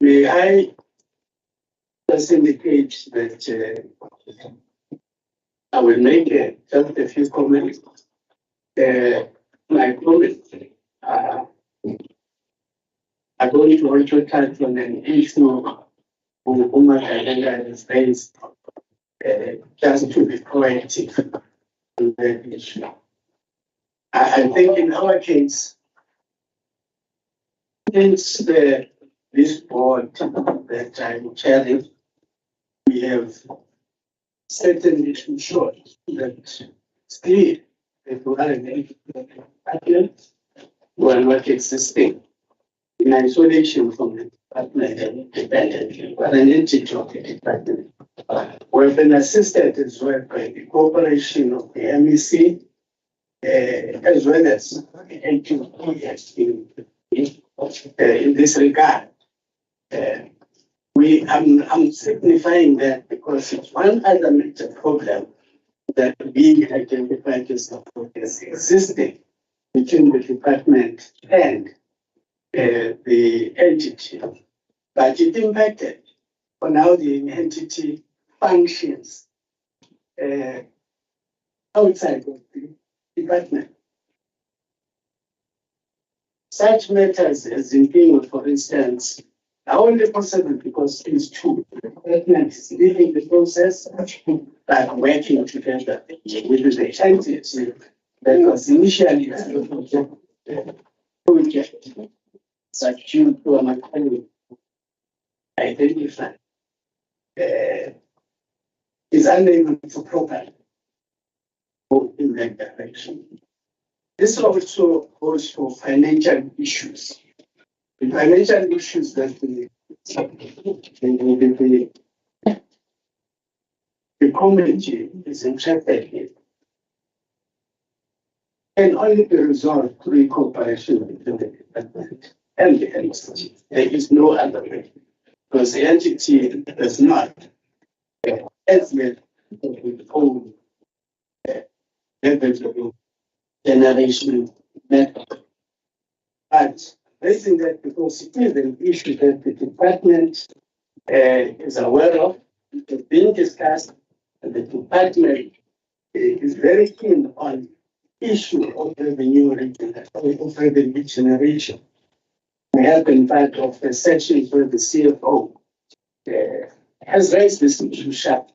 Speaker 5: May I just indicate that I will make just a few comments. My comments are going to also touch on an issue is based just to be proactive on that issue. I think in our case, since this board that I'm chairing, we have certainly ensured that still if we are not existing in isolation from the department and independently, but an entity of the department. We have been assisted as well by the cooperation of the MEC
Speaker 3: as well as NGOs in this regard. I'm signifying that because it's one other major problem that we identified as existing between the department and the entity, but it impacted on how the entity functions outside of the department. Such matters as in being, for instance, are only possible because these two departments leading the process but working together with the entity that was initially a project such to identify is unable to properly go in that direction. This also goes for financial issues. The financial issues that the community is interested in can only be resolved through cooperation between the department and the entity. There is no other way, because the entity does not as yet with own level generation method. But raising that because it is an issue that the department is aware of, it has been discussed, and the department is very keen on issue of revenue generation. We have been part of the sessions where the CFO has raised this issue sharp.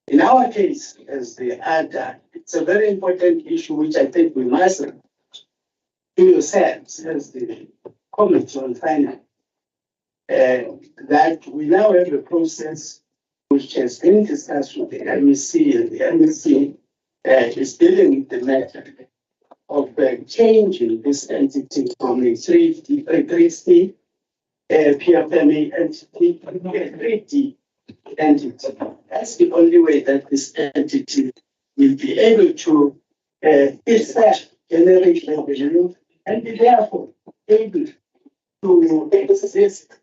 Speaker 3: In our case, as the ADA, it's a very important issue which I think we must do yourselves as the Committee on Finance, that we now have a process which has been discussed with the MEC, and the MEC is dealing with the matter of changing this entity from a 3D PFMA entity to a 3D entity. That's the only way that this entity will be able to itself generate revenue and be therefore able to exist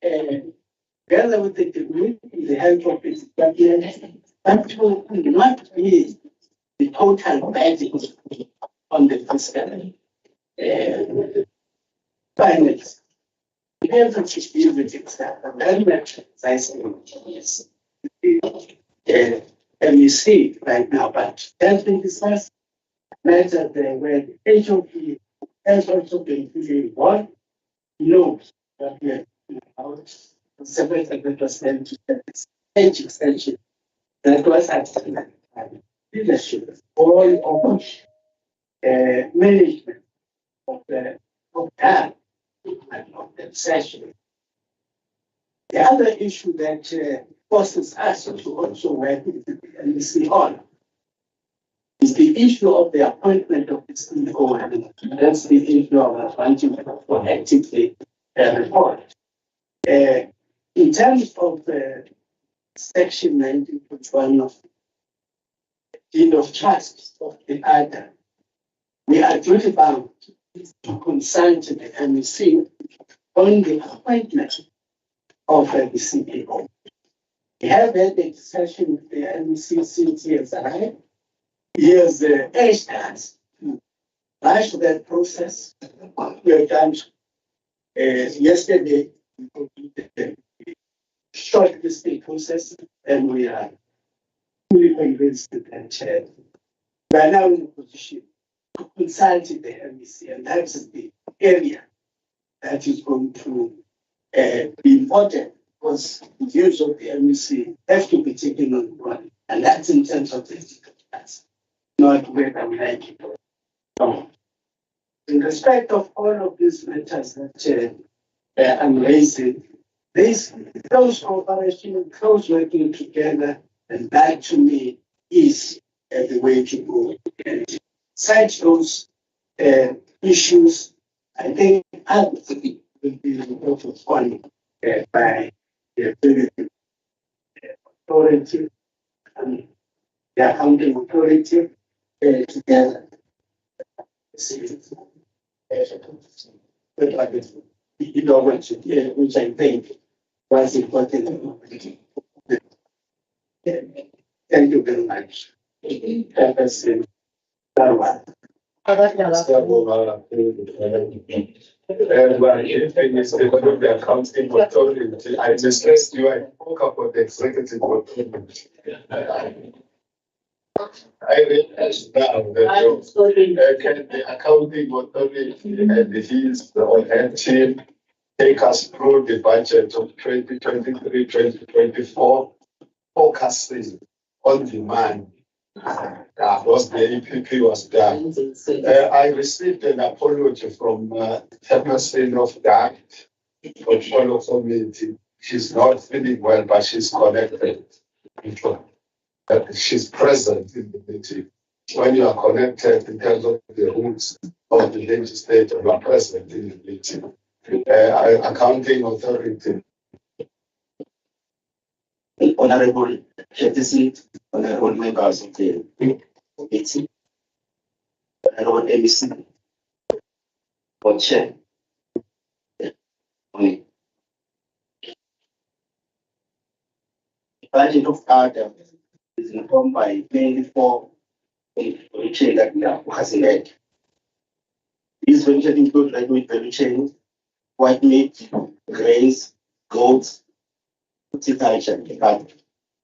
Speaker 3: together with the community, the help of its government, but to not be the total burden on the fiscal finance. We have to deal with it, and very much as I say, yes. And you see right now, but that's been discussed. Matter there where the HOP has also been really involved, knows that we are about 7% to age extension. That was actually leadership, all of management of that and of that session. The other issue that forces us to also work with the NEC on is the issue of the appointment of the CEO, and that's the issue of wanting to actively report. In terms of Section 19.1 of the Deed of Trust of the ADA, we are duty bound to consult the MEC on the appointment of the CEO. We have had a discussion with the MEC since he has arrived. He has urged us to rush that process. We have done yesterday, we completed the shortlisting process, and we are fully convinced that we are now in a position to consult the MEC, and that's the area that is going to be important, because the views of the MEC have to be taken on board, and that's in terms of the task, not whether we like it or not. In respect of all of these matters that I'm raising, this close cooperation, close working together, and that to me is the way to go. And such those issues, I think will be reported on by the authority and the accounting authority together. But like, you know, which I think was important. Thank you very much. That's it.
Speaker 1: Anything is about the accounting authority. I discussed you, I spoke about the executive authority. I realize now that can the accounting authority and his or her team take us through the budget of 2023, 2024, focusing on demand. Was the EPP was done. I received an apology from the person of DARD, portfolio committee. She's not feeling well, but she's connected. She's present in the meeting. When you are connected in terms of the rules of the legislature, you are present in the meeting. Accounting authority.
Speaker 3: Honorable Chairperson, honorable members of the committee, honorable MEC, or Chair. The budget of ALBERTINA is informed by mainly four value chain that we are focusing at. These value chain include regulate value chain, white meat, grains, goats, horticulture.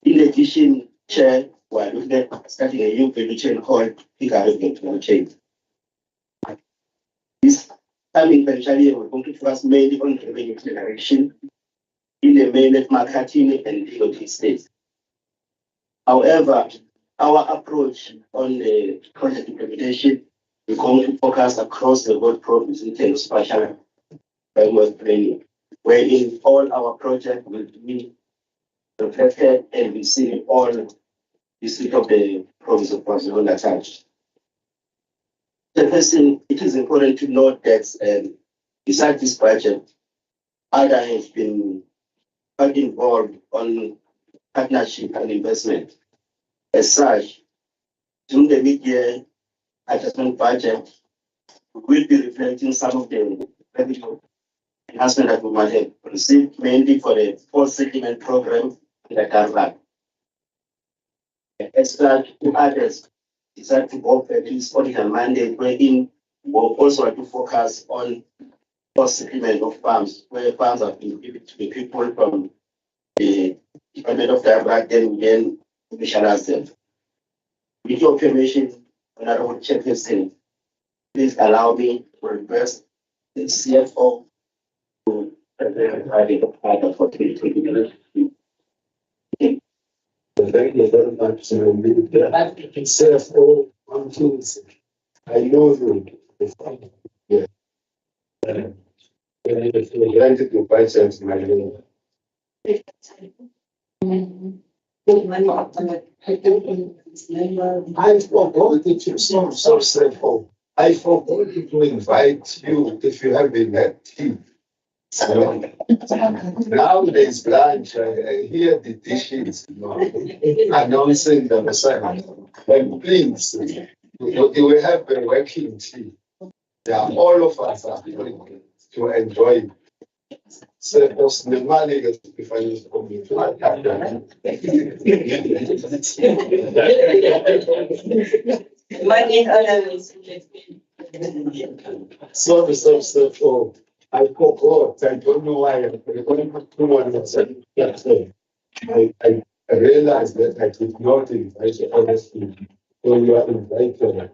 Speaker 3: In addition, Chair, we are looking at starting a new value chain called Agribusiness chain. This coming financial year, we're going to focus mainly on revenue generation in the mainland marketing and DOT states. However, our approach on the project implementation is going to focus across the whole province in terms of spatial framework planning, wherein all our projects will be reflected and we see all the state of the province of KwaZulu-Natal. The first thing, it is important to note that besides this budget, ALBERTINA has been quite involved on partnership and investment. As such, during the mid-year adjustment budget, we will be reflecting some of the revenue enhancement that we might have received mainly for the post-settlement program in the DARD. As such, to others, decided to go for this original mandate wherein we also want to focus on post-settlement of farms, where farms have been given to the people from the Department of DARD, then commercialize them. With your permission, Honorable Chairperson, please allow me to request the CFO to prepare the order for 2023.
Speaker 1: Thank you very much. CFO, I know you. Yeah. Granted the budget, my name. I forgot it to so simple. I forgot to invite you if you have been active. Nowadays, lunch, I hear the dishes announcing themselves. And please, you will have a working team. Yeah, all of us are going to enjoy it. So, the money is defined for me. Sorry. Oh, I forgot. I don't know why. I realized that I did not invite honestly. So you are invited.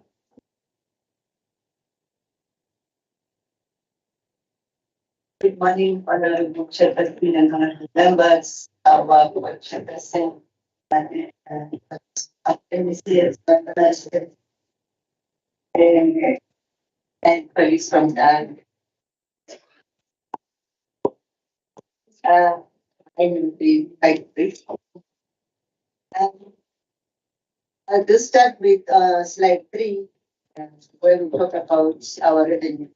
Speaker 9: Good morning, Honorable Chairperson and honorable members. Our Chairperson and colleagues from DARD. I will be quite brief. I'll just start with slide 3, where we talk about our revenue.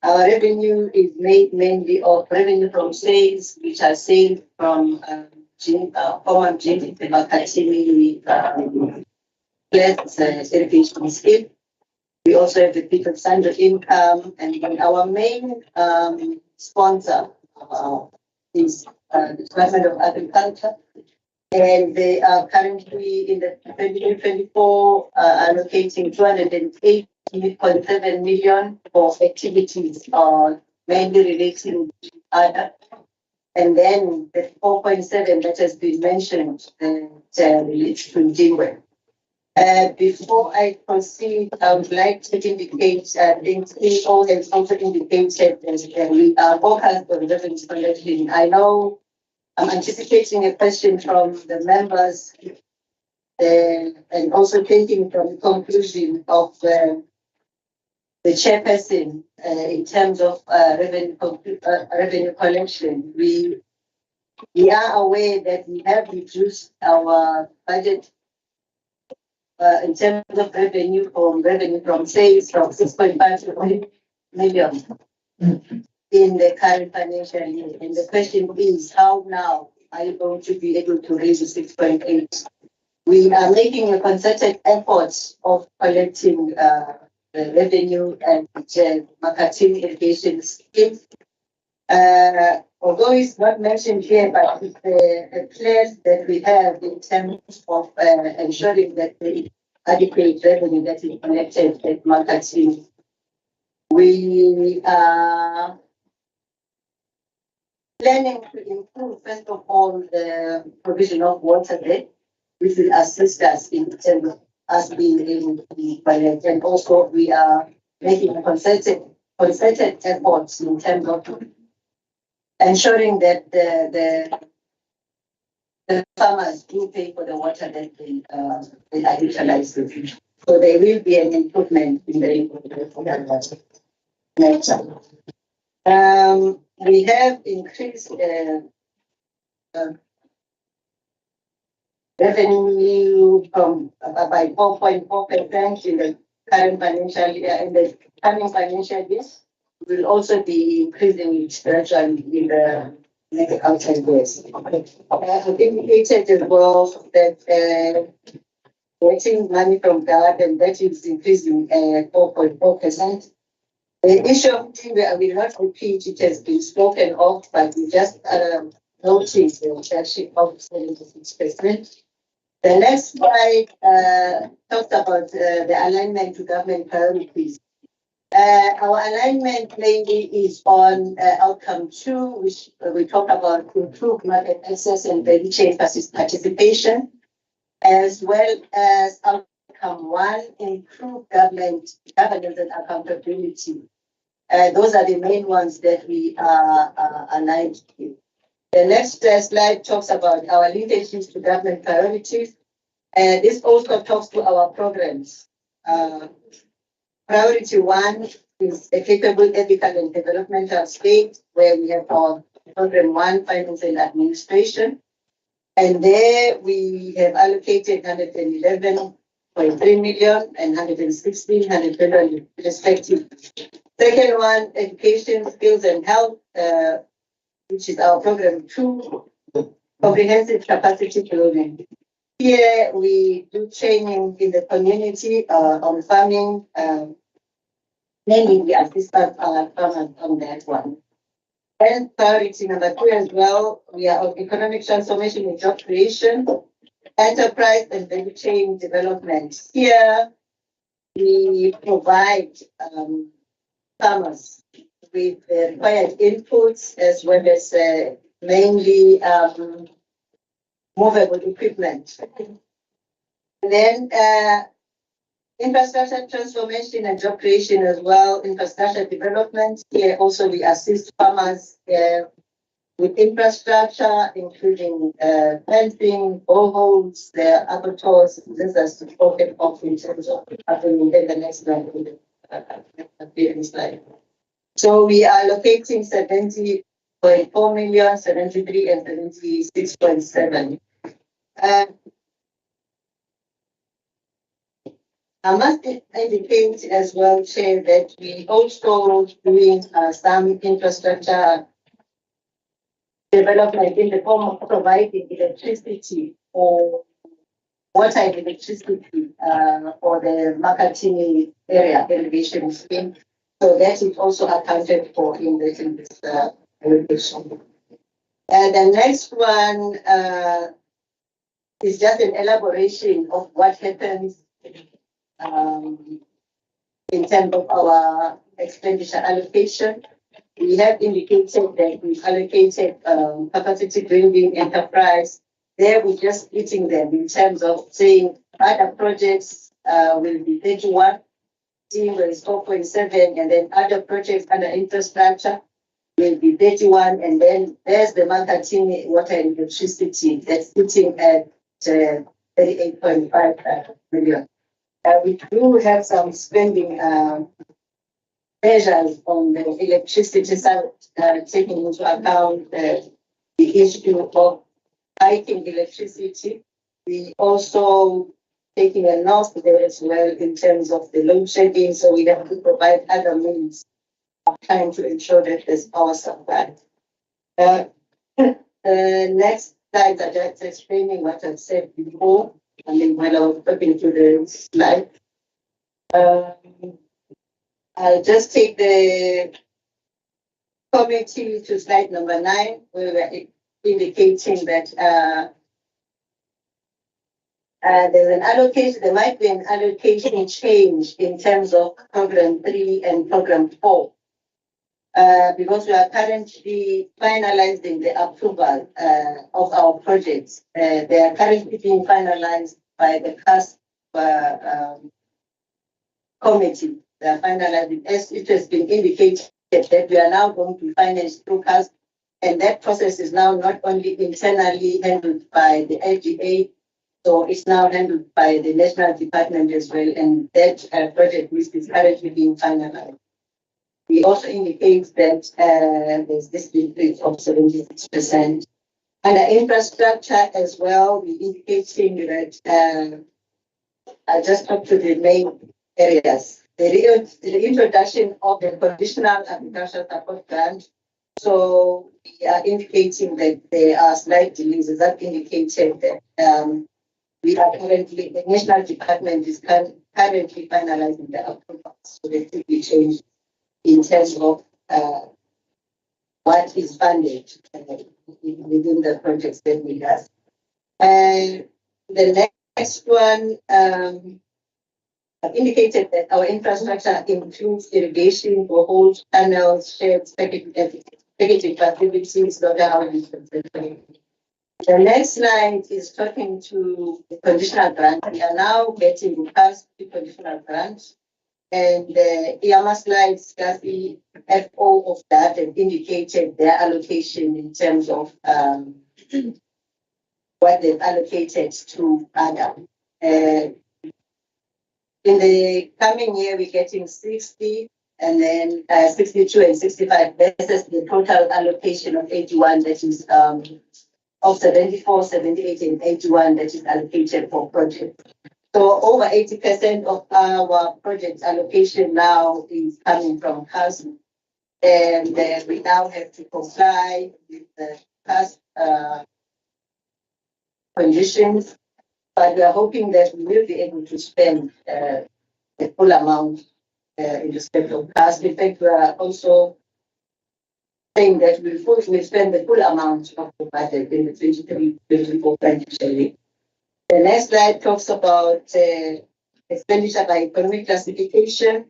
Speaker 9: Our revenue is made mainly of revenue from sales, which are sales from common gene marketing with less certification scheme. We also have the people standard income, and then our main sponsor is the Department of Agriculture. And they are currently in the 2024 allocating 208.7 million for activities mainly relating to other. And then the 4.7 that has been mentioned relates to Dingwe. Before I proceed, I would like to indicate, I think CEO has also indicated that we are focused on revenue collection. I know I'm anticipating a question from the members and also taking from the conclusion of the chairperson in terms of revenue collection. We are aware that we have reduced our budget in terms of revenue from sales from 6.5 to 1 million in the current financial year. And the question is, how now are you going to be able to raise the 6.8? We are making a concerted effort of collecting the revenue and marketing irrigation scheme. Although it's not mentioned here, but it's a plan that we have in terms of ensuring that the adequate revenue that is collected at marketing. We are planning to improve, first of all, the provision of water there, which will assist us in terms of us being able to be collect. And also we are making a concerted efforts in terms of ensuring that the farmers do pay for the water that they are utilizing. So there will be an improvement in the nature. We have increased revenue from by 4.4% in the current financial year. In the coming financial year, we will also be increasing it gradually in the next outside years. I've indicated as well that getting money from DARD, and that is increasing 4.4%. The issue of timber, I will not repeat, it has been spoken of, but we just noticed the reduction of 76%. The next slide talks about the alignment to government priorities. Our alignment mainly is on outcome 2, which we talk about improved market access and value chain participation, as well as outcome 1, improved governance and accountability. Those are the main ones that we are aligned to. The next slide talks about our linkages to government priorities. This also talks to our programs. Priority 1 is a capable, ethical, and developmental state, where we have our program 1, finance and administration. And there we have allocated 111.3 million and 116 million respectively. Second one, education, skills, and health, which is our program 2, comprehensive capacity building. Here we do training in the community on farming. Mainly we assist our farmers on that one. And priority number 2 as well, we are on economic transformation and job creation, enterprise and value chain development. Here we provide farmers with the required inputs, as well as mainly movable equipment. And then infrastructure transformation and job creation as well, infrastructure development. Here also we assist farmers with infrastructure, including fencing, boreholes, the abattoirs. This is spoken of in terms of happening in the next slide. So we are allocating 70.4 million, 73 and 76.7. I must indicate as well, Chair, that we also doing some infrastructure development in the form of providing electricity for water and electricity for the marketing area irrigation scheme. So that is also accounted for in this allocation. And the next one is just an elaboration of what happens in terms of our expenditure allocation. We have indicated that we've allocated capacity building enterprise. There we're just splitting them in terms of saying other projects will be 31, where is 4.7, and then other projects under infrastructure will be 31, and then there's the marketing water and electricity that's sitting at 38.5 million. We do have some spending measures on the electricity side, taking into account the issue of hiking electricity. We also taking a loss there as well in terms of the load shedding, so we have to provide other means of trying to ensure that there's power supply. Next slide, I'm just explaining what I've said before, and then when I was talking to the slide. I'll just take the committee to slide number 9, where we're indicating that there's an allocation, there might be an allocation change in terms of program 3 and program 4. Because we are currently finalizing the approval of our projects. They are currently being finalized by the CASP committee. They are finalizing, as it has been indicated, that we are now going to finance through CASP, and that process is now not only internally handled by the LGA, so it's now handled by the national department as well, and that project list is currently being finalized. We also indicate that there's this increase of 76%. Under infrastructure as well, we indicating that I just talked to the main areas. The introduction of the conditional agricultural support grant. So we are indicating that there are slight delays, as I've indicated that we are currently, the national department is currently finalizing the approvals, so there could be change in terms of what is funded within the projects that we have. And the next one, I've indicated that our infrastructure includes irrigation, boreholes, tunnels, sheds, packaging facilities, slaughterhouses, etc. The next slide is talking to the conditional grant. We are now getting past the conditional grant. And the EAMA slides, the FO of that, and indicated their allocation in terms of what they've allocated to ADA. In the coming year, we're getting 60, and then 62 and 65 versus the total allocation of 81, that is of 74, 78, and 81 that is allocated for projects. So over 80% of our project allocation now is coming from CASP, and we now have to comply with the CASP conditions, but we are hoping that we will be able to spend the full amount in respect of CASP. In fact, we are also saying that we will spend the full amount of the budget in the 23-24 financial year. The next slide talks about expenditure by economic classification,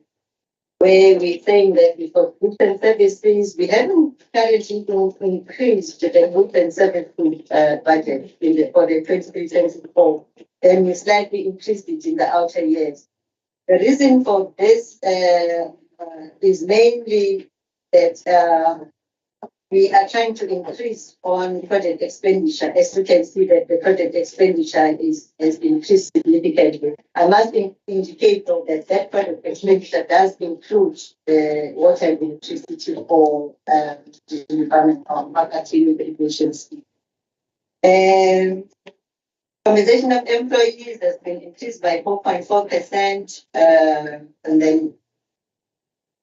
Speaker 9: where we're saying that for goods and services, we haven't currently increased the goods and services budget for the 2023-24, and we slightly increased it in the outer years. The reason for this is mainly that we are trying to increase on project expenditure. As you can see, that the project expenditure has increased significantly. I must indicate though that project expenditure does include the water and electricity for the Department of Marketing Irrigation Scheme. Compensation of employees has been increased by 4.4%, and then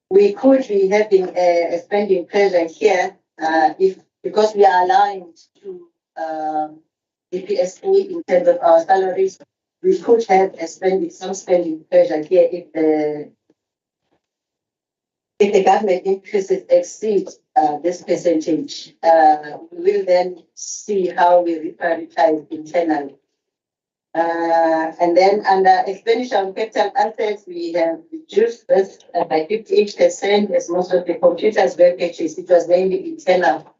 Speaker 9: we could be having a spending pressure here because we are aligned to the PSA in terms of our salaries. we could have some spending pressure here if the government increases exceed this percentage. We will then see how we reprioritize internally. And then under expenditure on capital assets, we have reduced this by 58%, as most of the computers were purchased. It was mainly internal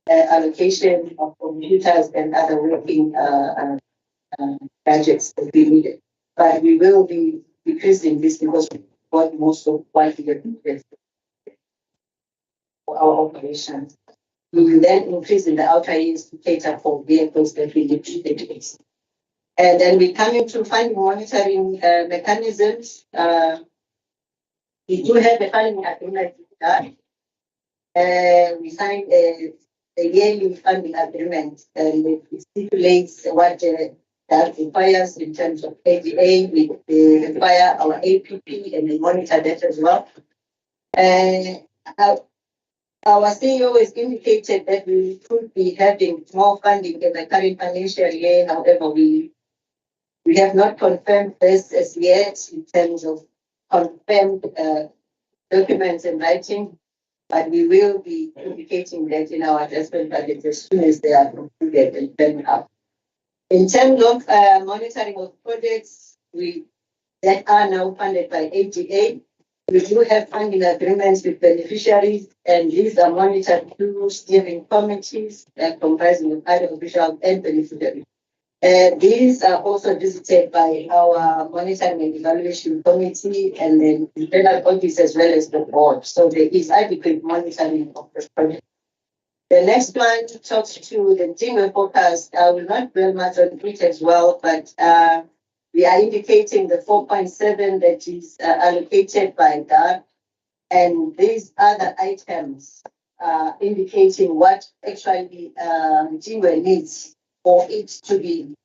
Speaker 9: allocation of computers and other working gadgets that we needed. But we will be decreasing this because we got most of what we have invested for our operations. We will then increase in the outer years to cater for vehicles that we need to replace. And then we come into funding monitoring mechanisms. We do have a funding agreement with DARD. We signed a yearly funding agreement, and it stipulates what DARD requires in terms of ADA. We require our APP, and we monitor that as well. Our CEO has indicated that we could be having more funding in the current financial year. However, we have not confirmed this as yet in terms of confirmed documents in writing, but we will be indicating that in our adjustment budget as soon as they are concluded and firmed up. In terms of monitoring of projects that are now funded by AGA, we do have funding agreements with beneficiaries, and these are monitored through steering committees comprising of other officials and beneficiaries. These are also visited by our monitoring and evaluation committee and then internal audits as well as the board. So there is adequate monitoring of the project. The next one talks to the Jingwe forecast. I will not dwell much on it as well, but we are indicating the 4.7 that is allocated by DARD, and these other items indicating what actually Jingwe needs for it to be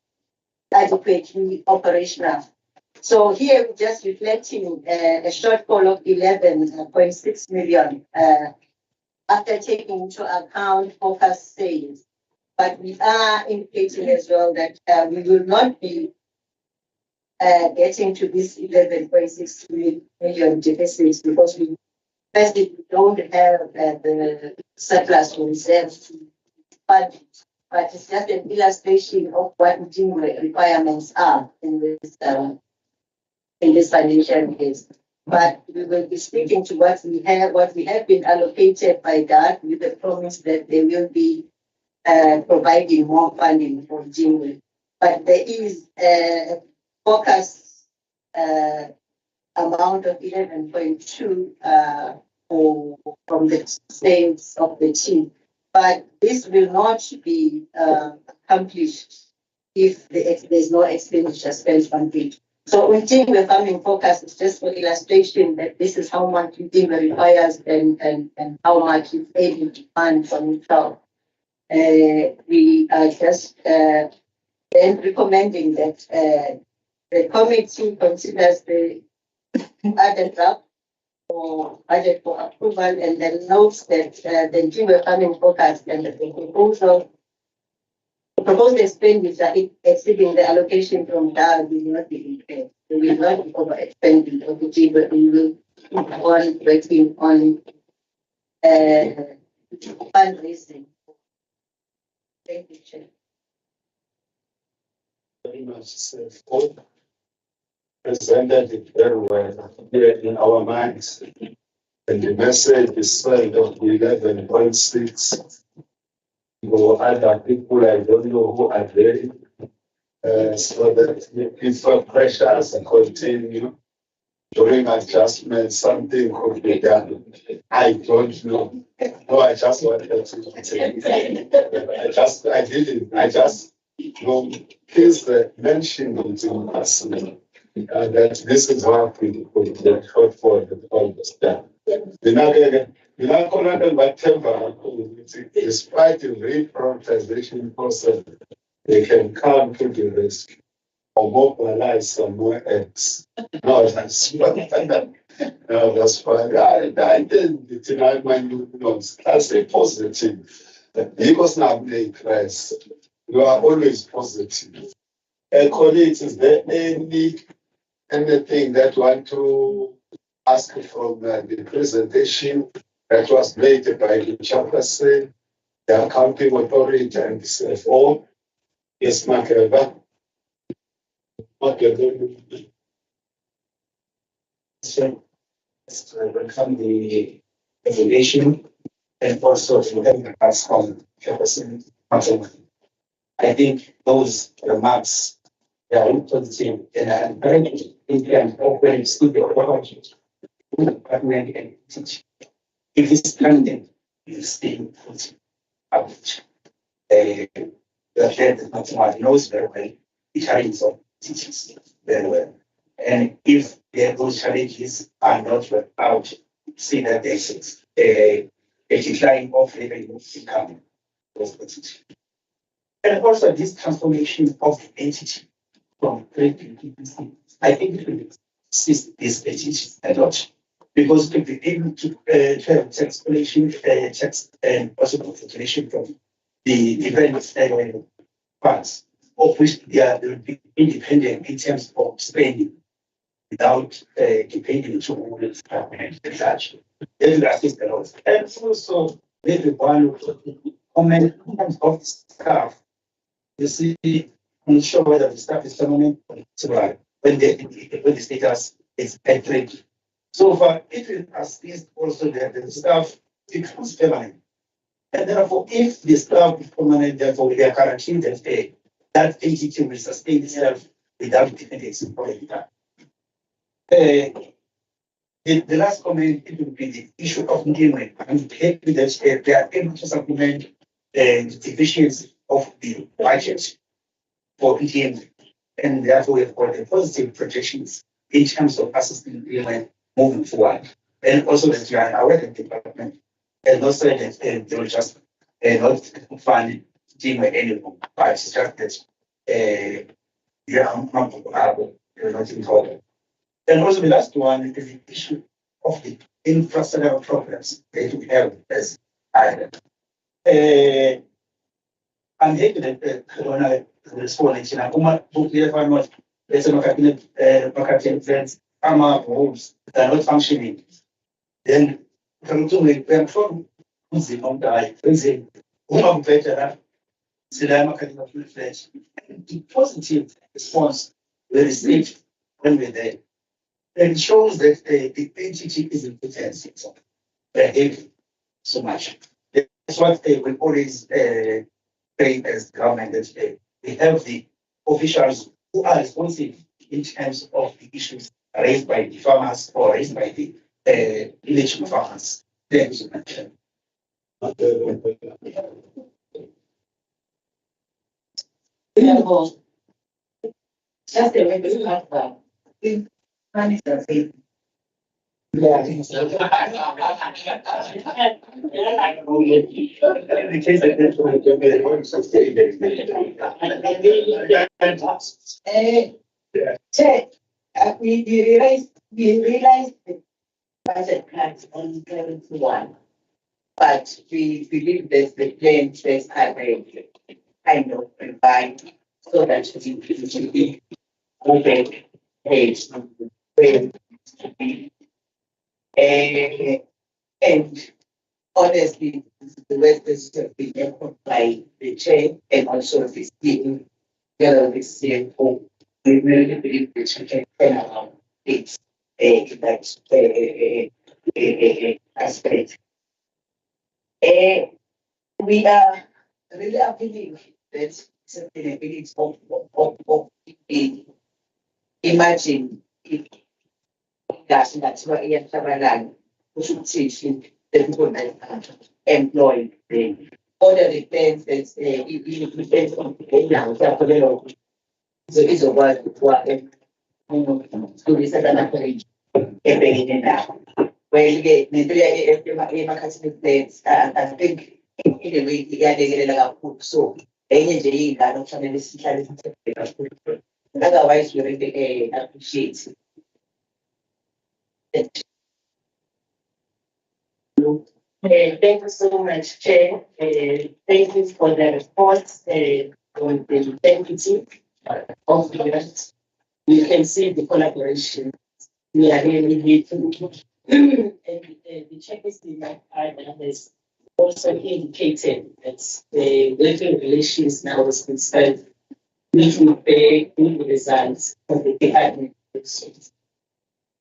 Speaker 9: adequately operational. So here we're just reflecting a shortfall of 11.6 million after taking into account forecast sales. But we are indicating as well that we will not be getting to this 11.6 million deficit because we don't have the surplus reserves to fund it. But it's just an illustration of what the requirements are in this financial year. But we will be speaking to what we have been allocated by DARD with the promise that they will be providing more funding for Jingwe. But there is a focus amount of 11.2 from the sales of the team. But this will not be accomplished if there's no expenditure spent on it. So we think the farming forecast is just for illustration that this is how much we think requires and how much is able to fund from itself. We are just then recommending that the committee considers the budget draft for budget for approval and then notes that the Jingwe farming forecast and the proposed expenditure exceeding the allocation from DARD will not be incurred. We will not be overexpending of the Jingwe. We will keep on working on fundraising. Thank you, Chair.
Speaker 1: Very much, sir. Presented it very well here in our minds. And the message is side of 11.6. For other people, I don't know who are there. So that if pressures continue during adjustment, something could be done. I don't know. No, I just wanted to say. I just please mention it in person. That this is what we could get short for the understand. Despite the reprioritization process, they can come to the rescue or mobilize somewhere else. No, that's fine. No, that's fine. I did tonight my notes. That's a positive. Because now they press. You are always positive. Colleagues, is there anything that you want to ask from the presentation that was made by the chairperson, the accounting authority, and the CFO? Yes, Makeba.
Speaker 3: So, welcome the evaluation and also to have us from Jefferson. I think those remarks are very positive and I'm very in terms of when it's good opportunity to department and teach. If this content is being put out, the head of mathematics knows very well the challenges of teachers very well. And if those challenges are not worked out, see that there's a decline of revenue income. And also this transformation of the entity from trade to PPC, I think it will assist this entity a lot. Because to be able to have tax collection, tax and possible calculation from the different funds, of which they will be independent in terms of spending without depending on the department as such. They will assist a lot. And also, maybe one comment in terms of staff. You see, ensure whether the staff is permanent or temporary when the status is entering. So far, it will assist also that the staff becomes permanent. And therefore, if the staff is permanent, therefore we are guaranteed that that entity will sustain itself without dependency on the the last comment, it will be the issue of engagement. I'm happy that they are able to supplement the deficiency of the budget for PTM, and therefore we've got the positive projections in terms of assisting engagement moving forward. And also that we are aware of the department and also that they will just not fund team anymore, but it's just that they're not important. And also the last one is the issue of the infrastructure problems that we have as Ireland. I'm happy that Corona responded. There's a market friends, homes that are not functioning. Then from the positive response we received when we're there. And it shows that the entity is in potency. Thank you so much. That's what we always say as government that we have the officials who are responsible in terms of the issues raised by the farmers or raised by the election farmers. Thank you so much.
Speaker 6: Just a little bit of we realized the budget cuts on 71, but we believe that the plan says kind of provide so that we can be open page and honestly, the West is being echoed by the chair and also the speaking together with CFO. We really believe that we can turn around it aspect. We are really appealing that sustainability of imagine if that's what we have we should teach the people that employ the other depends that it depends on the so it's a word to this another now. Well, you get the plans, I think in a way, they get so otherwise, we really appreciate it.
Speaker 7: Thank you so much, Chair. Thank you for the report on the deputy. of the rest. You can see the collaboration. We are really meeting. And the checklist has also indicated that the working relations now has been started, which will pay good results for the department.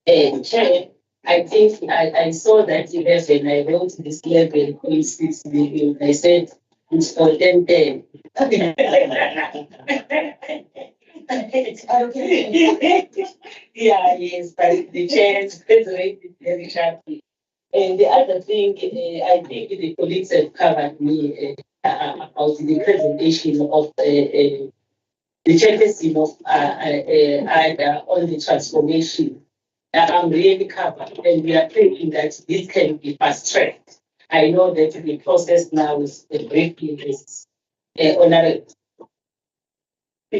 Speaker 7: And Chair, I think I saw that 11. I wrote this 11.6 million. I said it's for 10. Yeah, yes, but the chair is rated very sharply. And the other thing, I think the colleagues have covered me about the presentation of the chairperson of AIDA on the transformation. I'm really covered, and we are thinking that this can be fast tracked. I know that the process now is briefly is honorable. So,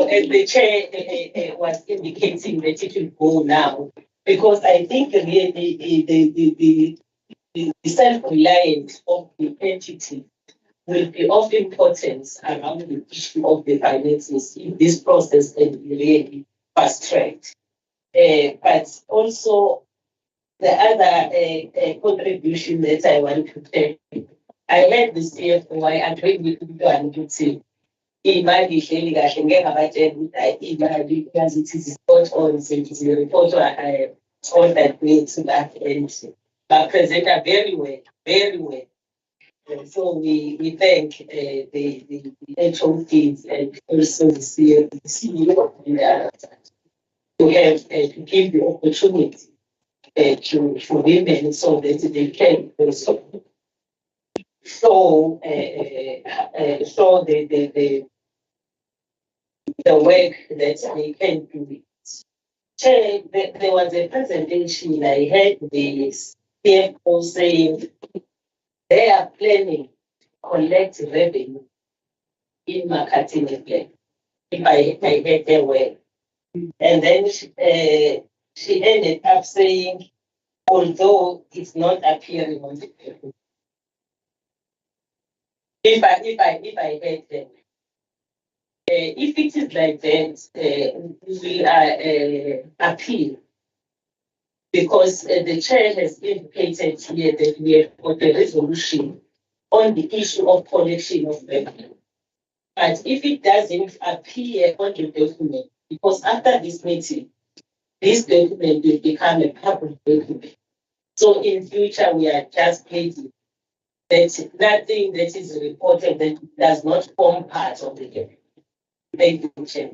Speaker 7: as the chair was indicating that it will go now, because I think really the self-reliance of the entity will be of importance around the issue of the finances if this process can be really fast-tracked. But also the other contribution that I want to take, I heard the CFO, I agreed with you and Duty. Imali ihleli kahle ngeke ngabatshela ukuthi imali because it is spot on, so it is a report on that way to that end. But present very well, very well. And so we thank the HODs and also the CEO to have to give the opportunity to women so that they can also show the work that they can do. Chair, there was a presentation I heard the CFO saying they are planning to collect revenue in Makatini plan, if I heard their well. And then she ended up saying, although it's not appearing on the paper. If I heard them. If it is like that, we appeal, because the chair has indicated here that we have got a resolution on the issue of collection of revenue. But if it doesn't appear on the document, because after this meeting, this document will become a public document. So in future, we are just pleading that nothing that is reported that does not form part of the document. Thank you, Chair.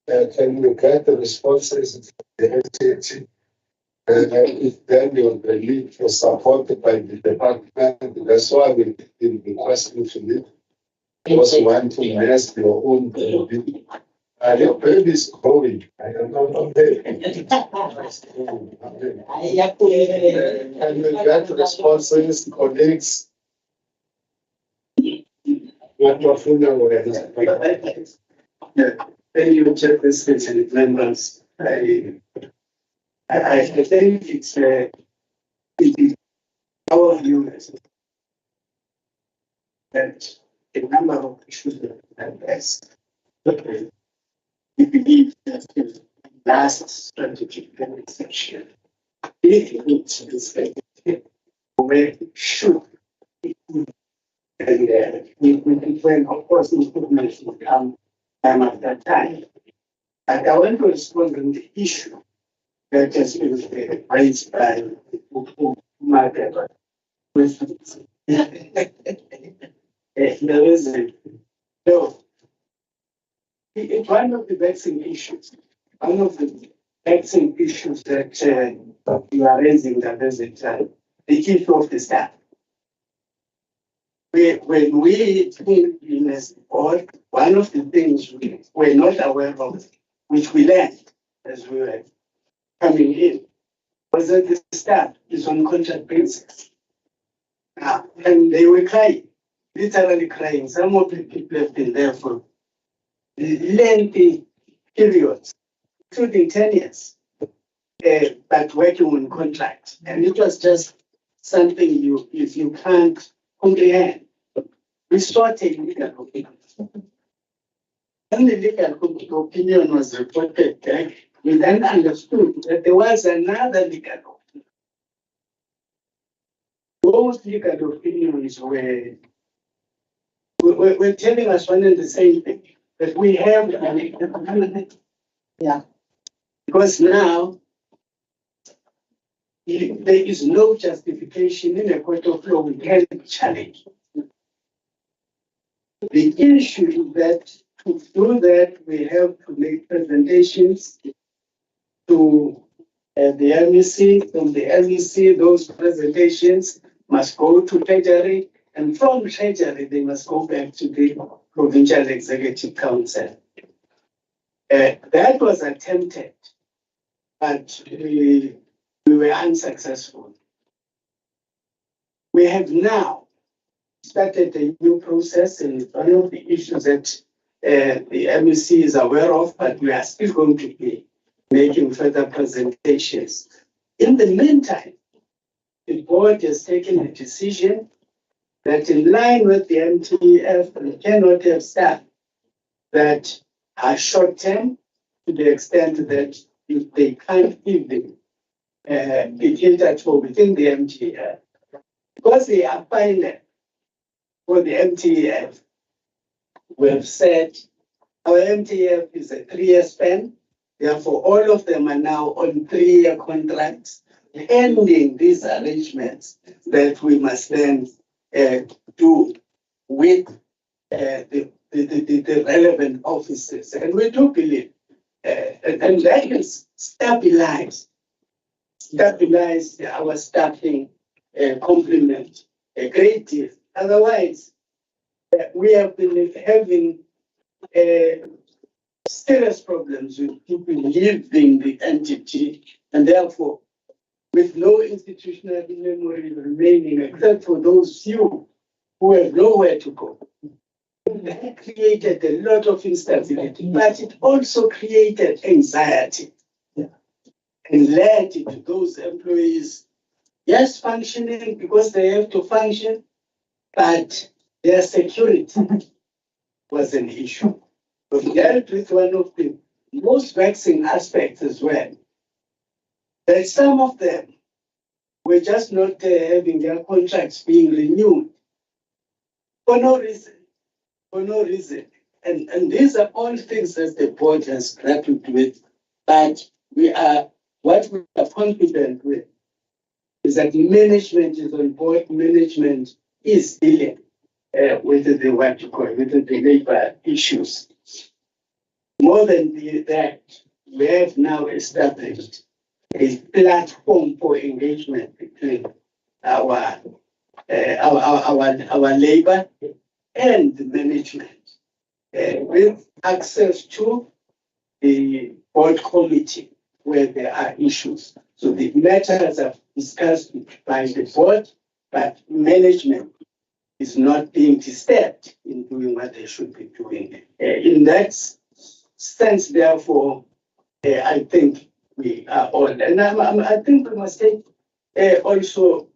Speaker 1: Can you get the responses from the entity? If then your belief was supported by the department, that's why we did the question to leave. Also want to nest your own baby. Your baby is growing. I don't know. Can you get responses, colleagues? What your full name is?
Speaker 3: Thank you, Chairperson and members. I think it is our view that a number of issues that are addressed. We believe that the last strategic planning section, if it needs to be specific, where it should be. And when, of course, improvements will come time after time. And I want to respond on the issue that has been raised by Margaret. There is no. It's one of the vexing issues. One of the vexing issues that you are raising that is the issue of the staff. When we came in as board, one of the things we were not aware of, which we learned as we were coming in, was that the staff is on contract basis. And they were crying, literally crying. Some of the people have been there for lengthy periods, including 10 years, but working on contract. And it was just
Speaker 5: something you can't comprehend. We sought a legal opinion. When the legal opinion was reported back, we then understood that there was another legal opinion. Both legal opinions were telling us one and the same thing, that we have an
Speaker 6: Yeah.
Speaker 5: because now there is no justification in a court of law we can challenge. The issue is that to do that, we have to make presentations to the MEC. From the MEC, those presentations must go to Treasury, and from Treasury, they must go back to the Provincial Executive Council. That was attempted, but we were unsuccessful. We have now started a new process, and one of the issues that the MEC is aware of, but we are still going to be making further presentations. In the meantime, the board has taken a decision that in line with the MTEF, we cannot have staff that are short-term to the extent that if they can't even be catered for within the MTEF. Because they are finite for the MTEF, we have said our MTEF is a 3-year span. Therefore, all of them are now on 3-year contracts, ending these arrangements that we must then do with the relevant offices. And we do believe, and that is stabilize our staffing complement a great deal. Otherwise, we have been having serious problems with people leaving the entity, and therefore, with no institutional memory remaining except for those few who have nowhere to go. That created a lot of instability, but it also created anxiety and led to those employees, yes, functioning because they have to function, but their security was an issue. We dealt with one of the most vexing aspects as well, that some of them were just not having their contracts being renewed for no reason. And these are all things that the board has grappled with, but what we are confident with is that management is on board, management is dealing with the labor issues. More than that, we have now established a platform for engagement between our labor and the management, with access to the board committee where there are issues. So the matters are discussed by the board, but management is not being disturbed in doing what they should be doing. In that sense, therefore, I think we are all, and I think we must take also,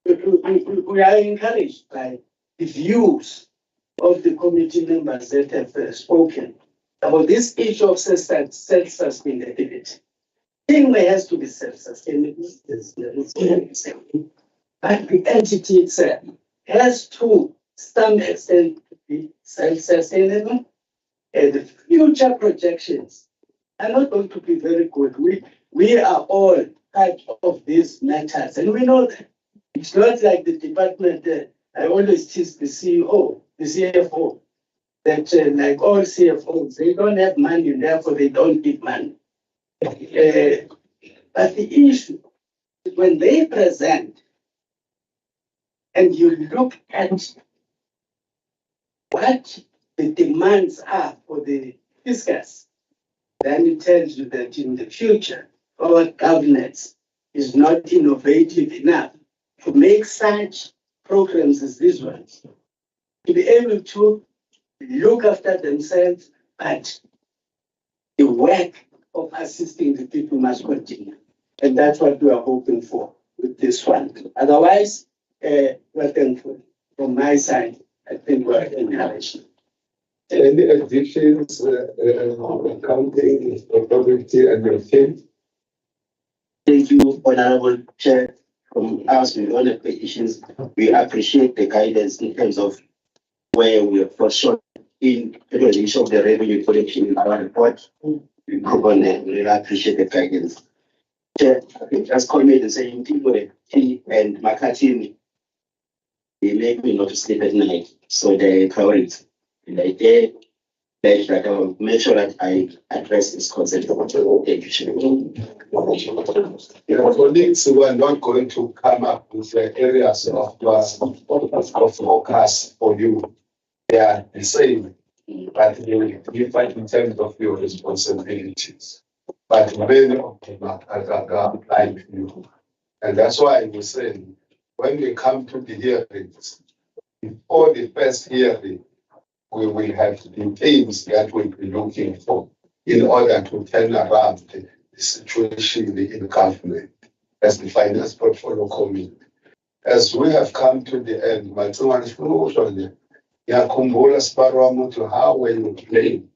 Speaker 5: we are encouraged by the views of the committee members that have spoken about this issue of self-sustainability. Anyway, has to be self-sustainable, but the entity itself has to some extent be self-sustainable, and the future projections are not going to be very good. We are all part of these matters, and we know that it's not like the department. I always tease the CEO, the CFO, that like all CFOs, they don't have money, and therefore they don't give money. But the issue is when they present, and you look at what the demands are for the fiscus, then it tells you that in the future, our governance is not innovative enough to make such programs as these ones, to be able to look after themselves, but the work of assisting the people must continue. And that's what we are hoping for. with this one. Otherwise, we're thankful. From my side, I think we're encouraged.
Speaker 1: Any additions, accounting, authority, and your team?
Speaker 10: Thank you, Honorable Chair. From us, with all the petitions, we appreciate the guidance in terms of where we are for sure in the issue of the revenue collection in our report. We really appreciate the guidance. Chair, I think just comment the same thing where he and Makatini, they make me not to sleep at night. So they priority. And I did that I will make sure that I address this concept of education.
Speaker 1: Your colleagues were not going to come up with the areas of focus for you. They are the same, but they will differ in terms of your responsibilities. But many of them are applying to you. And that's why we say, when we come to the hearings, before the first hearing, we will have the things that we'll be looking for in order to turn around the situation in government as the Finance Portfolio Committee. As we have come to the end, to how were you playing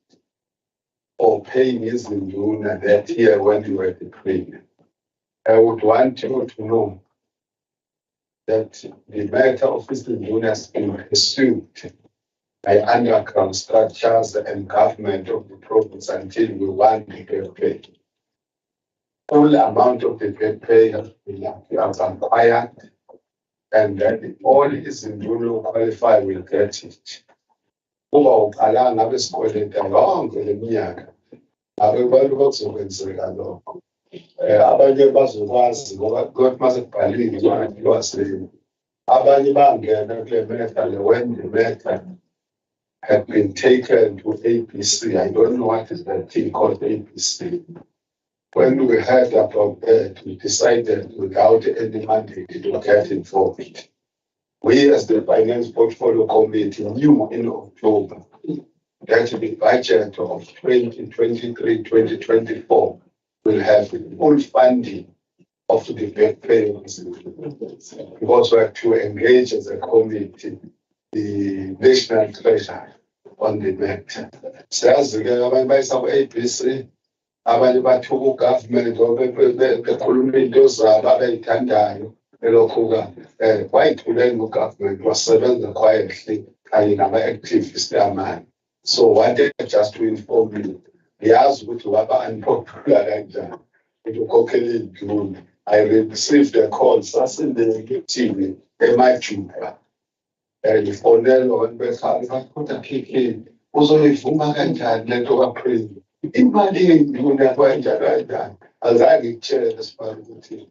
Speaker 1: or paying his induna that year when you were decreeing. I would want you to know that the matter of his induna has been pursued by underground structures and government of the province until we want the pay. Full amount of the pay has been acquired, and then all is in Zulu qualify will get it. Uba uqalanga besikweleta lonke leminyaka abantu bakuzokwenzeka lokho. Abanye bazokwazi ngoba kuthi mase kubhaliwe incwadi lwaseni. Abanye bangena kule method when the method had been taken to ABC. I don't know what is that thing called ABC. When we heard about that, we decided without any mandate to get involved. We as the Finance Portfolio Committee knew in October that the budget of 2023-2024 will have full funding of the back payments. Because we have to engage as a committee the National Treasury on the matter. Says ABC, abanye bathuka government bekhuluma into zabo abayithandayo elokhuka wayithuleni ugovernment wasebenza quietly kanye nama-activist amanye. So wanted just to inform you, yazi ukuthi waba unpopular kanjani ukukhokhela induna. I received a call sasindekithini emajuba ngifonelwa abantu bekhala bakhoda KK uzoyivuma kanjani lento kaPrezi. Imali yenduna kanjani azange ngitshele sibani ukuthi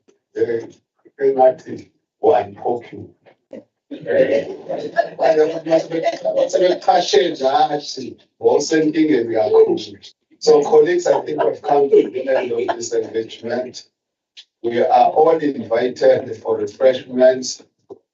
Speaker 1: engathi unpopular. So colleagues, I think we've come to the end of this engagement. We are all invited for refreshments,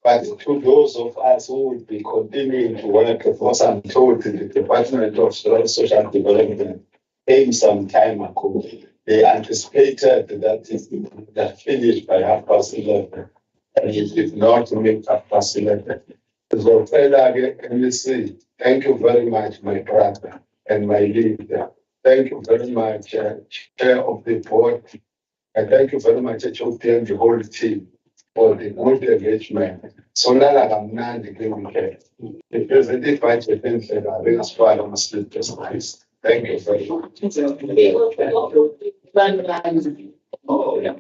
Speaker 1: but to those of us who will be continuing to work, because I'm told the Department of Social Development came some time ago. They anticipated that it would finish by 11:30, and it did not make 11:30. So, thank you very much, my brother and my leader. Thank you very much, Chair of the Board. And thank you very much, HOP and the whole team for the good engagement. So now I'm not the game. Because the budget and I think it's part of my sleepless nights. Thank you very much.
Speaker 7: Oh, yeah.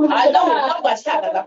Speaker 6: I don't know what's happening.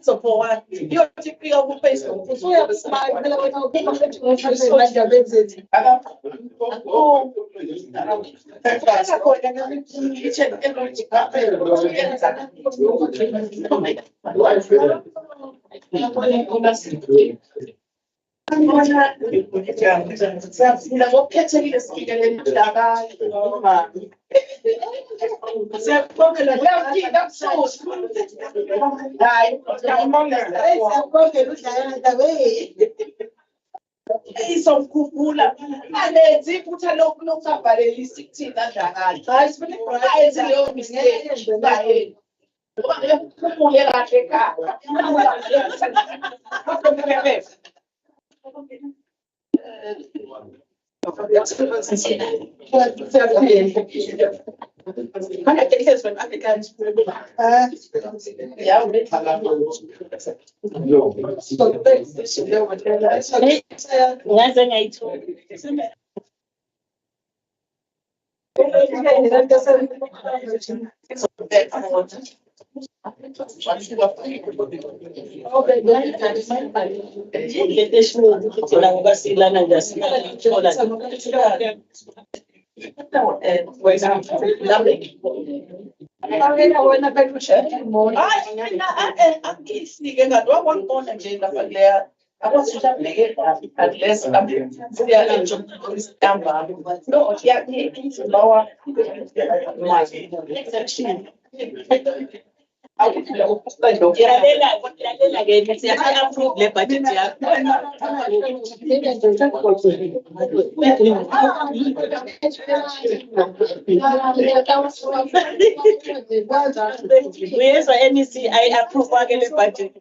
Speaker 6: So for what you typically open Facebook, so you have a smile, izomkhuphula alenzi iphutha lokuvalelisa thina dlangani ayenzi leyo mistake ngoba ngeke kuphumule kahle ekhaya.
Speaker 7: Ngaze ngayithola. Where's the NEC? I approve the budget.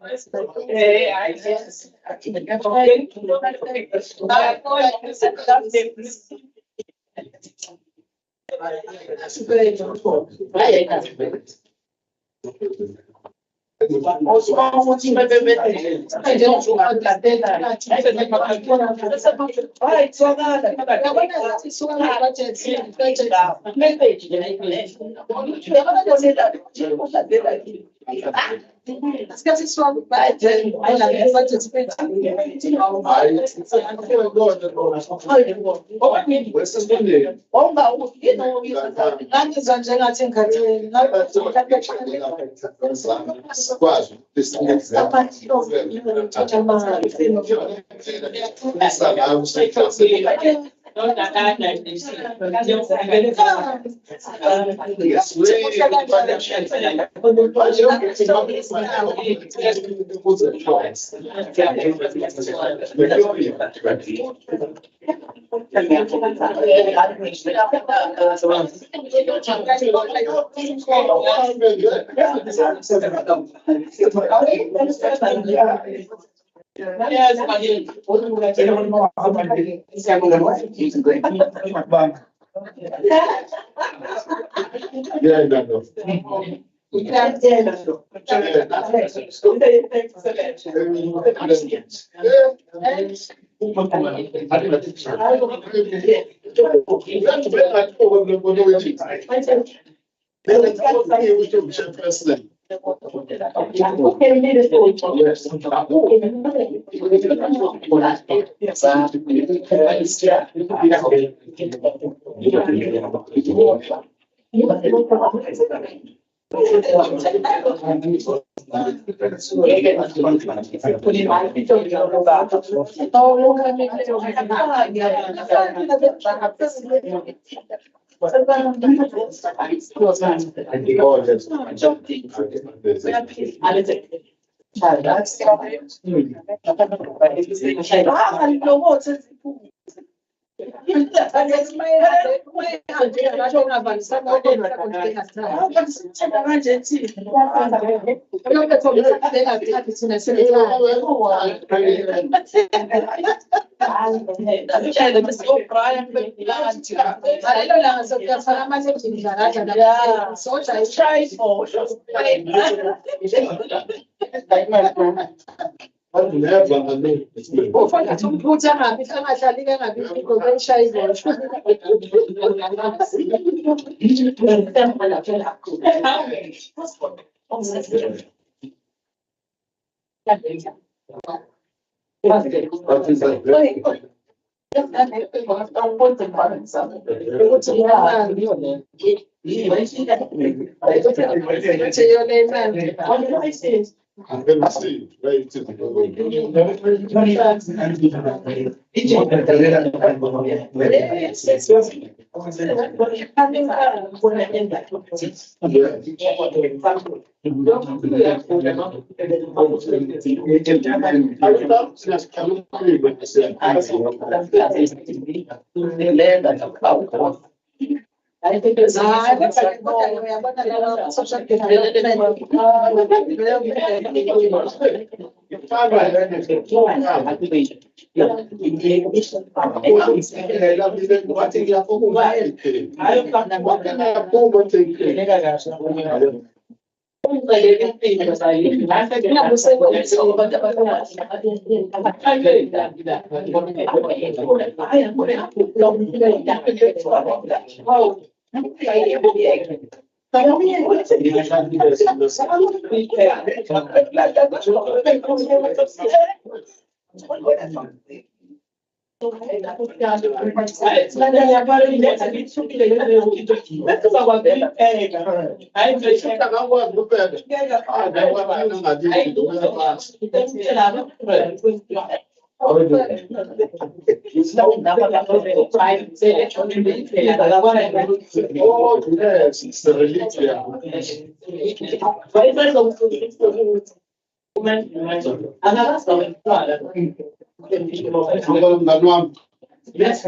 Speaker 5: Yes,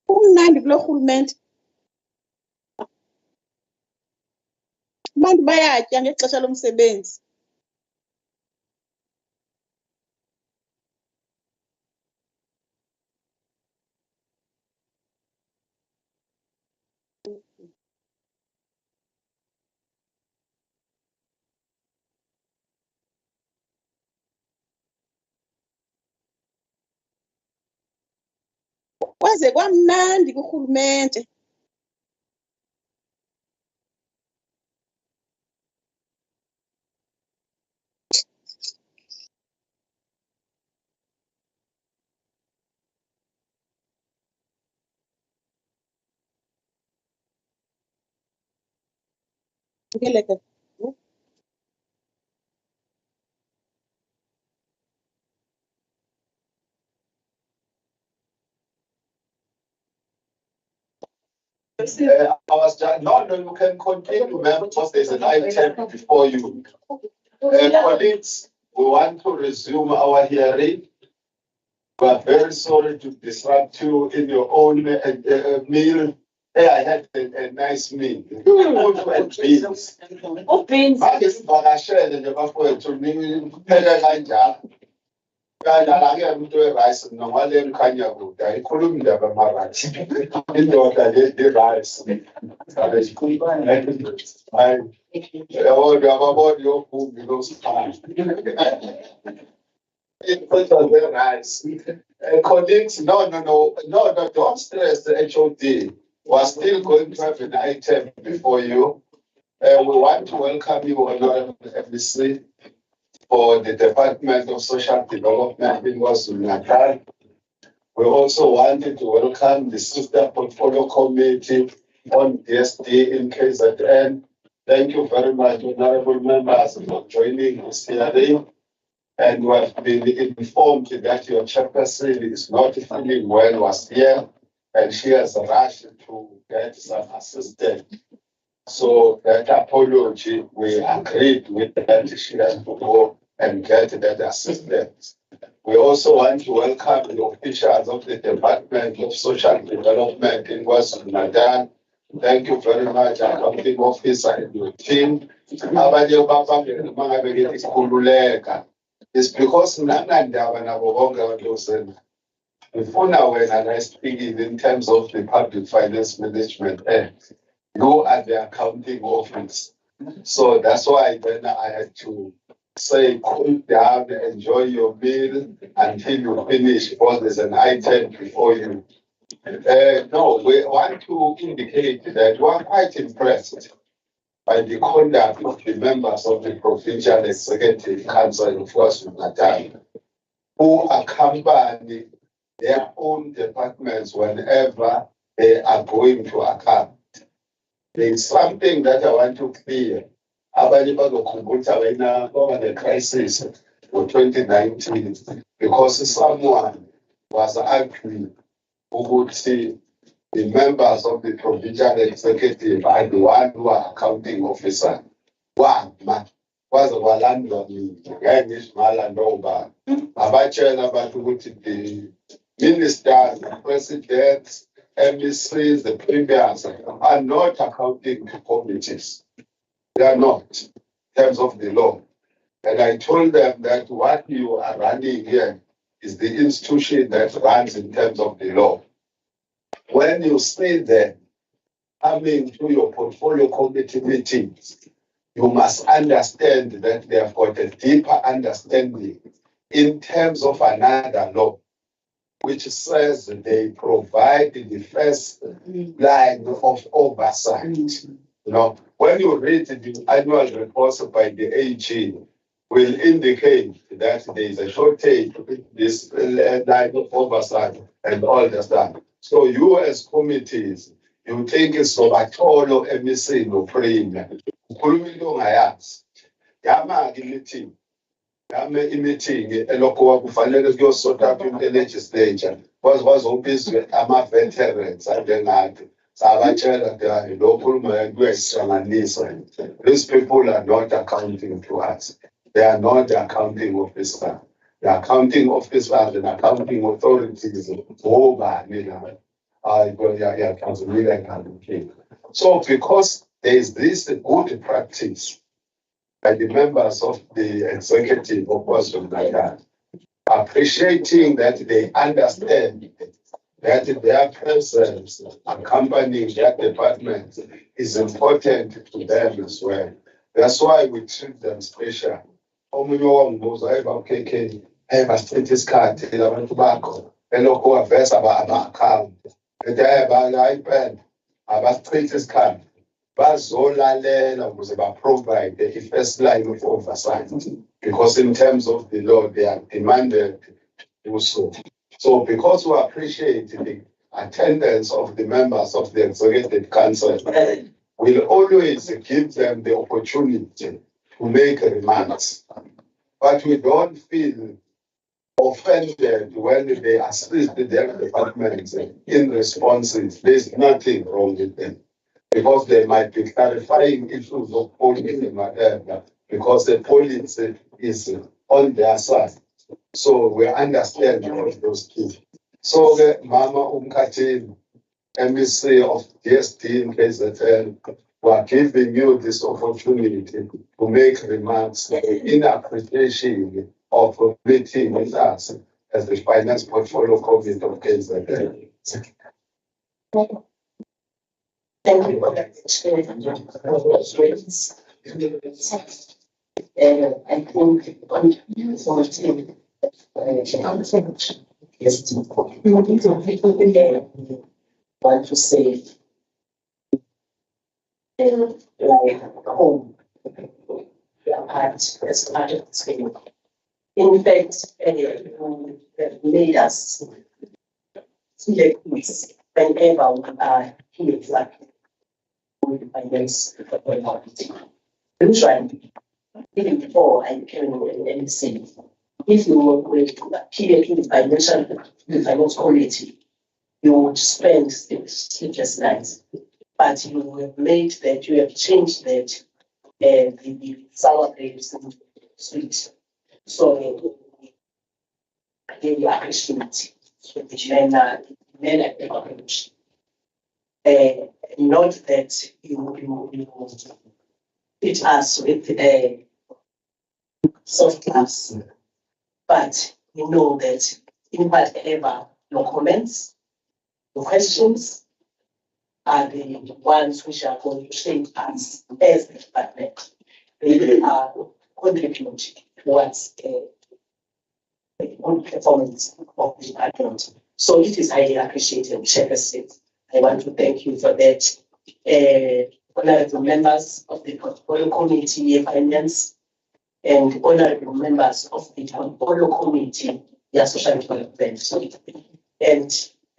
Speaker 11: Kumnandi kulo rhulumente. Abantu bayatya ngexesha lomsebenzi. Kwaze kwamnandi kurhulumente. Ngeleke.
Speaker 1: I was just, no, you can continue, ma'am, because there's an item before you. Colleagues, we want to resume our hearing. We are very sorry to disrupt you in your own meal. Hey, I had a nice meal. Food and beans.
Speaker 6: Oh, beans.
Speaker 1: Ngivakashele nje bafowethu niphele kanjani. Kanjani-ke umuntu we-rice noma le mkhanya kude ayikhulumi indaba ama-rice. Indoda le-rice. Hayi. Uyababona yobhumbi losiphande. Rice. Colleagues, no, don't stress the HOD. We're still going to have an item before you. We want to welcome you, Honorable FBC, for the Department of Social Development in KwaZulu-Natal. We also wanted to welcome the Sister Portfolio Committee on DSD in KZN. Thank you very much, honorable members, for joining this hearing. And we have been informed that your chairperson is not feeling well, was here, and she has rushed to get some assistance. So that apology, we agreed with that she has to go and get that assistance. We also want to welcome the officials of the Department of Social Development in KwaZulu-Natal. Thank you very much, accounting officer and your team. It's because when I speak in terms of the Public Finance Management Act, you are the accounting office. So that's why then I had to say, cool down, enjoy your meal until you finish, because there's an item before you. No, we want to indicate that we are quite impressed by the conduct of the members of the Provincial Executive Council of KwaZulu-Natal, who accompany their own departments whenever they are going to account. There is something that I want to clear. Abanye bazokhumbula wena the crisis of 2019, because someone was arguing ukuthi the members of the provincial executive are the one who are accounting officer. Wama kwaze kwalandwa mina ngismala ndoba abatshela abantu ukuthi the ministers, the presidents, MSCs, the premiers are not accounting committees. They are not, in terms of the law. And I told them that what you are running here is the institution that runs in terms of the law. When you stay there, coming to your portfolio committee meetings, you must understand that they have got a deeper understanding in terms of another law, which says they provide the first line of oversight. You know, when you read the annual reports by the AG, will indicate that there is a shortage in this line of oversight and all the stuff. So you as committees, you think it's Sobatolo, MEC, no premier. Kulumilo ngayas. Yama meeting. Yama meeting. Eloko kufanele kuyosota in the legislature. Was obviously ama veterans and then these people are not accounting to us. They are not accounting officers. the accounting officers and accounting authorities, so because there is this good practice by the members of the executive of KwaZulu-Natal, appreciating that they understand that their presence accompanying their department is important to them as well. That's why we treat them special. Omunye wangibuza KK, basichitha isikhathi labantu bakho belokhu wavesa ama-account ethi iPad abasichitha isikhathi bazolalela ukuze ba-provide i-first line of oversight, because in terms of the law they are demanded to do so. So because we appreciate the attendance of the members of the Executive Council, we'll always give them the opportunity to make remarks. But we don't feel offended when they assist their departments in responses. There's nothing wrong with them, because they might be clarifying issues of police and whatever, because the police is on their side. So we understand all those things. So Mama Umkatin, MEC of DST in KZN, we are giving you this opportunity to make remarks in appreciation of meeting with us as the Finance Portfolio Committee of KZN.
Speaker 7: Thank you for that. I want to say, like home, as part of this game. In fact, made us select this whenever we are here, like with finance. Usually, even before I became an MC, if you were appear to the finance committee, you would spend sleepless nights. But you have made that, you have changed that, the sour grapes into sweet. So, I really appreciate the manner approach. Not that you hit us with soft gloves, but you know that in whatever your comments, your questions are the ones which are going to shape us as the department. They are contributing towards a good performance of the department. So it is highly appreciated, Chairperson. I want to thank you for that. Honorable members of the Portfolio Committee of Finance and honorable members of the Portfolio Committee, the Social Development. And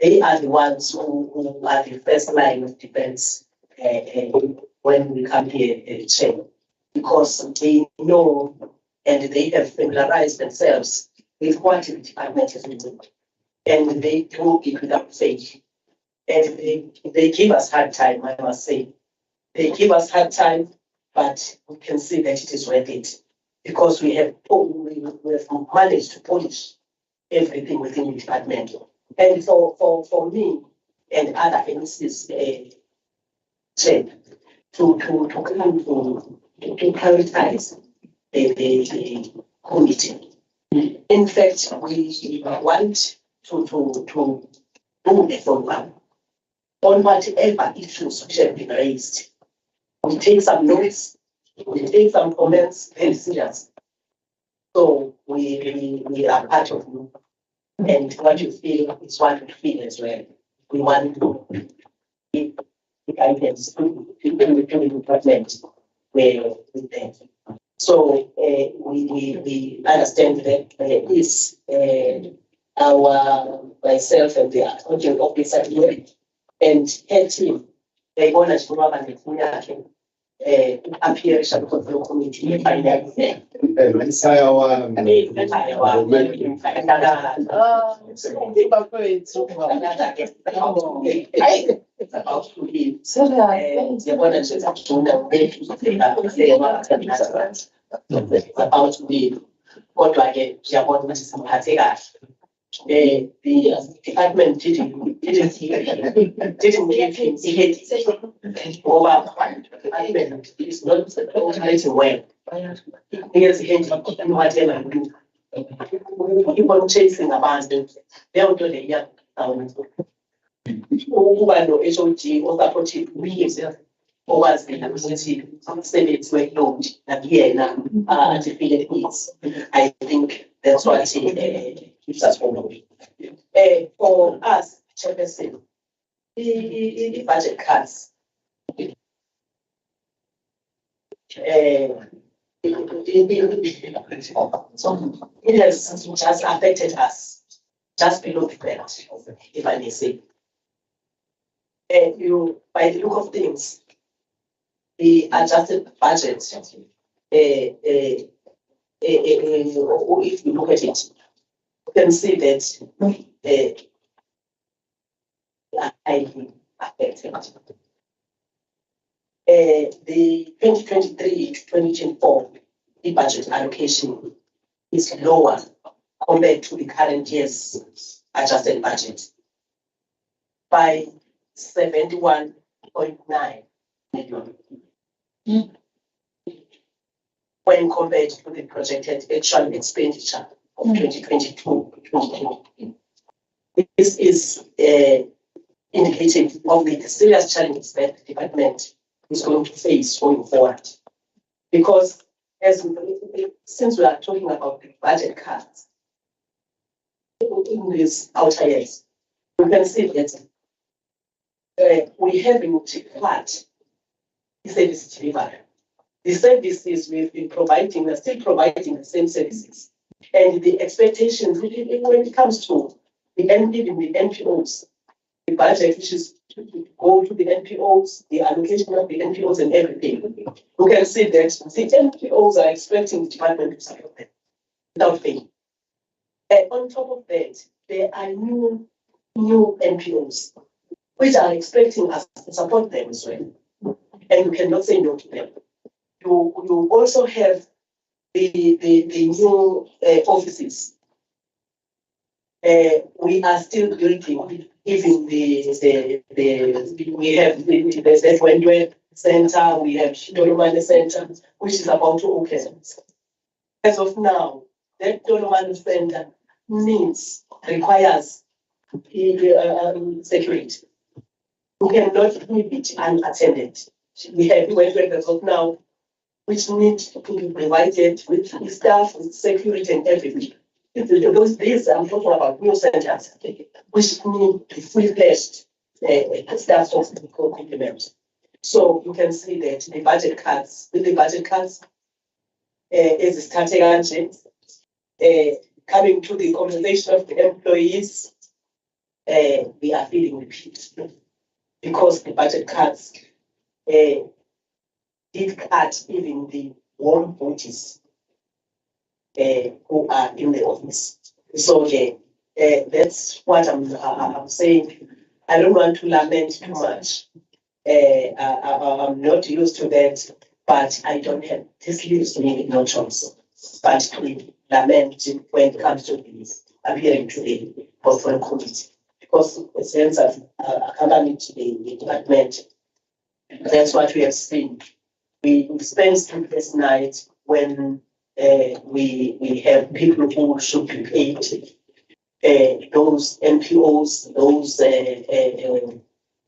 Speaker 7: they are the ones who are the first line of defense when we come here, Chair, because they know and they have familiarized themselves with what the department is doing. And they do it without faith. And they give us hard time, I must say. They give us hard time, but we can see that it is worth it, because we have managed to polish everything within the department. And for me and other MCs, to prioritize the committee. In fact, we want to do a program on whatever issues which have been raised. We take some notes, we take some comments very serious. So we are part of you. And what you feel is what we feel as well. We want to give the guidance to the department where we think. So we understand that is myself and the accounting officer here and her team. They want us to have an appear as a control committee. Kodwa-ke siyabona ukuthi simphathe kahle. The department didn't give him over department is not operating well. Here's the whatever you do. Keep on chasing abantu. Leyo nto leya ukuba no-HOD osupportive umyeni okwazile ukuthi umsebenzi we-load nakuyena artificial needs. I think that's what keeps us going. For us, Chairperson, the budget cuts. So it has just affected us, just below the belt, if I may say. You, by the look of things, the adjusted budget, if you look at it, you can see that highly affected. The 2023 to 2024 the budget allocation is lower compared to the current year's adjusted budget by 71.9 million. When compared to the projected actual expenditure of 2022-2023. This is indicative of the serious challenges that the department is going to face going forward. Because since we are talking about the budget cuts in these outer years, we can see that we haven't cut the service delivery. The services we've been providing, we're still providing the same services. And the expectations when it comes to the NPOs, the budget which is to go to the NPOs, the allocation of the NPOs and everything, we can see that the NPOs are expecting the department to support them without paying. And on top of that, there are new NPOs which are expecting us to support them as well. And we cannot say no to them. You also have the new offices. We are still building, even we have the Wendwe Center, we have Dolomani Center, which is about to open. As of now, that Dolomani Center requires security. We cannot leave it unattended. We have Wendwe as of now, which need to be provided with staff, with security and everything. Those days I'm talking about new centers, which need to fully-fledged staff of the complement. So you can see that the budget cuts, with the budget cuts, is a strategy, coming to the compensation of the employees, we are feeling the pinch because the budget cuts did cut even the warm bodies who are in the office. So that's what I'm saying. I don't want to lament too much. I'm not used to that, but I don't have, this leaves me no choice but to lament when it comes to this appearing to the portfolio committee. Because the sense of accompanying the department, that's what we have seen. We spent sleepless nights when we have people who should be paid, those NPOs, those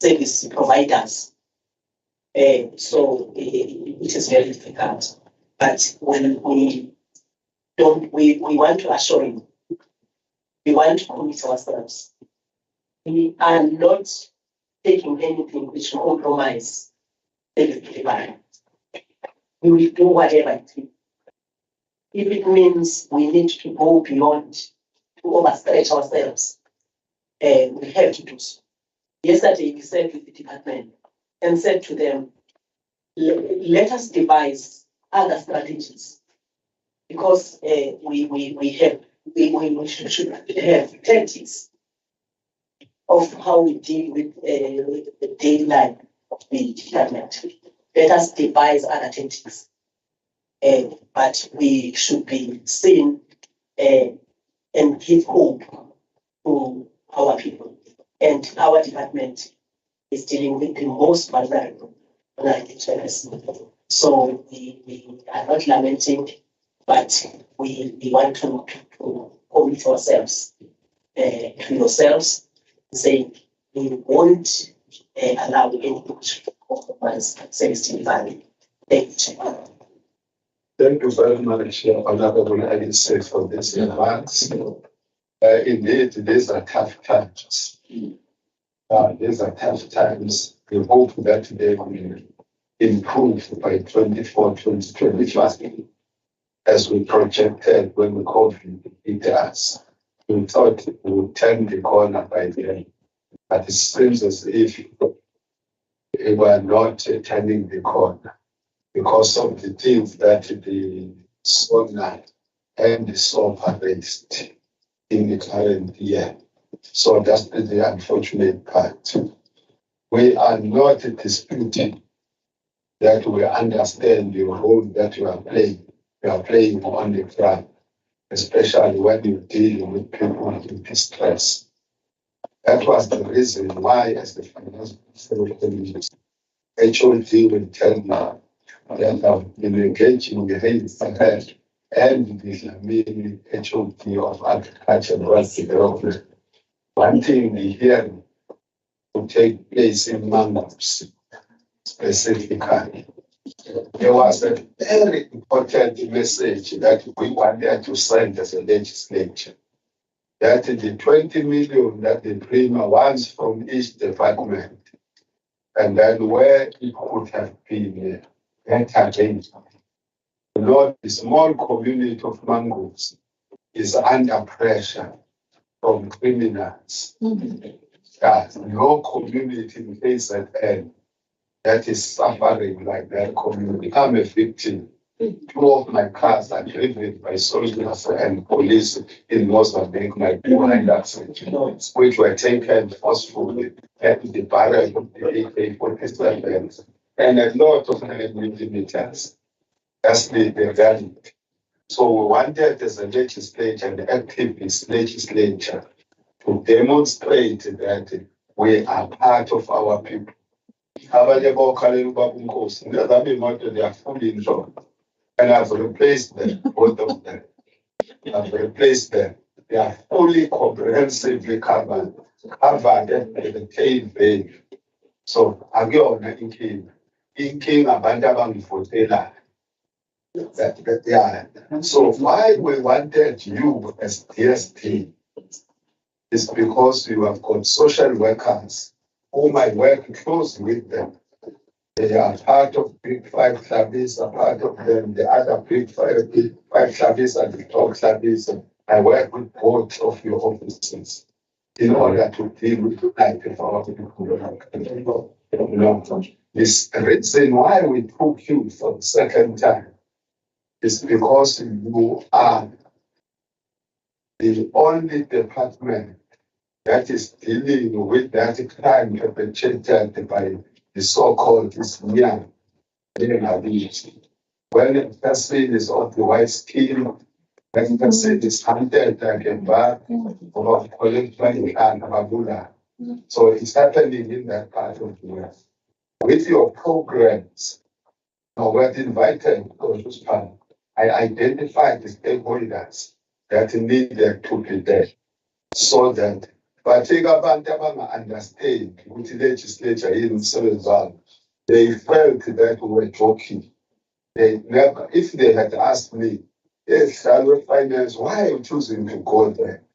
Speaker 7: service providers. So it is very difficult. But when we want to assure you, we want to commit ourselves. We are not taking anything which compromise the delivery. We will do whatever it is. If it means we need to go beyond, to overstretch ourselves, we have to do so. Yesterday, we sat with the department and said to them, let us devise other strategies because we should have tactics of how we deal with the daily life of the department. Let us devise other tactics. But we should be seen and give hope to our people. And our department is dealing with the most vulnerable. So we are not lamenting, but we want to commit ourselves to yourselves, saying we won't allow any compromise service delivery. Thank you.
Speaker 1: Thank you very much, Honorable Alice, for this remarks. Indeed, these are tough times. These are tough times. We hope that they will improve by 2025, as we projected when we COVID hit us. We thought we would turn the corner by then, but it seems as if we were not turning the corner because of the things that the SONA and the SOPA raised in the current year. So that's the unfortunate part. We are not disputing that we understand the role that you are playing. You are playing on the ground, especially when you deal with people in distress. That was the reason why, as the finance minister, HOD will tell you that I've been engaging the head and the main HOD of Agriculture and Rural Development. One thing we hear to take place in mangroves specifically. There was a very important message that we wanted to send as a legislature, that the 20 million that the Premier wants from each department, and then where it could have been better arranged. The small community of mangroves is under pressure from criminals. No community in KZN that is suffering like that community. I'm a victim. 2 of my cars are driven by soldiers and police in Mozambique, my behind accidents, which were taken forcefully at the barrel of the AK-47 and a lot of millimeters. That's the reality. So we wanted as a legislature, an activist legislature, to demonstrate that we are part of our people. They are fully insured. And I've replaced them, both of them. I've replaced them. They are fully comprehensively covered by the paid value. So, again, in King Abandabang for Taylor. So, why we wanted you as DST is because you have got social workers whom I work closely with them. They are part of Big Five clubs, a part of them, the other Big Five clubs and the top clubs. I work with both of your offices in order to deal with the life of our people. This reason why we took you for the second time is because you are the only department that is dealing with that crime perpetrated by the so-called young ability. When a person is of the white skin, when a person is hunted like a bird or collected and babula. So it's happening in that part of the world. With your programs, we're invited to this part. I identified the stakeholders that needed to be there so that but understand with the legislature in Senegal, they felt that we were joking. They never, if they had asked me, yes, shall we finance, why are you choosing to go there?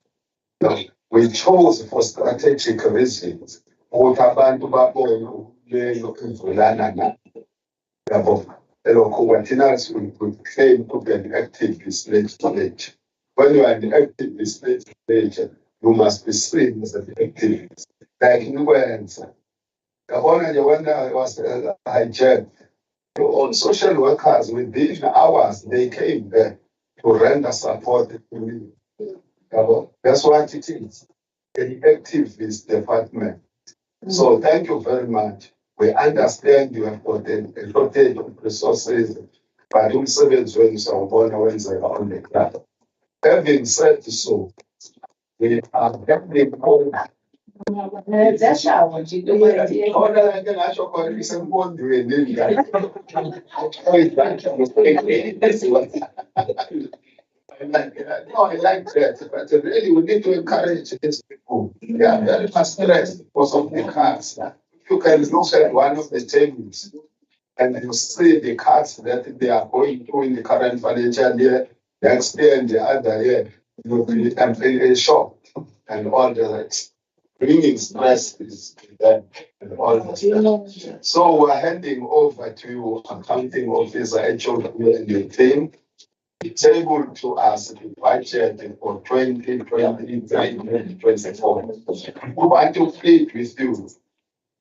Speaker 1: No, we chose for strategic reasons. We claim to be an activist legislature. When you are an activist legislature, you must be seen as an activist. Like in the one I was hijacked. All social workers within hours they came there to render support to me. That's what it is. An activist department. So thank you very much. We understand you have got a shortage of resources, but umsebenzi wenu sawubona wenzeka on the ground. Having said so, we are definitely going. I like that, but really we need to encourage these people. They are very much stressed because of the cars. You can look at one of the tables and you see the cuts that they are going through in the current financial year, next year and the other year. You'll be shocked and all the rest. Bringing stress is that and all that. So we're handing over to you, accounting officer, HOD and your team. Table to us the budget for 2023-2024. We want to plead with you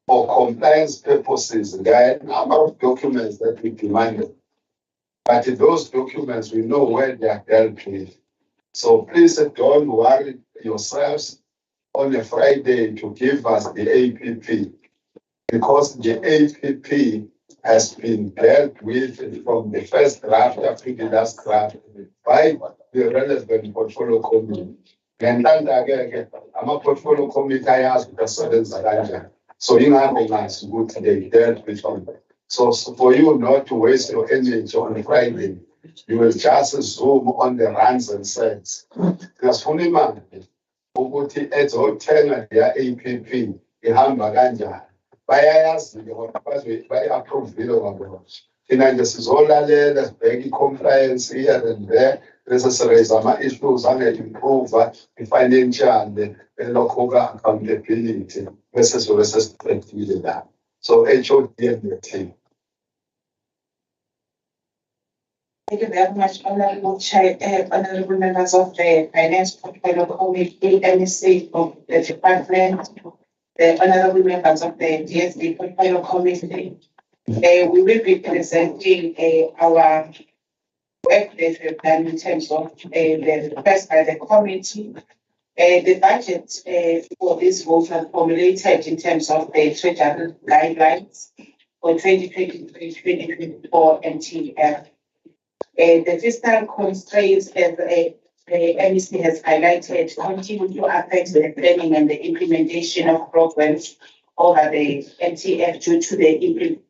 Speaker 1: for compliance purposes. There are a number of documents that we demanded, but those documents we know where they are dealt with. So please don't worry yourselves on a Friday to give us the APP, because the APP has been dealt with from the first draft up to the last draft by the relevant portfolio committee. And then again, I'm a portfolio committee, I asked the students that. So you have a nice good day dealt with them. So for you not to waste your energy on Friday, you will just zoom on the runs and sets. Because funny man, ukuthi ezothenga their APP ihamba kanjani. Bayayazi baya-approve-ile kwabona. Thina nje sizolalela sibheke i-compliance here and there, bese siraise ama-issues ange-improve i-financial lokho ka-accountability, bese sobe sesiqedile la. So HOD and the team.
Speaker 6: Thank you very much, Honorable Chair, Honorable members of the Finance Portfolio Committee, MEC of the department, the Honorable members of the DSD Portfolio Committee. We will be presenting our work that we've done in terms of the request by the committee. The budget for this vote was formulated in terms of the treasury guidelines for 2023-2024 MTEF. The fiscal constraints, as the MEC has highlighted, continue to affect the planning and the implementation of programs over the MTF due to the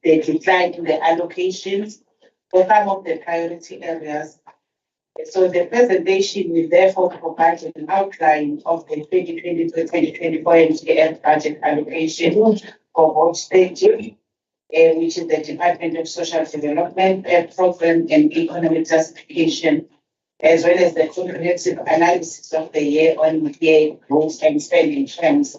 Speaker 6: decline in the allocations for some of the priority areas. So the presentation will therefore provide an outline of the 2023-2024 MTF budget allocation for both stages, which is the Department of Social Development Program and Economic Justification, as well as the comprehensive analysis of the year-on-year growth and spending trends.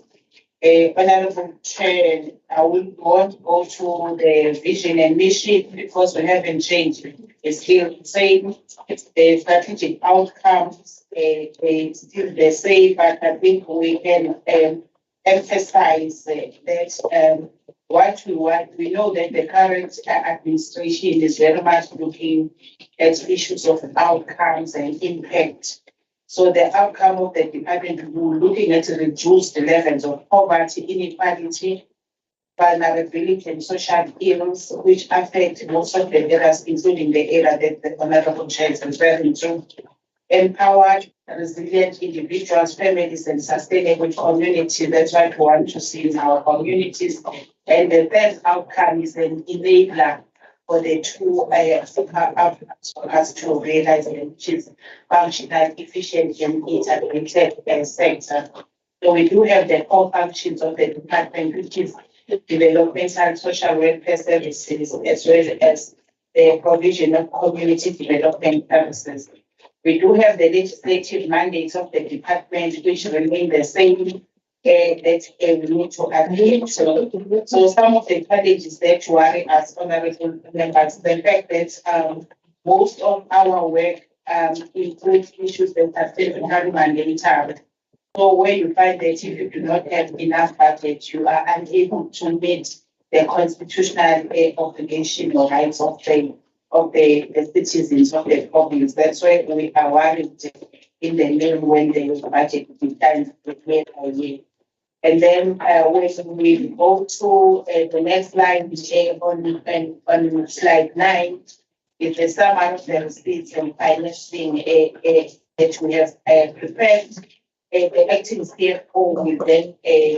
Speaker 6: Honorable Chair, I will want to go to the vision and mission because we haven't changed. It's still the same. The strategic outcomes, still the same, but I think we can emphasize that what we want. We know that the current administration is very much looking at issues of outcomes and impact. So the outcome of the department will be looking at reduced levels of poverty, inequality, vulnerability, and social ills, which affect most of the areas, including the area that the Honorable Chair is referring to. Empowered, resilient individuals, families, and sustainable community. That's what we want to see in our communities. And the third outcome is an enabler for the two outcomes for us to realize them, which is functional, efficient, and integrated sector. So we do have the core functions of the department, which is developmental social welfare services, as well as the provision of community development services. We do have the legislative mandates of the department, which remain the same, that we need to adhere to. So some of the challenges that worry us, honorable members, the fact that most of our work includes issues that are federally mandated. So where you find that if you do not have enough budget, you are unable to meet the constitutional obligation or rights of the citizens of the province. That's why we are worried in the main when the budget is done year by year. And then when we go to the next line, on slide 9, is the summary of the receipts and financing that we have prepared. The acting CFO will then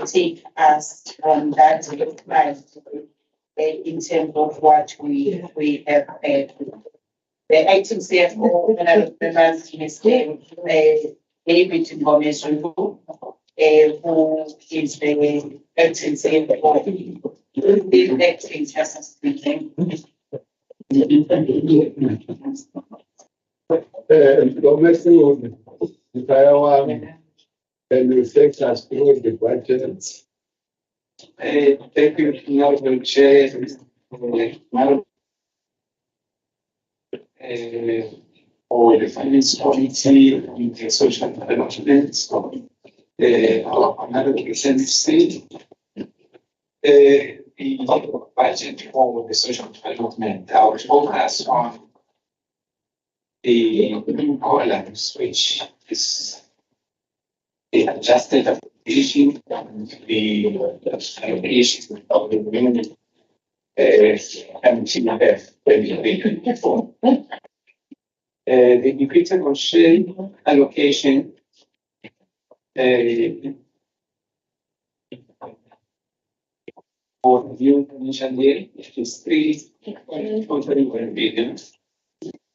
Speaker 6: take us on that in terms of what we have. The acting CFO, members, Mr. David Ngomezulu, who is the acting CFO. The acting just speaking.
Speaker 1: Ngomezulu, can you take us through the budget?
Speaker 8: Thank you, Honorable Chair. For the Finance Committee in the Social Development, our Honorable State, the budget for the social development, our focus on the new columns, which is the adjusted application and the allocation of the new MTEF 2024. The equitable share allocation for the new financial year is 3.21 billion.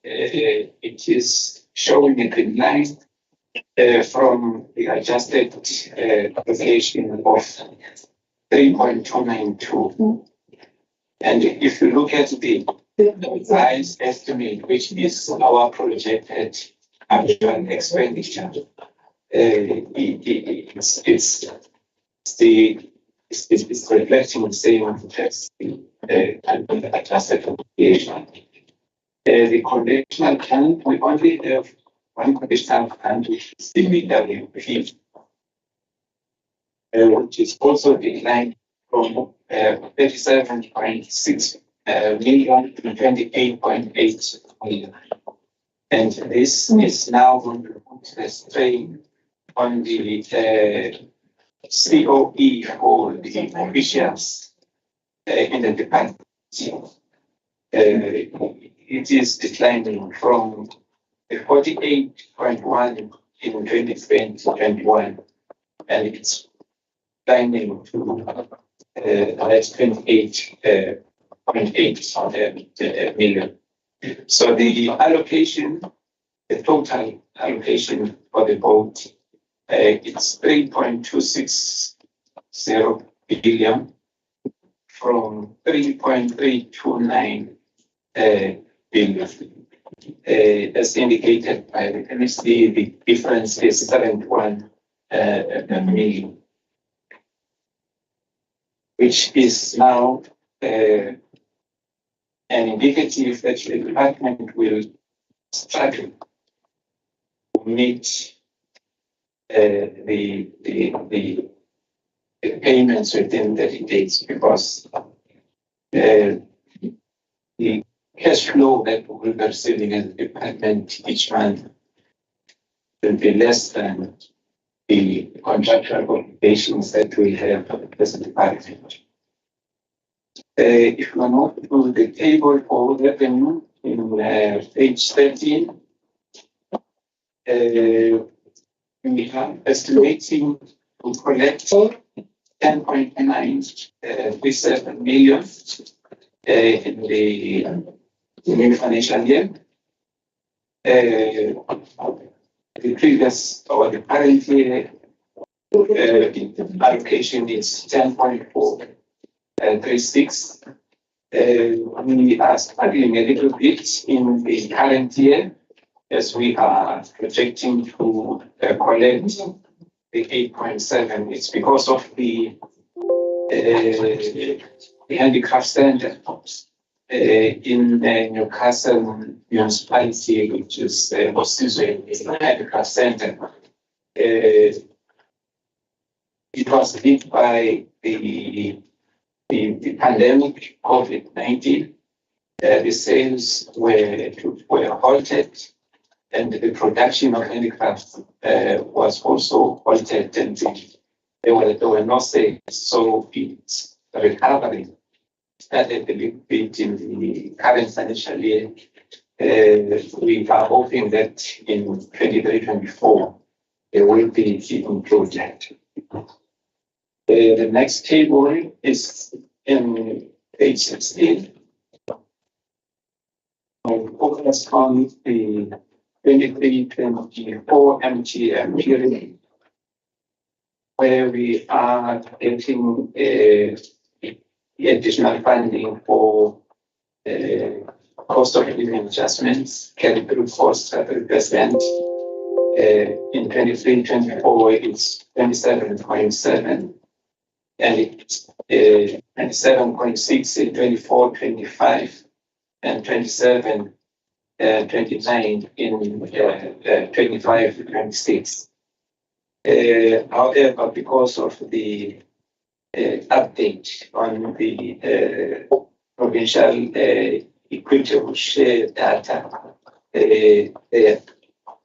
Speaker 8: It is showing a decline from the adjusted allocation of 3.292. And if you look at the revised estimate, which is our projected actual expenditure, it's reflecting the same as the adjusted allocation. The conditional plan, we only have one conditional plan, which is the BWP, which is also declined from 37.6 million to 28.8 million. And this is now going to put the strain on the COE for the officials in the department. It is declining from 48.1 in 2021, and it's declining to 28.8 million. So the allocation, the total allocation for the board, it's 3.260 billion from 3.329 billion. As indicated by the MSD, the difference is 71 million, which is now an indicative that the department will struggle to meet the payments within 30 days, because the cash flow that we will be receiving as a department each month will be less than the contractual obligations that we have as a department. If we move to the table for revenue in page 13, we are estimating to collect 10.937 million in the new financial year. The previous or the current year allocation is 10.436. We are struggling a little bit in the current year, as we are projecting to collect the 8.7. It's because of the handicraft center in Newcastle municipality, which is SISULU handicraft center. It was hit by the pandemic, COVID-19. The sales were halted, and the production of handicrafts was also halted, and there were no sales. So its recovery started a little bit in the current financial year, we are hoping that in 23-24 there will be improvement. The next table is in page 16. I'll focus on the 23-24 MTEF period, where we are getting additional funding for cost of living adjustments, carry through costs at 3%. In 23-24, it's 27.7, and it's 27.6 in 24-25, and 27.29 in 25-26. However, because of the update on the provincial equitable share data,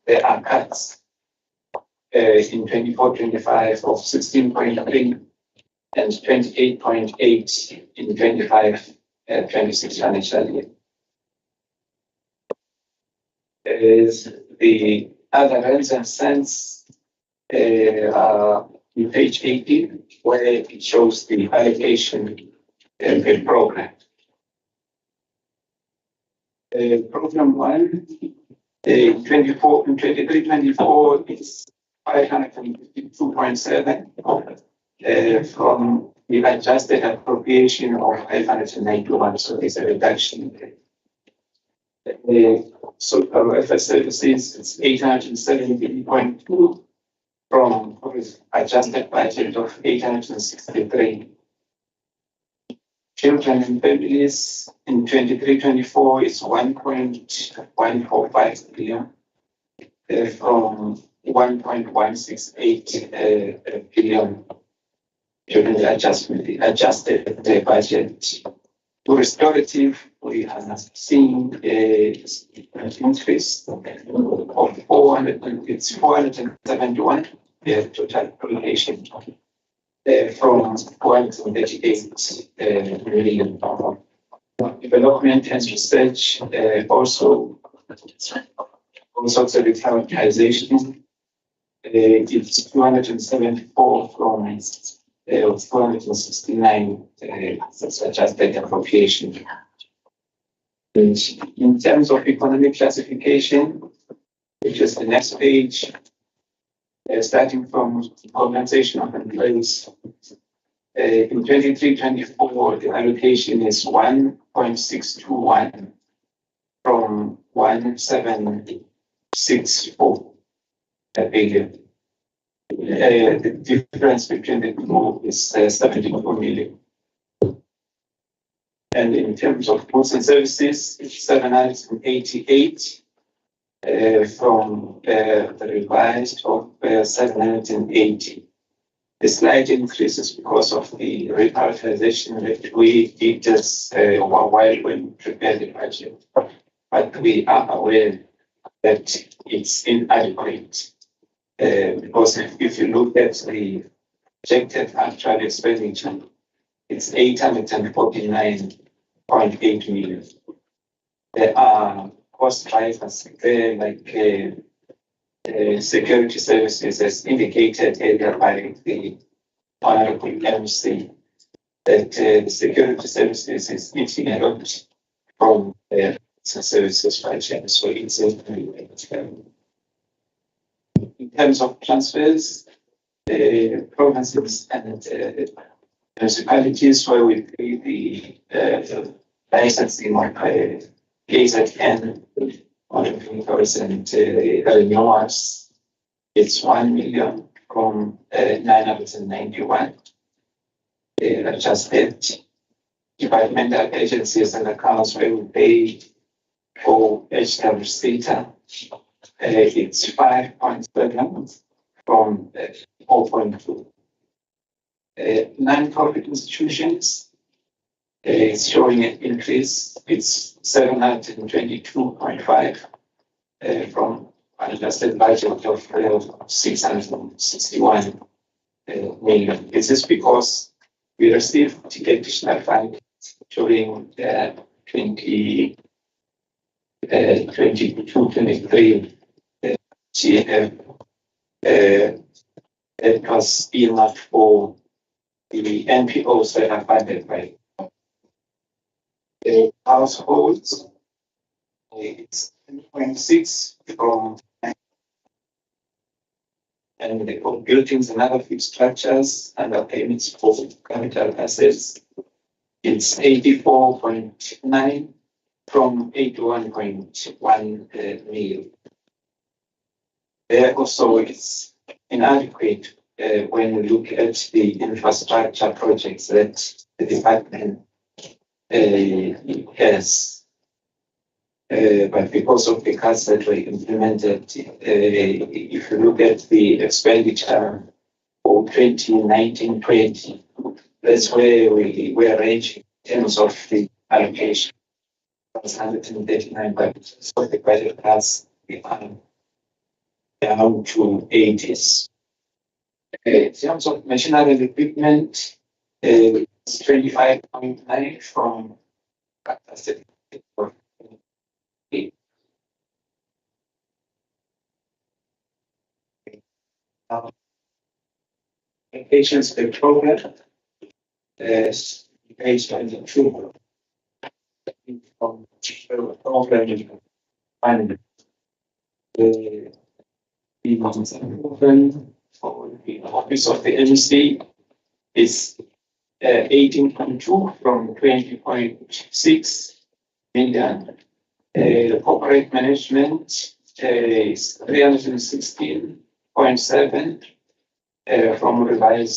Speaker 8: there are cuts in 24-25 of 16.3 and 28.8 in 25-26 financial year. The other rands and cents are in page 18, where it shows the allocation program. Program 1, 23-24 is 552.7 from the adjusted appropriation of 591, so there's a reduction there. So our welfare services is 870.2 from adjusted budget of 863. Children and families in 23-24 is 1.145 billion from 1.168 billion during the adjusted budget. To restorative, we have seen an increase of 471 total allocation from 438 million. Development and research also the prioritization. It's 274 from 469 adjusted appropriation. And in terms of economic classification, which is the next page, starting from compensation of employees. In 23-24, the allocation is 1.621 from 1.764 billion. The difference between the two is 74 million. And in terms of goods and services, it's 788 from the revised of 780. The slight increase is because of the reprioritization that we did just while we prepared the budget. But we are aware that it's inadequate. Because if you look at the projected actual expenditure, it's 849.8 million. There are cost drivers there, like security services, as indicated earlier by the Honorable MC, that the security services is eating a lot from the services budget. So it's in terms of transfers, provinces and municipalities where we pay the licensing of KZN on the vehicles and renewals, it's 1 million from 991. Adjusted departmental agencies and accounts where we pay for HW data. It's 5.7 from 4.2. Non-profit institutions is showing an increase. It's 722.5 from an adjusted budget of 661 million. This is because we received additional funding during 23-24 22-23 GF it was enough for the NPOs that are funded by the households. It's 10.6 from and the buildings and other fixed structures and the payments for capital assets. It's 84.9 from 81.1 million. There also it's inadequate when we look at the infrastructure projects that the department has. But because of the cuts that were implemented, if you look at the expenditure for 2019-20, that's where we were ranging in terms of the allocation. It's 139, but so the budget cuts down to 80s. In terms of machinery and equipment, it's 25.9 from patients the program is based on the true from program and the for the office of the MC is 18.2 from 20.6 million. The corporate management is 316.7 from revised